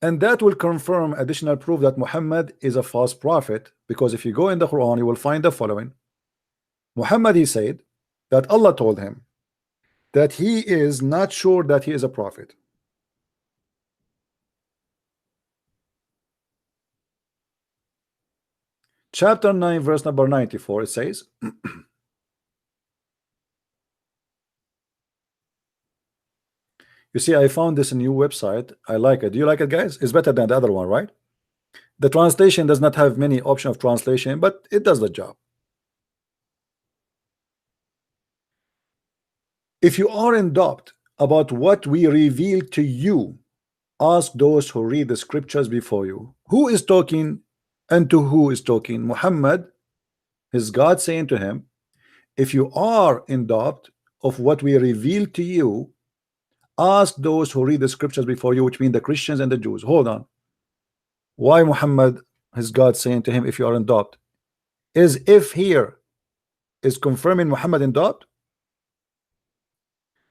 And that will confirm additional proof that Muhammad is a false prophet, because if you go in the Quran, you will find the following. Muhammad he said that Allah told him that he is not sure that he is a prophet. Chapter 9 verse number 94, it says you see, I found this new website. I like it. Do you like it, guys? It's better than the other one, right? The translation does not have many options of translation, but it does the job. If you are in doubt about what we reveal to you, ask those who read the scriptures before you. Who is talking and to who is talking? Muhammad, is God saying to him, if you are in doubt of what we reveal to you, ask those who read the scriptures before you, which mean the Christians and the Jews. Hold on. Why Muhammad is God saying to him, if you are in doubt? Is if here is confirming Muhammad in doubt?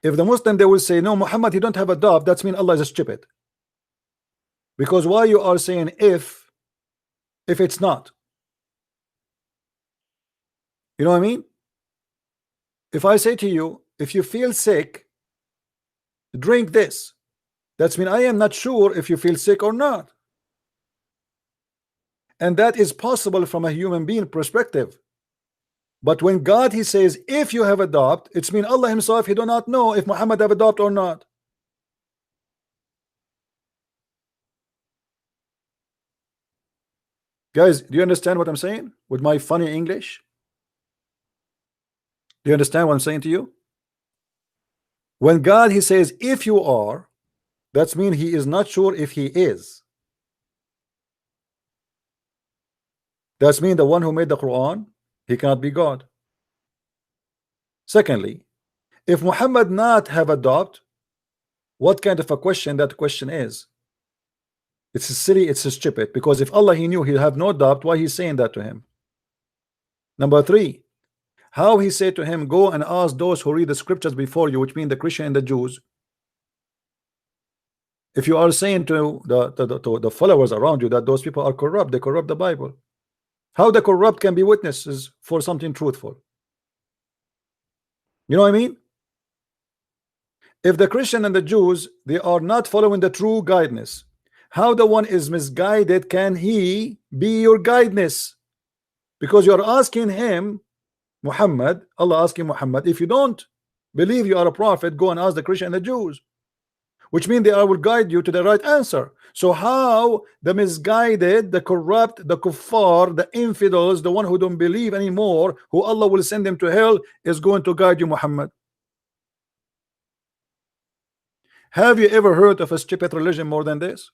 If the Muslim they will say, no, Muhammad, he don't have a doubt, that's mean Allah is stupid. Because why you are saying if it's not? You know what I mean? If I say to you, if you feel sick, drink this, that's mean I am not sure if you feel sick or not. And that is possible from a human being perspective. But when God he says if you have a doubt, it's mean Allah himself he do not know if Muhammad have a doubt or not. Guys, do you understand what I'm saying with my funny English? Do you understand what I'm saying to you? When God he says if you are, that's mean he is not sure if he is. That's mean the one who made the Quran, he cannot be God. Secondly, if Muhammad not have a doubt, what kind of a question that question is? It's silly, it's stupid, because if Allah he knew he'll have no doubt, why he's saying that to him? Number 3, how he said to him, go and ask those who read the scriptures before you, which mean the Christian and the Jews. If you are saying to the followers around you that those people are corrupt, they corrupt the Bible, how the corrupt can be witnesses for something truthful? You know what I mean? If the Christian and the Jews they are not following the true guidance, how the one is misguided can he be your guidance? Because you are asking him, Muhammad, Allah asking Muhammad, if you don't believe you are a prophet, go and ask the Christian and the Jews, which means they will guide you to the right answer. So how the misguided, the corrupt, the kuffar, the infidels, the one who don't believe anymore, who Allah will send them to hell, is going to guide you, Muhammad? Have you ever heard of a stupid religion more than this?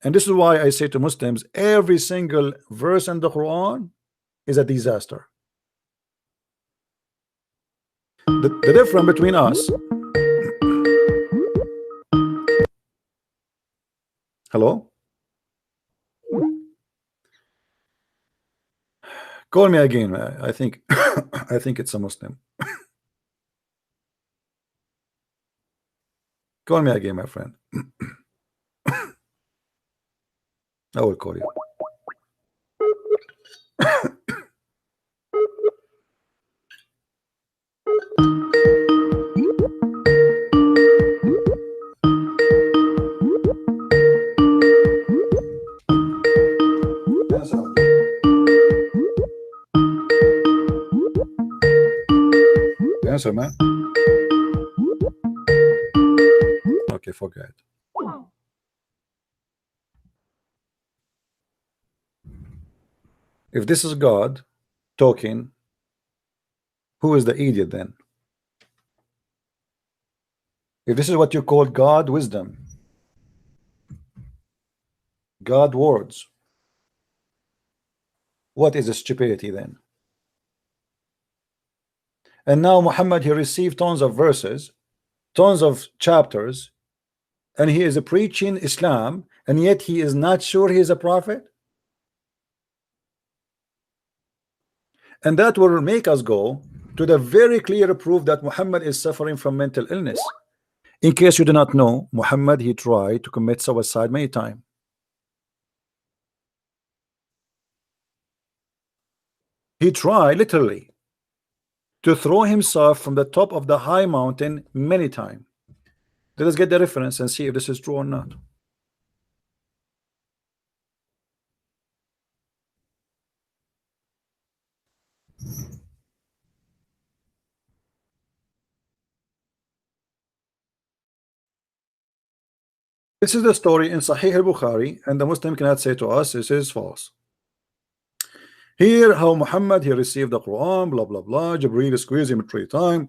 And this is why I say to Muslims, every single verse in the Quran is a disaster. The difference between us. Hello? Call me again. I think I think it's a Muslim. Call me again, my friend. I will call you. Answer, man. Okay, forget. If this is God talking, who is the idiot then? If this is what you call God wisdom, God words, what is the stupidity then? And now Muhammad, he received tons of verses, tons of chapters, and he is preaching Islam, and yet he is not sure he is a prophet. And that will make us go to the very clear proof that Muhammad is suffering from mental illness. In case you do not know, Muhammad, he tried to commit suicide many times. He tried literally to throw himself from the top of the high mountain many times. Let us get the reference and see if this is true or not. This is the story in Sahih al-Bukhari, and the Muslim cannot say to us this is false. Here how Muhammad, he received the Quran, blah blah blah. Jibreel squeezed him three times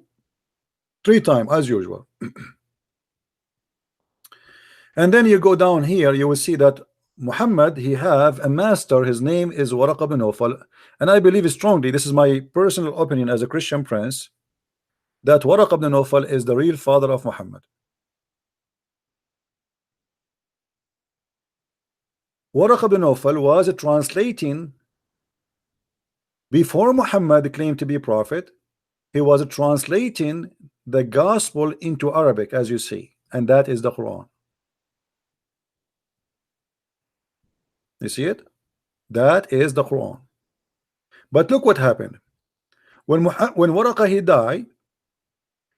as usual. And then you go down here, you will see that Muhammad, he have a master, his name is Waraqa bin Nawfal, and I believe strongly, this is my personal opinion as a Christian prince, that Waraqa bin Nawfal is the real father of Muhammad. Waraqa bin Nawfal was translating before Muhammad claimed to be prophet. He was translating the gospel into Arabic, as you see, and that is the Quran. You see it? That is the Quran. But look what happened when Waraqa he died.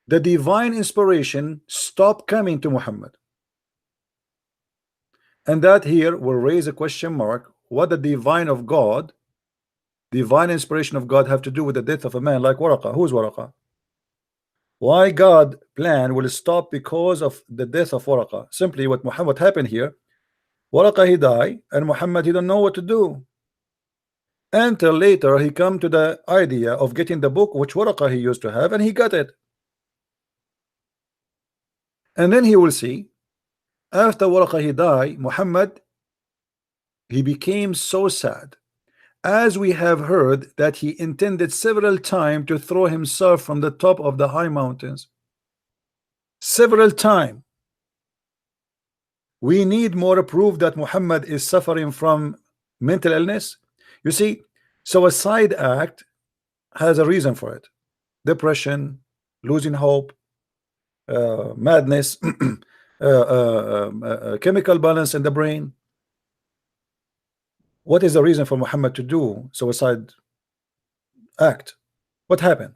The divine inspiration stopped coming to Muhammad, and that here will raise a question mark. What the divine of God, divine inspiration of God, have to do with the death of a man like Waraqa? Who's Waraqa? Why God plan will stop because of the death of Waraqa? Simply what happened here, Waraqa he died, and Muhammad, he don't know what to do until later he come to the idea of getting the book which Waraqa he used to have, and he got it. And then he will see, after Waraqa he died, Muhammad, he became so sad, as we have heard that he intended several times to throw himself from the top of the high mountains. Several times. We need more proof that Muhammad is suffering from mental illness. You see, suicide act has a reason for it: depression, losing hope, madness, chemical balance in the brain. What is the reason for Muhammad to do suicide act? What happened?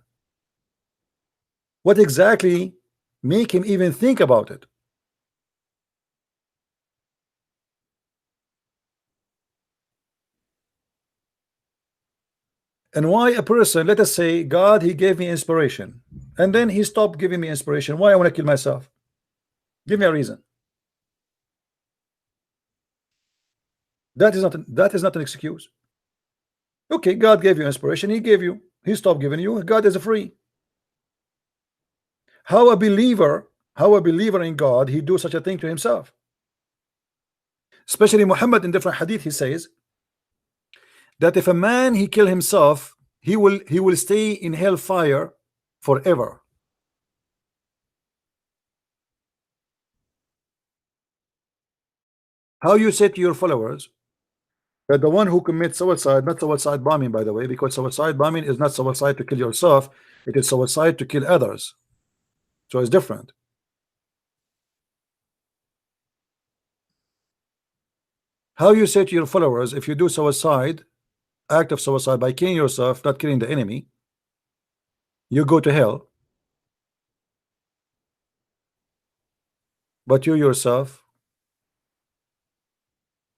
What exactly make him even think about it? And why a person, let us say God, he gave me inspiration, and then he stopped giving me inspiration. Why I want to kill myself? Give me a reason. That is not an excuse. Okay, God gave you inspiration, he gave you, he stopped giving you. God is free. How a believer in God, he do such a thing to himself? Especially Muhammad in different hadith, he says that if a man he kill himself, he will stay in hellfire forever. How you say to your followers that the one who commits suicide, not suicide bombing, by the way, because suicide bombing is not suicide to kill yourself, it is suicide to kill others, so it's different. How you say to your followers, if you do suicide, act of suicide by killing yourself, not killing the enemy, you go to hell, but you yourself,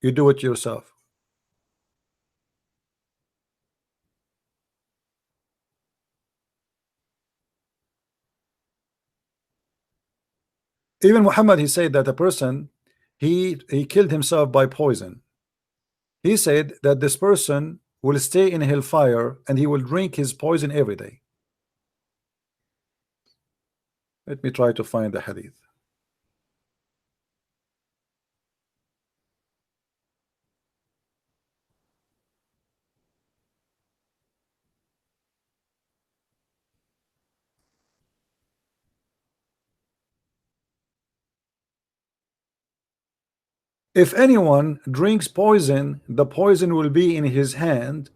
you do it yourself. Even Muhammad, he said that a person he killed himself by poison. He said that this person will stay in hellfire and he will drink his poison every day. Let me try to find the hadith. If anyone drinks poison, the poison will be in his hand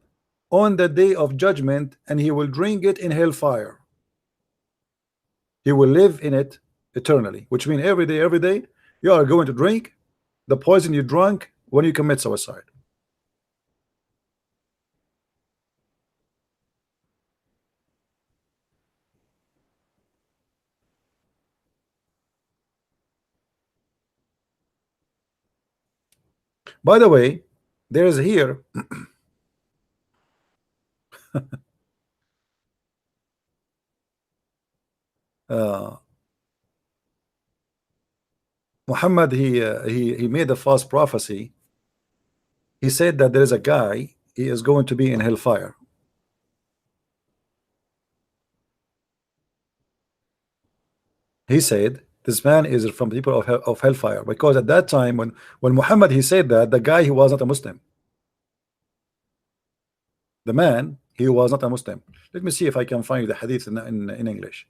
on the day of judgment, and he will drink it in hellfire. He will live in it eternally, which means every day you are going to drink the poison you drank when you commit suicide. By the way, there is here Muhammad, he made a false prophecy. He said that there is a guy, he is going to be in hellfire. He said this man is from the people of hellfire, because at that time when Muhammad he said that, the guy, he was not a Muslim. The man, he was not a Muslim. Let me see if I can find the hadith in English.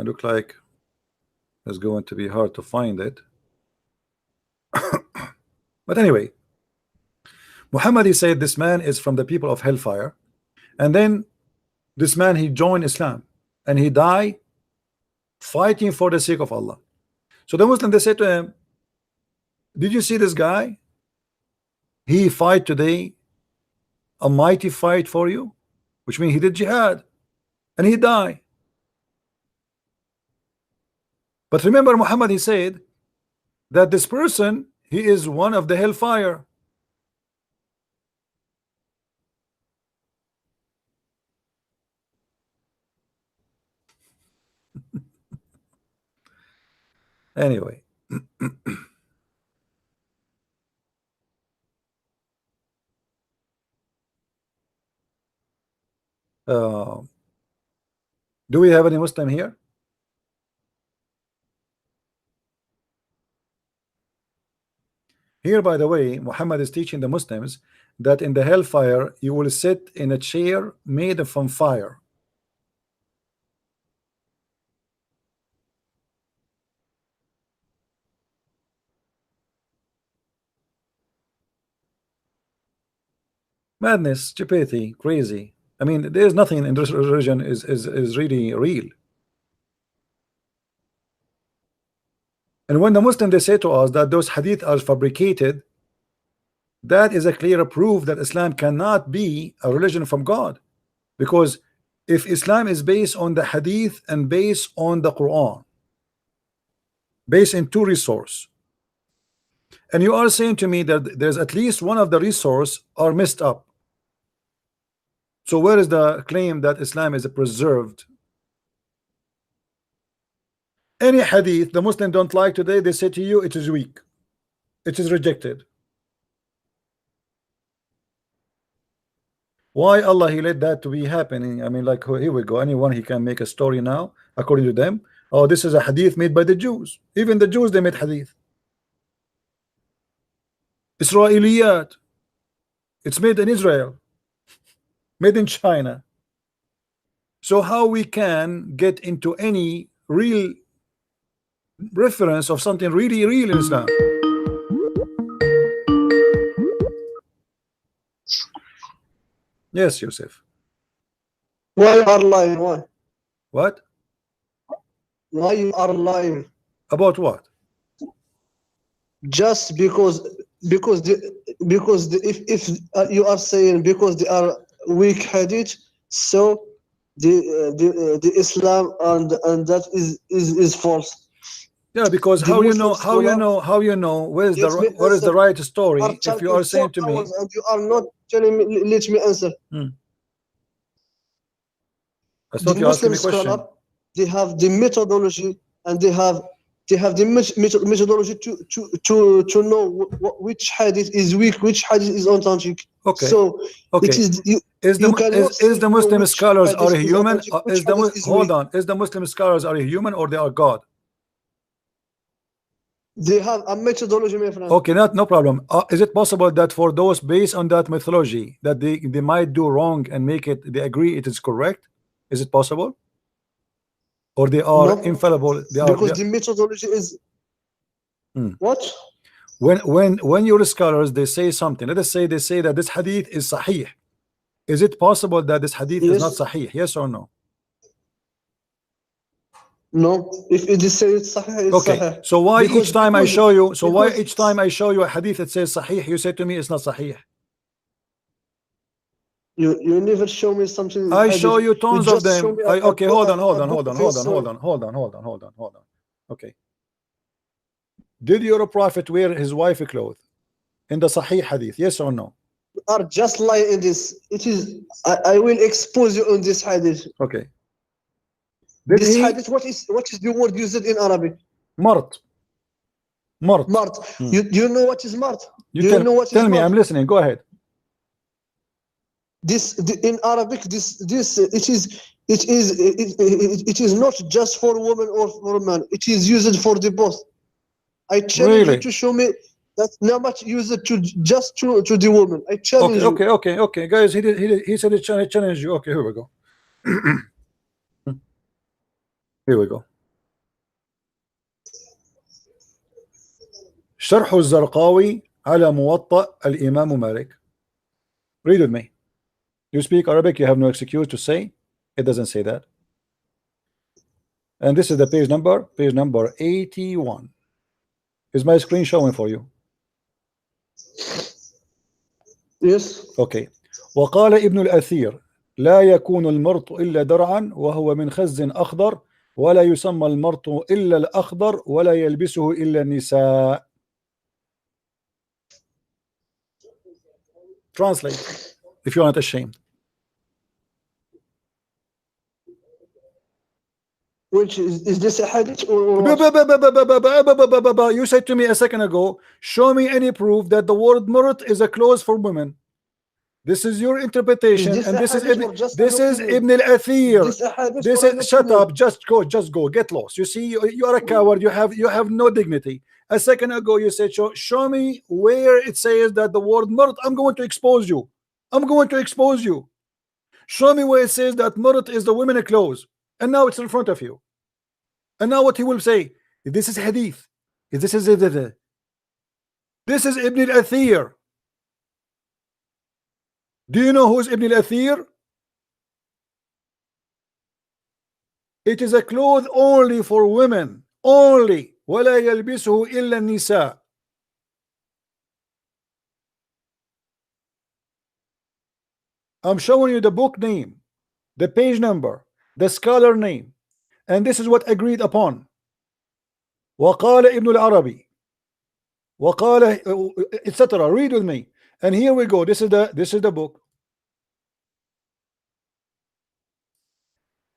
Look like it's going to be hard to find it. But anyway, Muhammad, he said this man is from the people of hellfire, and then this man, he joined Islam and he died fighting for the sake of Allah. So the Muslim, they said to him, did you see this guy? He fight today a mighty fight for you, which means he did jihad and he died. But remember, Muhammad, he said that this person, he is one of the hellfire. Anyway, do we have any Muslim here? Here, by the way, Muhammad is teaching the Muslims that in the hellfire you will sit in a chair made from fire. Madness, stupidity, crazy. I mean, there's nothing in this religion is really real. And when the Muslim, they say to us that those hadith are fabricated, that is a clear proof that Islam cannot be a religion from God. Because if Islam is based on the hadith and based on the Quran, based in two resources, and you are saying to me that there's at least one of the resources are messed up, so where is the claim that Islam is preserved? Any hadith the Muslim don't like today, they say to you it is weak, it is rejected. Why Allah He let that to be happening? I mean, like, here we go. Anyone He can make a story now according to them. Oh, this is a hadith made by the Jews. Even the Jews, they made hadith. Israeliyat. It's made in Israel, made in China. So how we can get into any real reference of something really real in Islam? Yes, Yusuf. Why you are lying? Why? What? Why you are lying? About what? Just because if you are saying because they are weak hadith, so the Islam and that is false. Yeah, because The how you Muslim know where's Let me what is the answer. right story Are if you are saying to me and you are not telling me. Let me answer. I The thought you asking Muslim me a question. scholar, they have the methodology and they have the methodology to know which hadith is weak, which hadith is authentic. Okay. So Okay. it is you. Is the you cannot say is the to me Muslim which scholars are hadith is human? authentic, which hadith is Hold weak. on. Is the Muslim scholars are human or they are God? They have a methodology, my friend. Okay, no problem. Is it possible that for those based on that methodology that they might do wrong and make it they agree it is correct? Is it possible? Or they are No, infallible? because the methodology is what? When your scholars they say something, let us say they say that this hadith is sahih. Is it possible that this hadith is not sahih? Yes or no? No, if it is said sahih, it's Okay, sahih. so why Because- each time I because- show you, so why because- each time I show you a hadith that says sahih, you say to me it's not sahih? You never show me something. I hadith. show you tons of just show them. me Okay, hold on. verse. Okay. Did your prophet wear his wife clothes in the sahih hadith? Yes or no? You are just lying in this. It is. I will expose you on this hadith. Okay. Did This he hadith. What is the word used in Arabic? mart? Mart. Mart. You know what is mart? You Do you know what is tell me, mart? I'm listening. Go ahead. In Arabic, it is not just for women or for men. It is used for the both. I challenge Really? you to show me that not much used to just to the woman. I challenge you. Okay, guys. He said it challenge you. Okay, here we go. Here we go. شرح الزرقاوي على موطأ الإمام مالك. Read with me. You speak Arabic, you have no excuse to say it doesn't say that. And this is the page number 81. Is my screen showing for you? Yes. Okay. وقال ابن الأثير لا يكون المرط إلا درعا وهو من خز أخضر ولا يسمى المرط إلا الأخضر ولا يلبسه إلا النساء. Translate if you're not ashamed. Which is this a hadith or what? You said to me a second ago, show me any proof that the word murat is a clause for women. This is your interpretation, Is this and a this is hadith or just this an is opinion? Ibn al-Athir. Is this a hadith This or is an shut opinion? up. Just go. Get lost. You see, you are a coward. You have no dignity. A second ago, you said, show me where it says that the word murat. I'm going to expose you. Show me where it says that murat is the women clothes, and now it's in front of you. And now what he will say? This is hadith. This is Ibn al-Athir. Do you know who is Ibn al-Athir? It is a cloth only for women. Only. ولا يلبسه إلا النساء. I'm showing you the book name, the page number, the scholar name, and this is what agreed upon. وقال ابن العربي وقال etc. Read with me. And here we go. This is the book.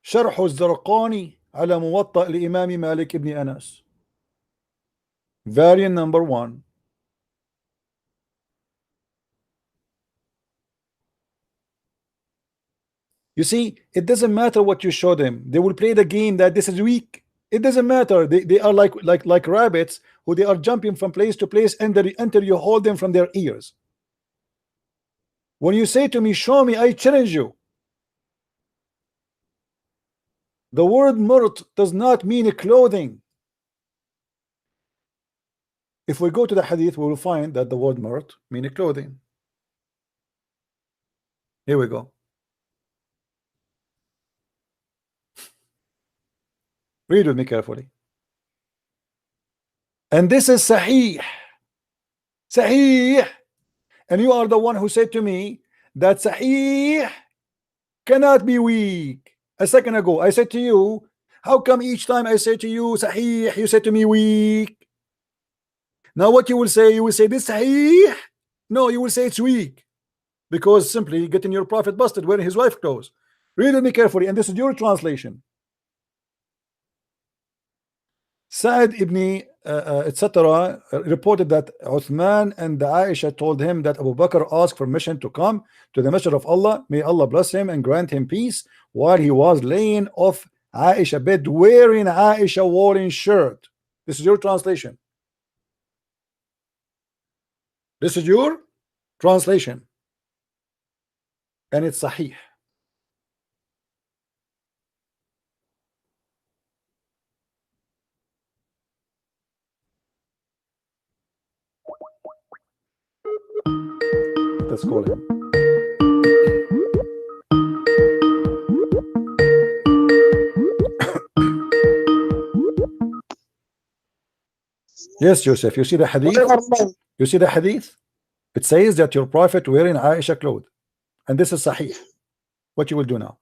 شرح الزرقاني على موطأ لإمام مالك بن أنس. Variant number 1. You see, it doesn't matter what you show them. They will play the game that this is weak. It doesn't matter. They are like rabbits who they are jumping from place to place, and until you hold them from their ears. When you say to me, show me, I challenge you. The word murt does not mean clothing. If we go to the hadith, we will find that the word murt means clothing. Here we go. Read with me carefully. And this is Sahih. Sahih. And you are the one who said to me that Sahih cannot be weak. A second ago, I said to you, how come each time I say to you Sahih, you say to me weak? Now what you will say this Sahih? No, you will say it's weak. Because simply getting your prophet busted wearing his wife clothes. Read with me carefully, and this is your translation. Sa'id ibn etc. reported that Uthman and Aisha told him that Abu Bakr asked permission to come to the Messenger of Allah, may Allah bless him and grant him peace, while he was laying off Aisha bed wearing Aisha worn shirt. This is your translation. This is your translation, and it's Sahih. Let's call him. Yes, Joseph, you see the hadith? You see the hadith? It says that your prophet wearing Aisha clothes, and this is Sahih. What you will do now?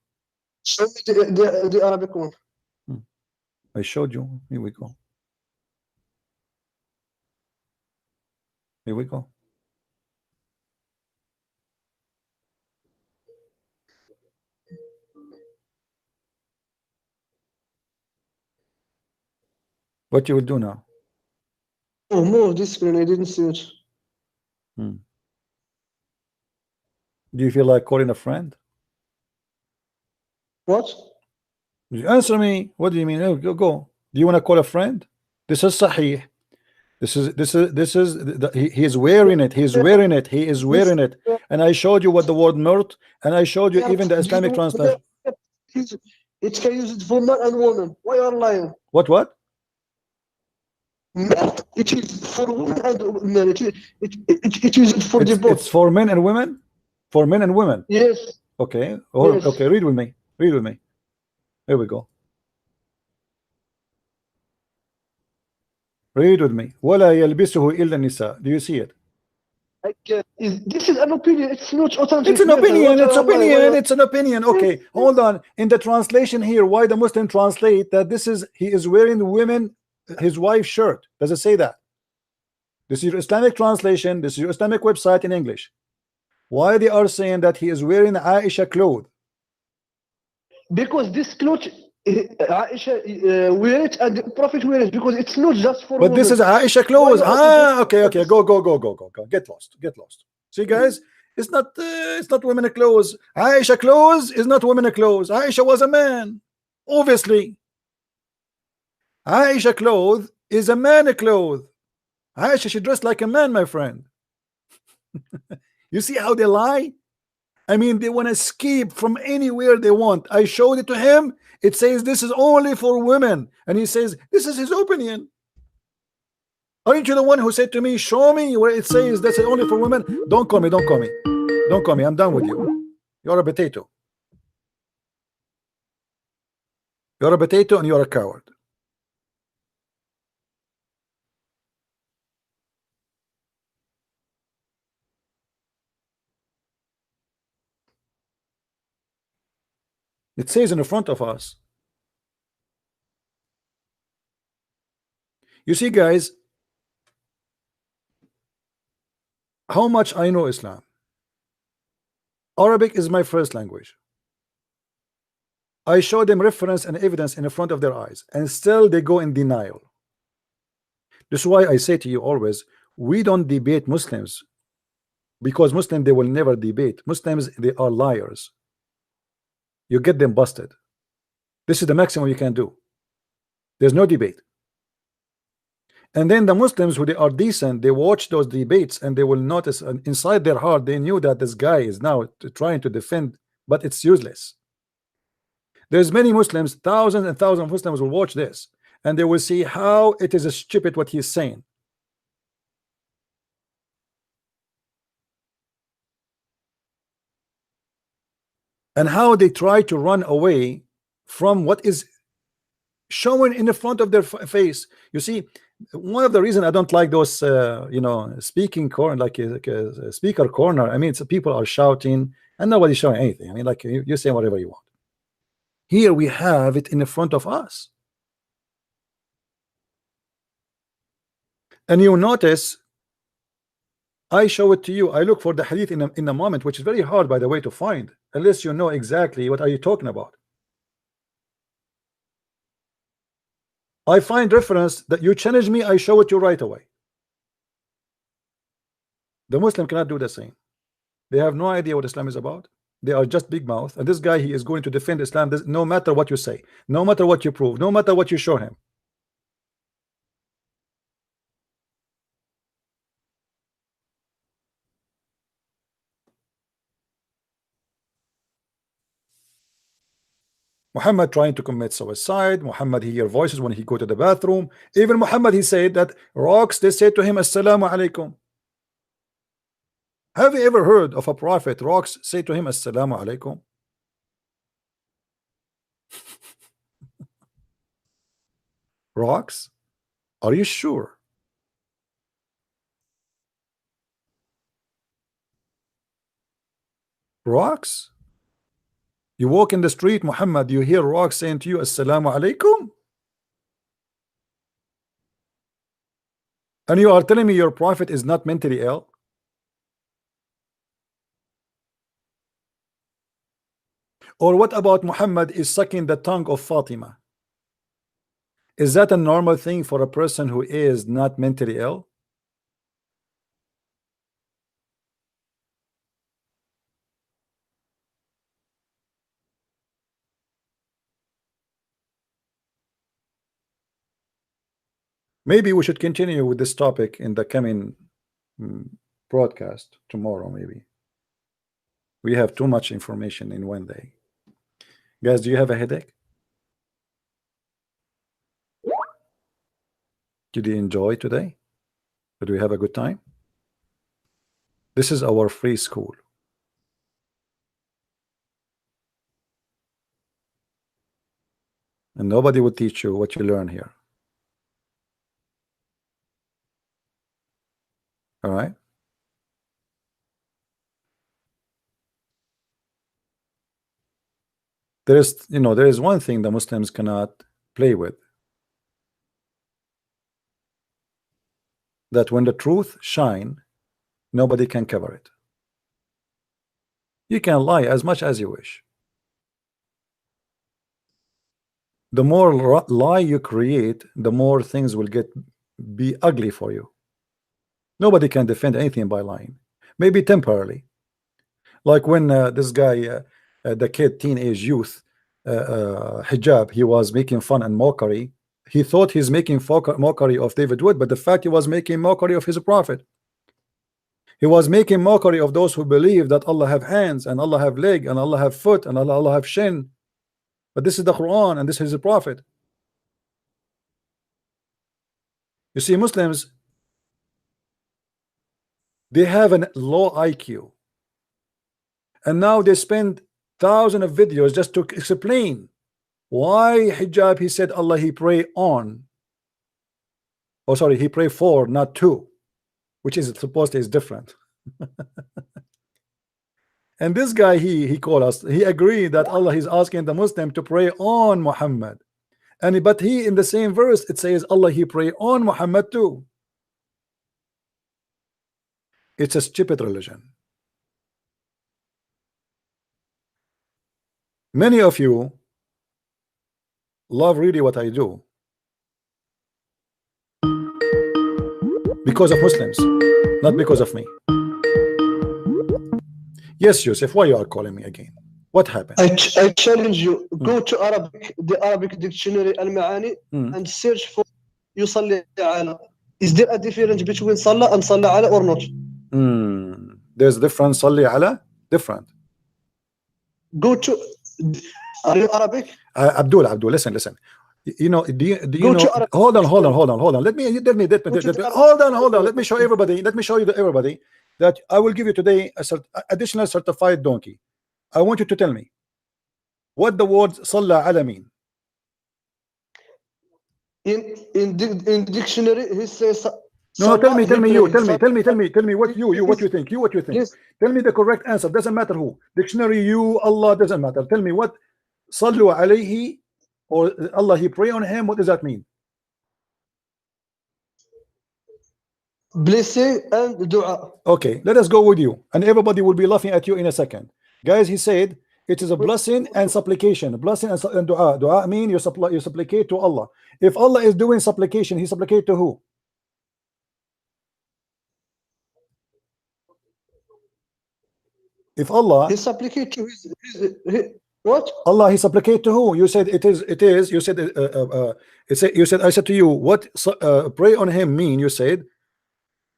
Show me the Arabic one. I showed you. Here we go. Here we go. What you will do now? Oh, move this screen. I didn't see it. Do you feel like calling a friend? What? You answer me. What do you mean? Oh, go. Do you want to call a friend? This is Sahih. He is wearing it. He is wearing it. He is wearing it. And I showed you what the word murt, and I showed you even the Islamic translation. It can use it for man and woman. Why are you lying? What? It is for women and men. It uses for the both. It's for men and women? For men and women? Yes. Okay. Yes. Okay, read with me. Read with me. Here we go. Read with me. وَلَا يَلْبِسُهُ إِلَّا النِّسَاء. Do you see it? This is an opinion. It's not authentic. It's an opinion. It's opinion. It's an opinion. Okay, hold on. In the translation here, why the Muslim translate that this is he is wearing his wife's shirt? Does it say that? This is your Islamic translation. This is your Islamic website in English. Why they are saying that he is wearing Aisha clothes? Because this cloth, Aisha wear it and the Prophet wear it, because it's not just for But women. this is Aisha clothes. Okay. Go. Get lost. See, guys, it's not women clothes. Aisha clothes is not women clothes. Aisha was a man, obviously. Aisha clothes is a man clothes. Aisha, she dressed like a man, my friend. You see how they lie? I mean, they want to escape from anywhere they want. I showed it to him. It says this is only for women, and he says this is his opinion. Aren't you the one who said to me, show me where it says that's only for women? Don't call me. I'm done with you. You're a potato. You're a potato and you're a coward. It says in the front of us. You see, guys, how much I know Islam. Arabic is my first language. I show them reference and evidence in front of their eyes, and still they go in denial. This is why I say to you always, we don't debate Muslims, because Muslims, they will never debate. Muslims, they are liars. You get them busted. This is the maximum you can do. There's no debate. And then the Muslims who they are decent, they watch those debates and they will notice inside their heart they knew that this guy is now trying to defend, but it's useless. There's many Muslims, thousands and thousands of Muslims will watch this and they will see how it is stupid what he's saying. And how they try to run away from what is shown in the front of their face. You see, one of the reasons I don't like those you know, speaking corner, like a speaker corner. I mean, it's people are shouting and nobody's showing anything. I mean, like you say whatever you want. Here we have it in the front of us. And you notice I show it to you. I look for the hadith in a moment, which is very hard, by the way, to find unless you know exactly what are you talking about. I find reference that you challenge me, I show it you right away. The Muslim cannot do the same. They have no idea what Islam is about. They are just big mouth, and this guy, he is going to defend Islam no matter what you say, no matter what you prove, no matter what you show him. Muhammad trying to commit suicide. Muhammad, he hear voices when he go to the bathroom. Even Muhammad, he said that rocks, they say to him, Assalamu alaikum. Have you ever heard of a prophet, rocks say to him, Assalamu alaikum? Rocks? Are you sure? Rocks? You walk in the street, Muhammad, you hear rocks saying to you, Assalamu alaikum? And you are telling me your prophet is not mentally ill? Or what about Muhammad is sucking the tongue of Fatima? Is that a normal thing for a person who is not mentally ill? Maybe we should continue with this topic in the coming broadcast tomorrow. Maybe we have too much information in one day. Guys, do you have a headache? Did you enjoy today? Did we have a good time? This is our free school. And nobody will teach you what you learn here. All right. There is, you know, there is one thing the Muslims cannot play with. That when the truth shine, nobody can cover it. You can lie as much as you wish. The more lie you create, the more things will be ugly for you. Nobody can defend anything by lying. Maybe temporarily, like when this guy, the kid, teenage youth, hijab, he was making fun and mockery. He thought he's making mockery of David Wood, but the fact he was making mockery of his prophet. He was making mockery of those who believe that Allah have hands and Allah have leg and Allah have foot and Allah have shin. But this is the Quran and this is the prophet. You see, Muslims, they have a low IQ, and now they spend thousands of videos just to explain why hijab, he said Allah he pray on, oh sorry, he pray for, not to, which is supposed is different. And this guy, he called us, he agreed that Allah is asking the Muslim to pray on Muhammad, and but he in the same verse it says Allah he pray on Muhammad too. It's a stupid religion. Many of you love really what I do because of Muslims, not because of me. Yes, Yusuf, why you are calling me again? What happened? I challenge you. Go to the Arabic dictionary Al-Ma'ani and search for يصلي على. Is there a difference between صلى and صلى على or not? There's different. صلي على different. Go to. Are you Arabic? Abdul, listen. You know, do you know? Hold on. Let me hold on. Let me show everybody. Let me show you everybody that I will give you today a additional certified donkey. I want you to tell me what the word صلى على mean. In dictionary, he says. No, tell me what you think. Yes. Tell me the correct answer. Doesn't matter who. Dictionary, you, Allah, doesn't matter. Tell me what صلوا عليه or Allah, he pray on him. What does that mean? Blessing and dua. Okay, let us go with you, and everybody will be laughing at you in a second. Guys, he said it is a blessing and supplication. Blessing and dua. Dua mean you supplicate to Allah. If Allah is doing supplication, he supplicate to who? If Allah, he supplicate to his what? Allah, he supplicate to who? You said it is. You said you said I said to you what pray on him mean. You said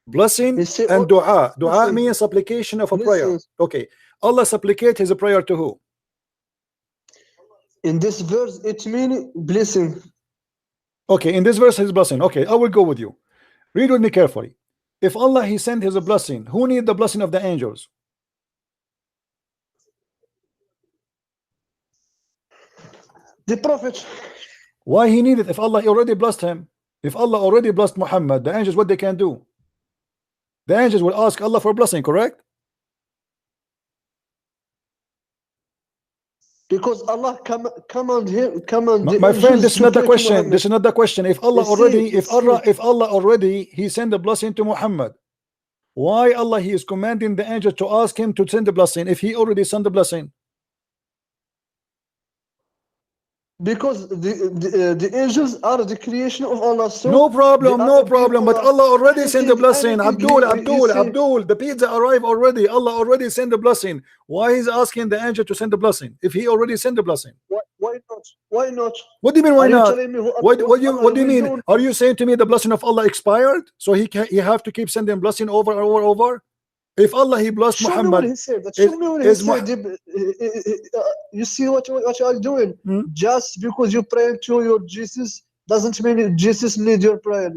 blessing and dua. Dua means supplication of a prayer. Okay, Allah supplicate his prayer to who? In this verse, it means blessing. Okay, in this verse, his blessing. Okay, I will go with you. Read with me carefully. If Allah he sent his blessing, who need the blessing of the angels? The Prophet. Why he needed if Allah already blessed him? If Allah already blessed Muhammad, the angels, what they can do? The angels will ask Allah for blessing, correct? Because Allah command him. My friend, this is not the question. This is not the question. If Allah already, he sent the blessing to Muhammad. Why Allah he is commanding the angels to ask him to send the blessing if he already sent the blessing? Because the angels are the creation of Allah. So no problem. But Allah already sent the blessing. Abdul, the pizza arrived already. Allah already sent the blessing. Why is asking the angel to send the blessing if he already sent the blessing? Why not? What do you mean why not? What do you mean? Are you saying to me the blessing of Allah expired? So he have to keep sending blessing over and over? If Allah he blessed Muhammad, you see what you are doing. Just because you pray to your Jesus doesn't mean Jesus need your prayer.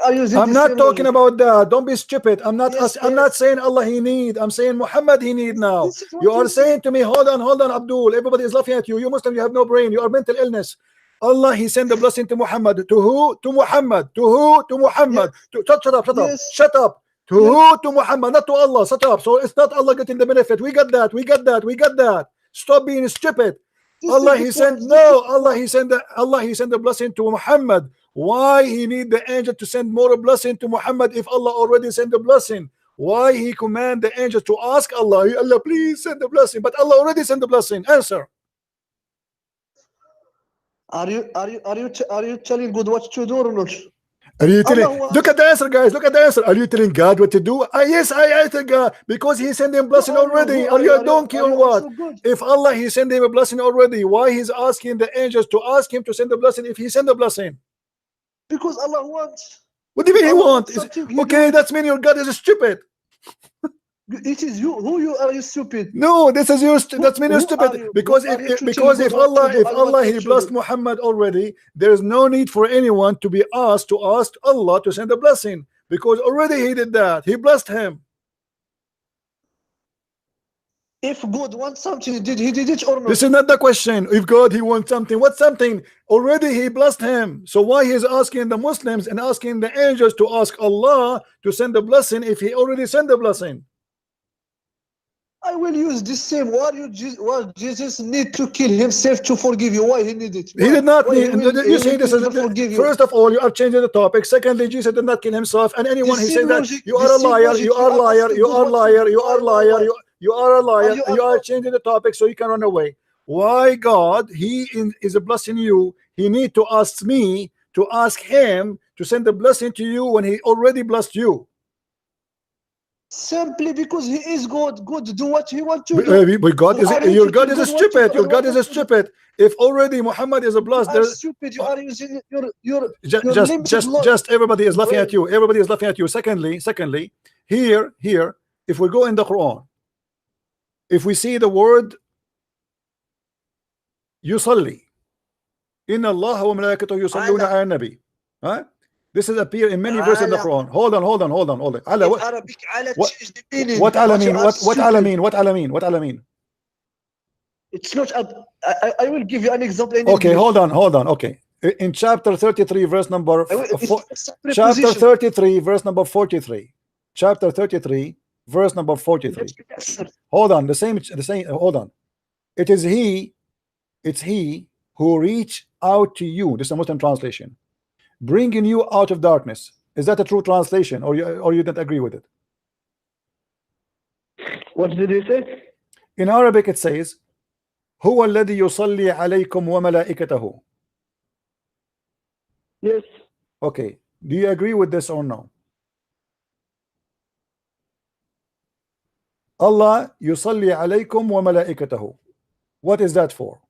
I'm not talking about that. Don't be stupid. I'm not saying Allah he need. I'm saying Muhammad he need now. You are saying to me, hold on, Abdul. Everybody is laughing at you. You Muslim, you have no brain. You are mental illness. Allah he sent the blessing to Muhammad. To who? To Muhammad. To who? To Muhammad. Shut up. To who? To Muhammad, not to Allah. Shut up. So it's not Allah getting the benefit. We got that. Stop being stupid. Allah he sent the blessing to Muhammad. Why he need the angel to send more blessing to Muhammad if Allah already sent the blessing? Why he command the angel to ask Allah, Allah please send the blessing, but Allah already sent the blessing? Answer. Are you telling God what to do or not? Are you telling? Look at the answer, guys. Look at the answer. Are you telling God what to do? Yes, I tell God because He sent him blessing already. Are you a donkey or what? If Allah He sent him a blessing already, why He's asking the angels to ask Him to send the blessing if He sent the blessing? Because Allah wants. What do you mean He wants? Okay, that's mean your God is stupid. It is you. Who you are? You stupid. No, this is you. That's mean you're stupid. Because if Allah He blessed Muhammad already, there is no need for anyone to be asked to ask Allah to send a blessing because already He did that. He blessed him. If God wants something, He did it or not? This is not the question. If God He wants something, what something? Already He blessed him. So why He's asking the Muslims and asking the angels to ask Allah to send the blessing if He already sent the blessing? I will use this same. Why Jesus need to kill himself to forgive you? Why he need it? He did not need. You see, this is first of all, you are changing the topic. Secondly, Jesus did not kill himself. And anyone he said that you are a liar, you are a liar, you are a liar, you are a liar, you are a liar, and you are changing the topic so you can run away. why God, is blessing you, he need to ask me to ask him to send the blessing to you when he already blessed you? Simply because he is God. God do what he wants to do. But God is, Quran your God teaches is God what stupid. to Your do. God is stupid. If already Muhammad is a blessed, You are stupid. You are using your limited just everybody is laughing at brain. you. Everybody is laughing at you. Secondly, here, if we go in the Quran, if we see the word yusalli, inna Allah wa malaikatahu yusalluna ala nabi, huh? This is appear in many verses in the Quran. Hold on. In Arabic, ala change the meaning. What ala But you mean? are What ala stupid. mean? What ala mean? What ala mean? It's not. I will give you an example in Okay, English. hold on. Okay, in chapter 33, verse number It's a chapter preposition. 33, verse number 43. Chapter 33, verse number 43. Hold on, the same. Hold on. It's he who reach out to you. This is a Muslim translation, bringing you out of darkness. Is that a true translation, or you don't agree with it? What did he say? In Arabic, it says, "Huwa alladhi yusalli alaykum wa malaikatahu." Yes. Okay, do you agree with this or no? Allah yusalli alaykum wa malaikatahu. What is that for?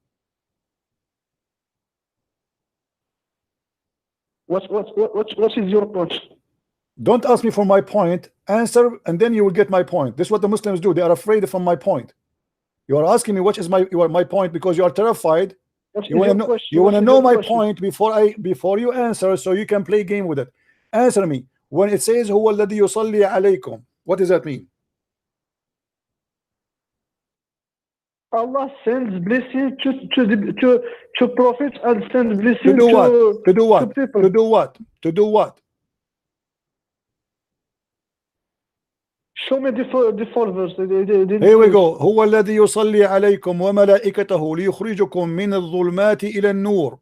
What is your point? Don't ask me for my point. Answer, and then you will get my point. This is what the Muslims do. They are afraid from my point. You are asking me what is my point because you are terrified. You want to know my point before you answer, so you can play game with it. Answer me. When it says huwa alladhi yusalli alaykum, what does that mean? Allah sends blessing to prophets and sends blessing To do what? To do what? to people. To do what? To do what? Show me the four verse. Here we go. هو الذي يصلي عليكم وملائكته ليخرجكم من الظلمات إلى النور.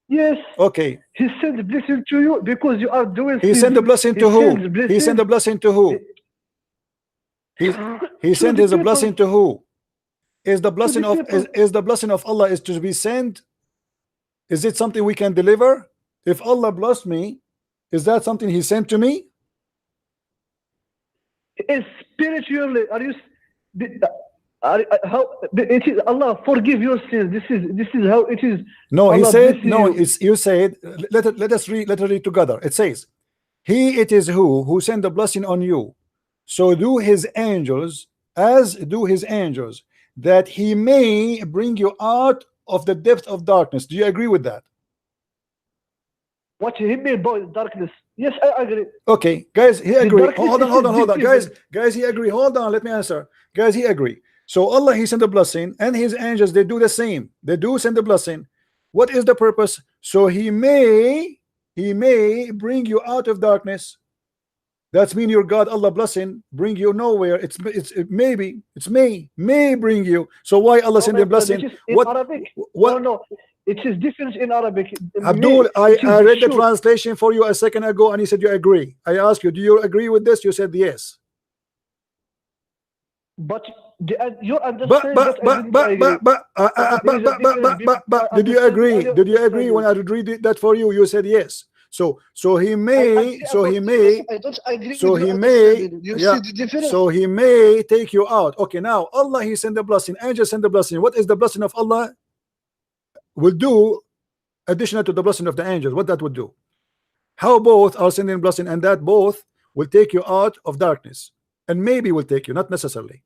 Yes. Okay. He sends blessing to you because you are doing. He sent the blessing to who? He sent the blessing to who? He sent his blessing to who? Is the blessing of is the blessing of Allah is to be sent? Is it something we can deliver? If Allah blessed me, is that something he sent to me? It's spiritually. How it is? Allah forgive your sins. This is how it is. No, Allah he said no. you. You said let us read together. It says, "He it is who sent the blessing on you, so do his angels as do his angels, that he may bring you out of the depth of darkness." Do you agree with that? What he mean by darkness? Yes, I agree. Okay, guys, he agree. darkness Hold on, is guys, he agree. Hold on, let me answer. Guys, he agree. So Allah, he sent the blessing, and his angels, they do the same. They do send the blessing. What is the purpose? So he may bring you out of darkness. That's mean your God, Allah blessing, bring you nowhere. It may bring you. So why Allah send the blessing? What? Arabic? What? No. It is different in Arabic. Abdul, I read the translation for you a second ago, and you said you agree. I asked you, do you agree with this? You said yes. But your understanding. Did you agree? Did you agree when I read that for you? You said yes. So he may. I don't agree. So he may. Yeah. So he may take you out. Okay. Now Allah, he sent the blessing. Angels send the blessing. What is the blessing of Allah? Will do additional to the blessing of the angels. What that would do? How both are sending blessing, and that both will take you out of darkness, and maybe will take you, not necessarily.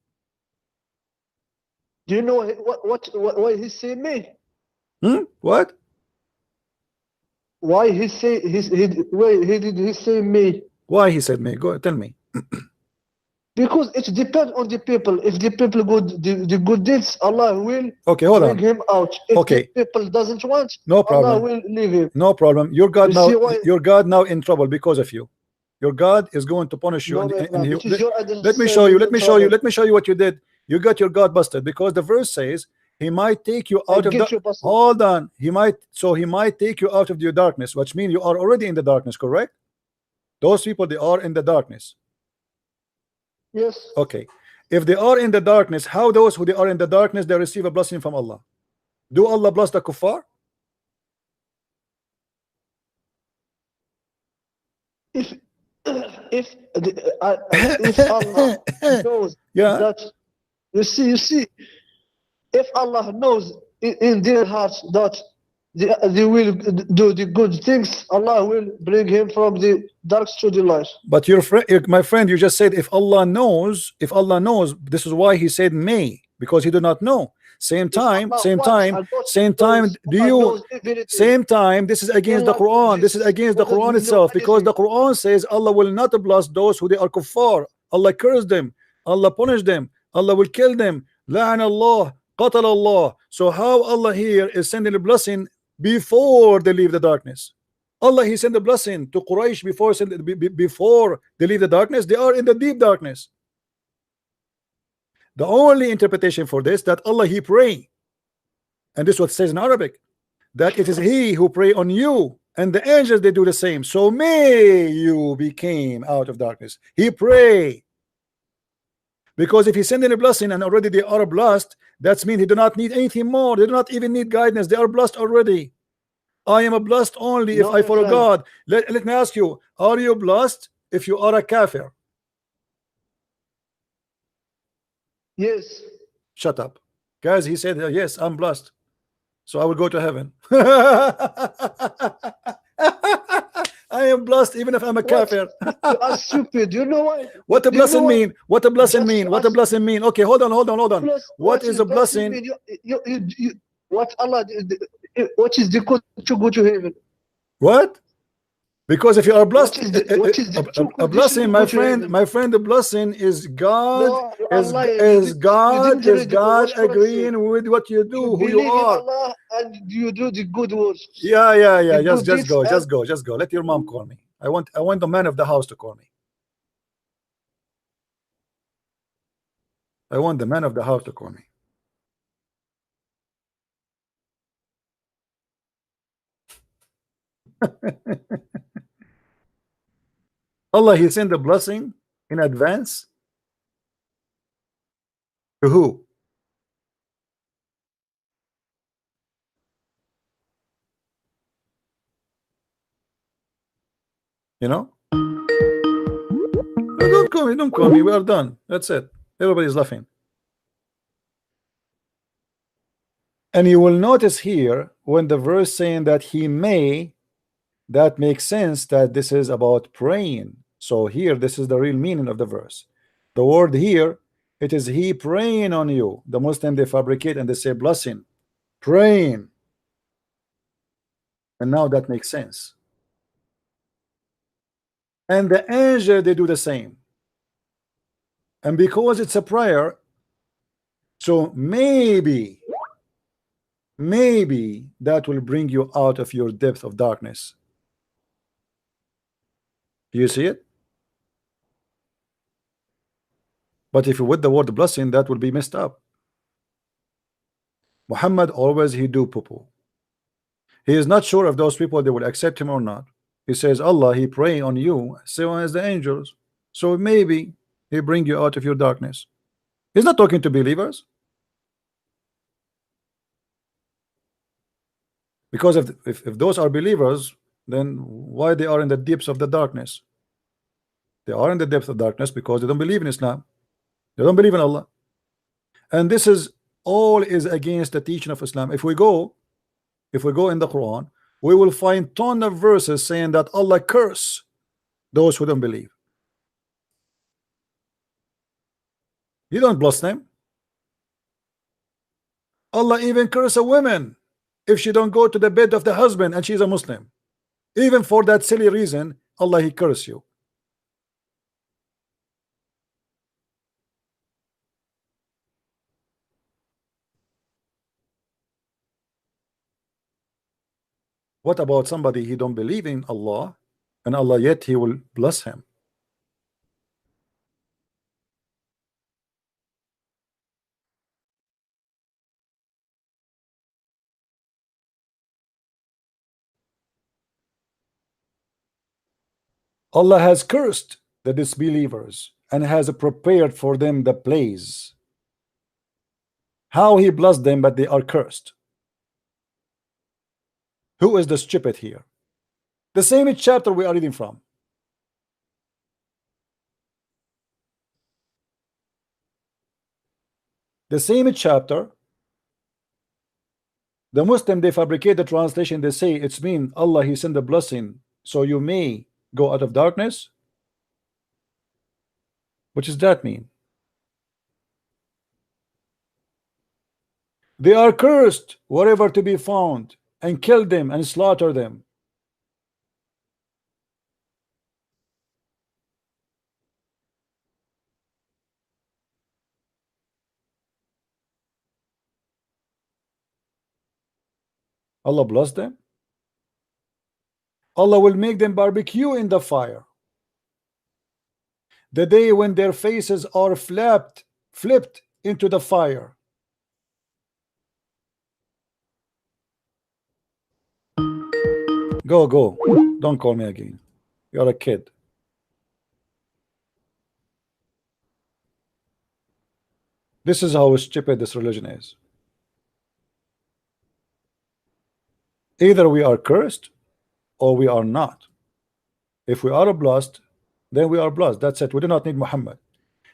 Do you know why he say me? What? Why he say why did he say me? Why he said me? Go tell me. Because it depends on the people. If the people the good deeds, Allah will bring him out. If the people doesn't want, no problem. Allah will leave him. No problem. Your God now in trouble because of you. Your God is going to punish you. Let me show you. Let me show you what you did. You got your God busted because the verse says he might take you out of the. Hold on. He might take you out of your darkness, which means you are already in the darkness. Correct? Those people, they are in the darkness. Yes. Okay. if they are in the darkness, how those who they are in the darkness they receive a blessing from Allah? Do Allah bless the kuffar? If if Allah knows Yeah. that, you see, if Allah knows in their hearts that they will do the good things, Allah will bring him from the dark to the light. But your friend, my friend, you just said if Allah knows, this is why he said may, because he did not know. Same time, Allah same wants time, and not same time. knows, Do Allah you knows everything. same time? This is against the Allah Quran. This is exists, against the because we Quran know itself, because the anything. Quran says Allah will not bless those who they are kuffar. Allah curse them. Allah punish them. Allah will kill them. La'an Allah, qatal Allah. So how Allah here is sending a blessing before they leave the darkness? Allah, he sent the blessing to Quraysh before they leave the darkness. They are in the deep darkness. The only interpretation for this, that Allah he pray, and this is what it says in Arabic, that it is he who pray on you, and the angels they do the same. So may you became out of darkness. He pray, because if he send in a blessing and already they are blessed, that means he do not need anything more. They do not even need guidance. They are blessed already. I am a blessed only if No, I follow friend. God. Let me ask you, are you blessed if you are a kafir? Yes. Shut up. Guys, he said, yes, I'm blessed. So I will go to heaven. I am blessed even if I'm a kafir. You are stupid. You know why? What a Do you know blessing why? mean? What a blessing Just mean? What a ask- blessing mean? Okay, hold on. Plus, What is a blessing? mean? What Allah? What is the code to go to heaven? What? Because if you are blessed, What is the true a condition blessing, to my go to friend, heaven? the blessing is God, No, is Allah, is God, you is didn't God read the Quran. agreeing with what you do, You who you believe in are. Allah and you do the good works. Yeah. The Just good go, deeds just go. Let your mom call me. I want the man of the house to call me. I want the man of the house to call me. Allah, he sent the blessing in advance to who? You know? No, don't call me. We are done. That's it. Everybody's laughing. And you will notice here when the verse saying that he may, that makes sense that this is about praying. So here, this is the real meaning of the verse. The word here, it is he praying on you. The Muslim, they fabricate and they say blessing, praying. And now that makes sense. And the angel, they do the same. And because it's a prayer, so maybe that will bring you out of your depth of darkness. Do you see it? But if you with the word blessing, that will be messed up. Muhammad always he do poo-poo. He is not sure if those people they will accept him or not. He says Allah he pray on you, so as the angels. So maybe he bring you out of your darkness. He's not talking to believers. Because if those are believers, then why they are in the depths of the darkness? They are in the depths of darkness because they don't believe in Islam. They don't believe in Allah. And this is all is against the teaching of Islam. If we go in the Quran, we will find ton of verses saying that Allah curse those who don't believe. You don't bless them. Allah even curse a woman if she don't go to the bed of the husband and she's a Muslim. Even for that silly reason, Allah he curse you. What about somebody he don't believe in Allah and Allah yet he will bless him? Allah has cursed the disbelievers and has prepared for them the place. How he blessed them, but they are cursed. Who is the stupid here? The same chapter we are reading from. The same chapter. The Muslim, they fabricate the translation. They say it's mean Allah, he sent the blessing so you may go out of darkness. What does that mean? They are cursed wherever to be found, and kill them and slaughter them. Allah bless them. Allah will make them barbecue in the fire. The day when their faces are flipped into the fire. Go, don't call me again. You're a kid. This is how stupid this religion is. Either we are cursed or we are not. If we are blessed, then we are blessed. That's it. We do not need Muhammad.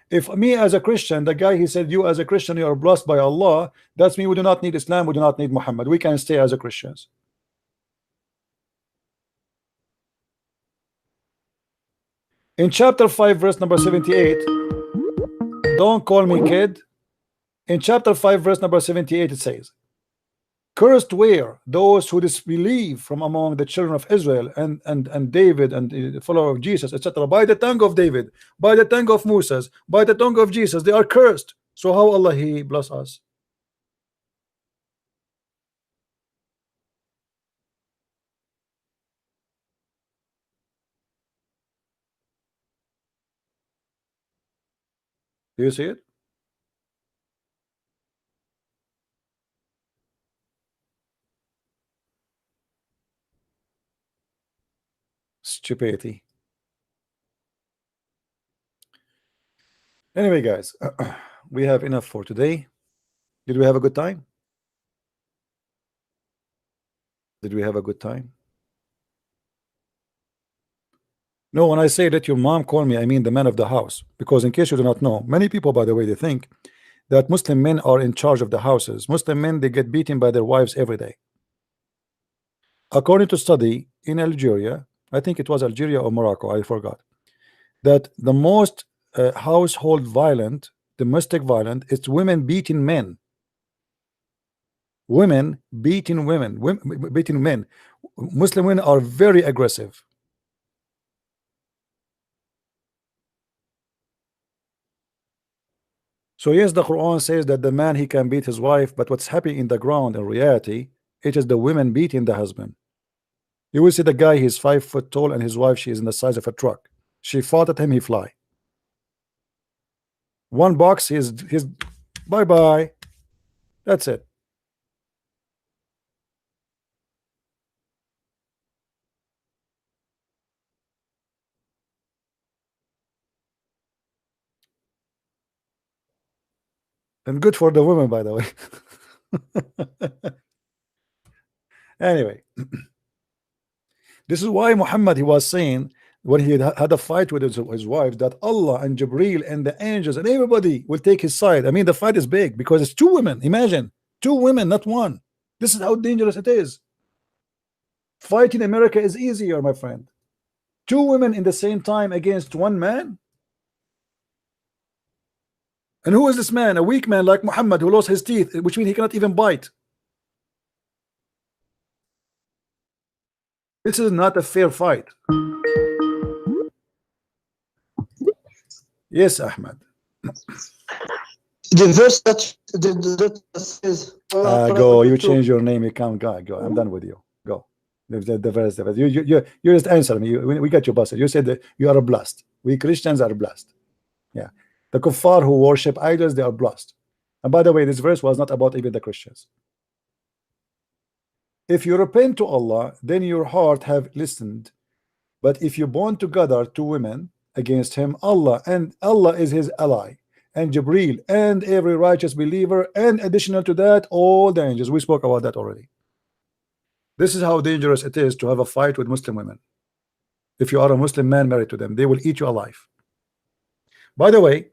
If me as a Christian, the guy he said, you as a Christian, you are blessed by Allah, that's me. We do not need Islam. We do not need Muhammad. We can stay as a Christians. In chapter 5, verse number 78, don't call me kid. In chapter 5, verse number 78, it says, cursed were those who disbelieve from among the children of Israel and David and the follower of Jesus, etc. By the tongue of David, by the tongue of Moses, by the tongue of Jesus, they are cursed. So how Allah he bless us? Do you see it? Stupidity. Anyway, guys, we have enough for today. Did we have a good time? Did we have a good time? No, when I say let your mom call me, I mean the man of the house. Because in case you do not know, many people, by the way, they think that Muslim men are in charge of the houses. Muslim men, they get beaten by their wives every day. According to study in Algeria, I think it was Algeria or Morocco, I forgot, that the most household violent, domestic violent, is women beating men. Women beating women, beating men. Muslim women are very aggressive. So yes, the Quran says that the man he can beat his wife, but what's happening in the ground in reality, it is the women beating the husband. You will see the guy, he's 5 foot tall, and his wife, she is in the size of a truck. She fought at him, he fly. One box, he's bye-bye. That's it. And good for the women, by the way. Anyway, this is why Muhammad, he was saying when he had a fight with his wife, that Allah and Jibreel and the angels and everybody will take his side. I mean, the fight is big because it's 2 women. Imagine 2 women, not 1. This is how dangerous it is. Fighting America is easier, my friend. 2 women in the same time against 1 man. And who is this man? A weak man like Muhammad who lost his teeth, which means he cannot even bite. This is not a fair fight. Yes, Ahmed. The verse that says, go. You change your name. You can't go. I'm done with you. Go. The verse. You just answer me. We got you busted. You said that you are blessed. We Christians are blessed. Yeah. The kuffar who worship idols, they are blessed. And by the way, this verse was not about even the Christians. If you repent to Allah, then your heart have listened. But if you bond together 2 women against him Allah, and Allah is his ally, and Jibreel, and every righteous believer, and additional to that, all the angels. We spoke about that already. This is how dangerous it is to have a fight with Muslim women. If you are a Muslim man married to them, they will eat you alive. By the way,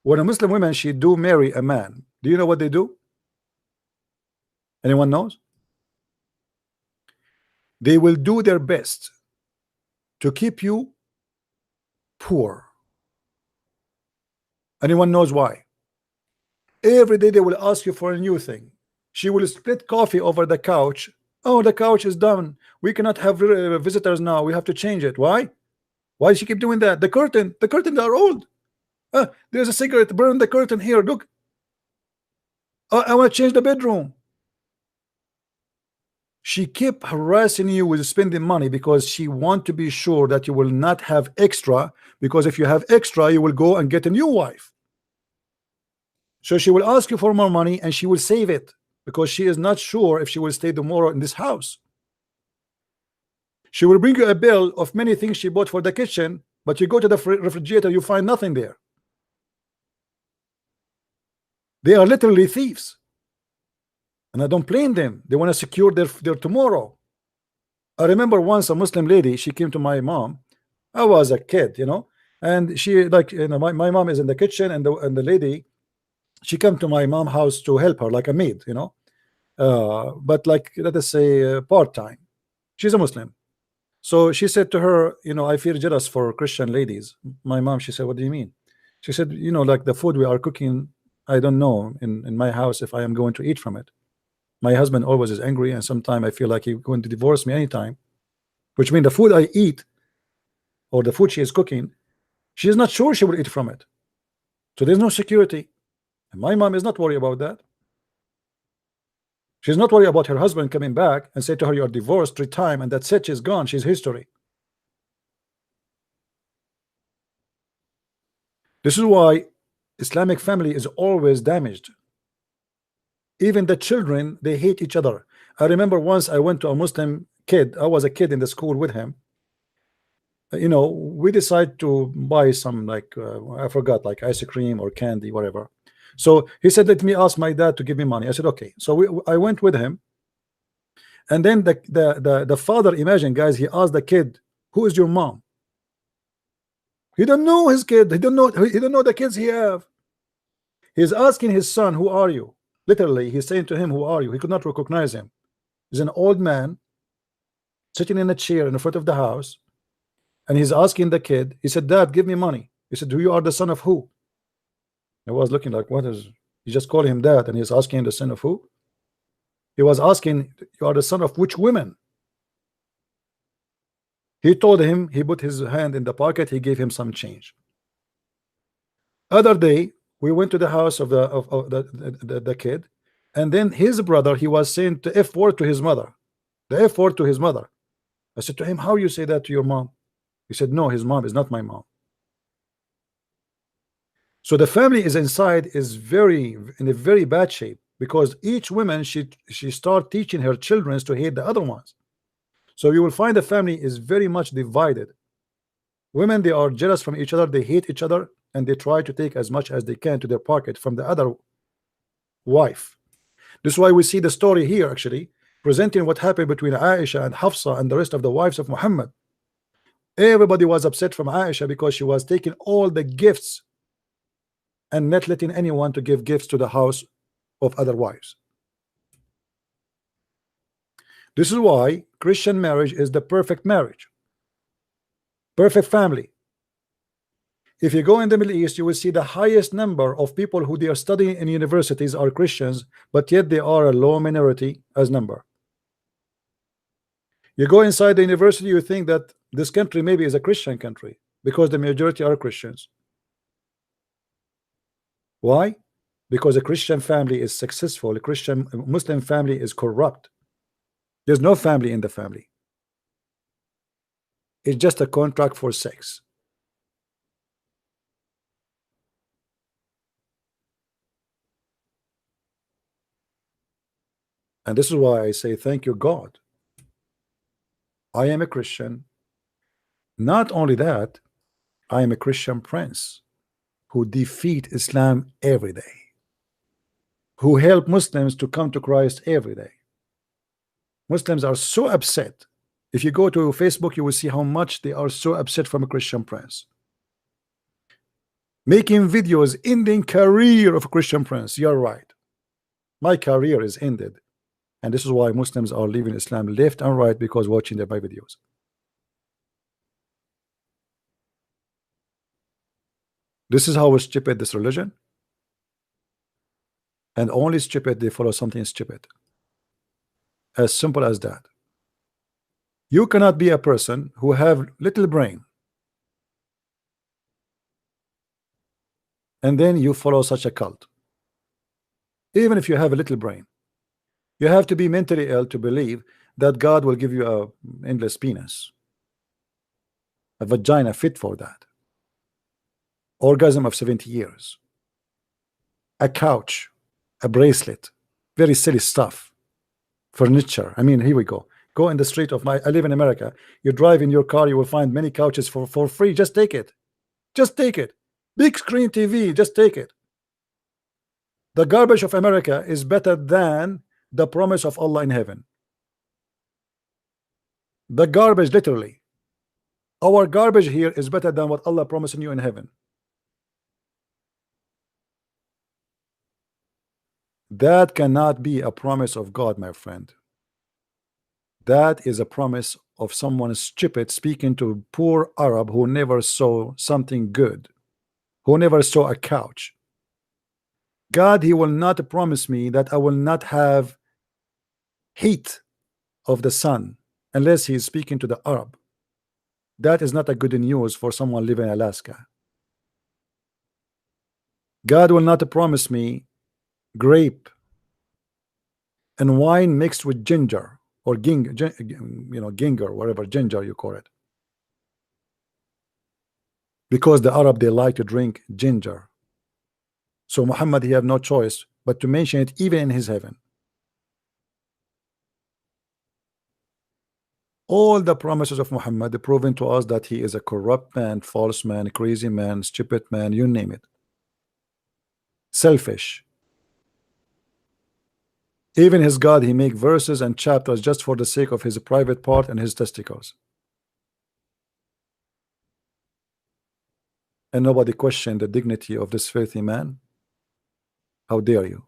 when a Muslim woman she do marry a man, do you know what they do? Anyone knows? They will do their best to keep you poor. Anyone knows why? Every day they will ask you for a new thing. She will split coffee over the couch. Oh, the couch is done. We cannot have visitors now. We have to change it. Why? Why does she keep doing that? The curtains are old. There's a cigarette. Burn the curtain here. Look. I want to change the bedroom. She keep harassing you with spending money because she want to be sure that you will not have extra, because if you have extra you will go and get a new wife. So she will ask you for more money and she will save it because she is not sure if she will stay tomorrow in this house. She will bring you a bill of many things she bought for the kitchen, but you go to the refrigerator, you find nothing there. They are literally thieves. And I don't blame them. They want to secure their tomorrow. I remember once a Muslim lady, she came to my mom. I was a kid, and she my mom is in the kitchen, and the lady, she came to my mom's house to help her like a maid, but like, let us say, part-time. She's a Muslim. So she said to her, I feel jealous for Christian ladies. My mom, she said, what do you mean? She said, like the food we are cooking, I don't know in my house if I am going to eat from it. My husband always is angry, and sometimes I feel like he's going to divorce me anytime, which means the food I eat or the food she is cooking, she is not sure she will eat from it. So there's no security. And my mom is not worried about that. She's not worried about her husband coming back and say to her, you're divorced 3 times, and that's it, she's gone, she's history. This is why Islamic family is always damaged. Even the children, they hate each other. I remember once I went to a Muslim kid. I was a kid in the school with him. We decided to buy some I forgot, like ice cream or candy, whatever. So he said, let me ask my dad to give me money. I said, okay. So I went with him. And then the father, imagine guys, he asked the kid, who is your mom? He don't know his kid. He don't know the kids he have. He's asking his son, who are you? Literally, he's saying to him, who are you? He could not recognize him. He's an old man sitting in a chair in the front of the house, and he's asking the kid. He said, Dad, give me money. He said, you are the son of who? I was looking like, what is? He just called him dad, and he's asking the son of who? He was asking, you are the son of which women? He told him. He put his hand in the pocket. He gave him some change. Other day, we went to the house of the kid, and then his brother, he was saying the F word to his mother. The F word to his mother. I said to him, how you say that to your mom? He said, no, his mom is not my mom. So the family is inside is in a very bad shape, because each woman she start teaching her children to hate the other ones. So you will find the family is very much divided. Women, they are jealous from each other, they hate each other, and they try to take as much as they can to their pocket from the other wife. This is why we see the story here actually presenting what happened between Aisha and Hafsa and the rest of the wives of Muhammad. Everybody was upset from Aisha because she was taking all the gifts and not letting anyone to give gifts to the house of other wives. This is why Christian marriage is the perfect marriage, perfect family. If you go in the Middle East, you will see the highest number of people who they are studying in universities are Christians, but yet they are a low minority as number. You go inside the university, you think that this country maybe is a Christian country because the majority are Christians. Why? Because a Christian family is successful, a Muslim family is corrupt. There's no family in the family. It's just a contract for sex. And this is why I say thank you God. I am a Christian. Not only that, I am a Christian prince who defeat Islam every day, who help Muslims to come to Christ every day. Muslims are so upset. If you go to Facebook, you will see how much they are so upset from a Christian prince. Making videos ending career of a Christian prince. You're right. My career is ended. And this is why Muslims are leaving Islam left and right, because watching my videos. This is how stupid this religion. And only stupid, they follow something stupid. As simple as that. You cannot be a person who have little brain and then you follow such a cult. Even if you have a little brain, you have to be mentally ill to believe that God will give you a endless penis, a vagina fit for that, orgasm of 70 years, a couch, a bracelet, very silly stuff, furniture. I mean, here we go. Go in the street of I live in America. You drive in your car, you will find many couches for free. Just take it. Just take it. Big screen TV, just take it. The garbage of America is better than the promise of Allah in heaven. The garbage, literally. Our garbage here is better than what Allah promising you in heaven. That cannot be a promise of God, my friend. That is a promise of someone stupid speaking to a poor Arab who never saw something good, who never saw a couch. God, he will not promise me that I will not have heat of the sun unless he is speaking to the Arab. That is not a good news for someone living in Alaska. God will not promise me grape and wine mixed with ginger or ginger, whatever ginger you call it, because the Arab, they like to drink ginger. So Muhammad, he have no choice but to mention it even in his heaven. All the promises of Muhammad proven to us that he is a corrupt man, false man, crazy man, stupid man, you name it. Selfish. Even his God, he make verses and chapters just for the sake of his private part and his testicles. And nobody questioned the dignity of this filthy man. How dare you?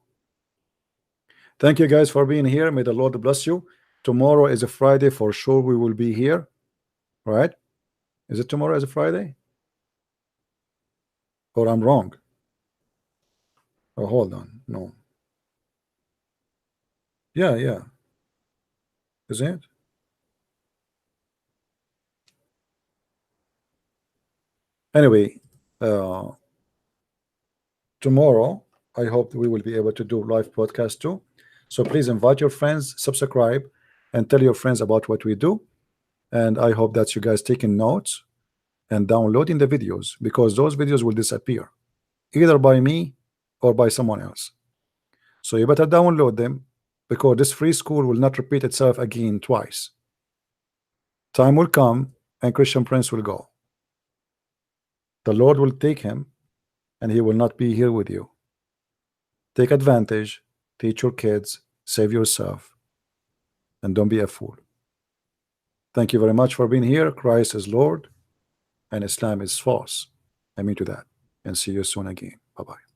Thank you guys for being here. May the Lord bless you. Tomorrow is a Friday, for sure we will be here, right? Is it tomorrow is a Friday? Or I'm wrong? Oh, hold on. No. Yeah. Isn't it? Anyway, tomorrow I hope we will be able to do live podcast too. So please invite your friends, subscribe, and tell your friends about what we do. And I hope that you guys taking notes and downloading the videos, because those videos will disappear either by me or by someone else. So you better download them, because this free school will not repeat itself again twice. Time will come and Christian Prince will go. The Lord will take him and he will not be here with you. Take advantage, teach your kids, save yourself, and don't be a fool. Thank you very much for being here. Christ is Lord and Islam is false. I mean to that. And see you soon again. Bye-bye.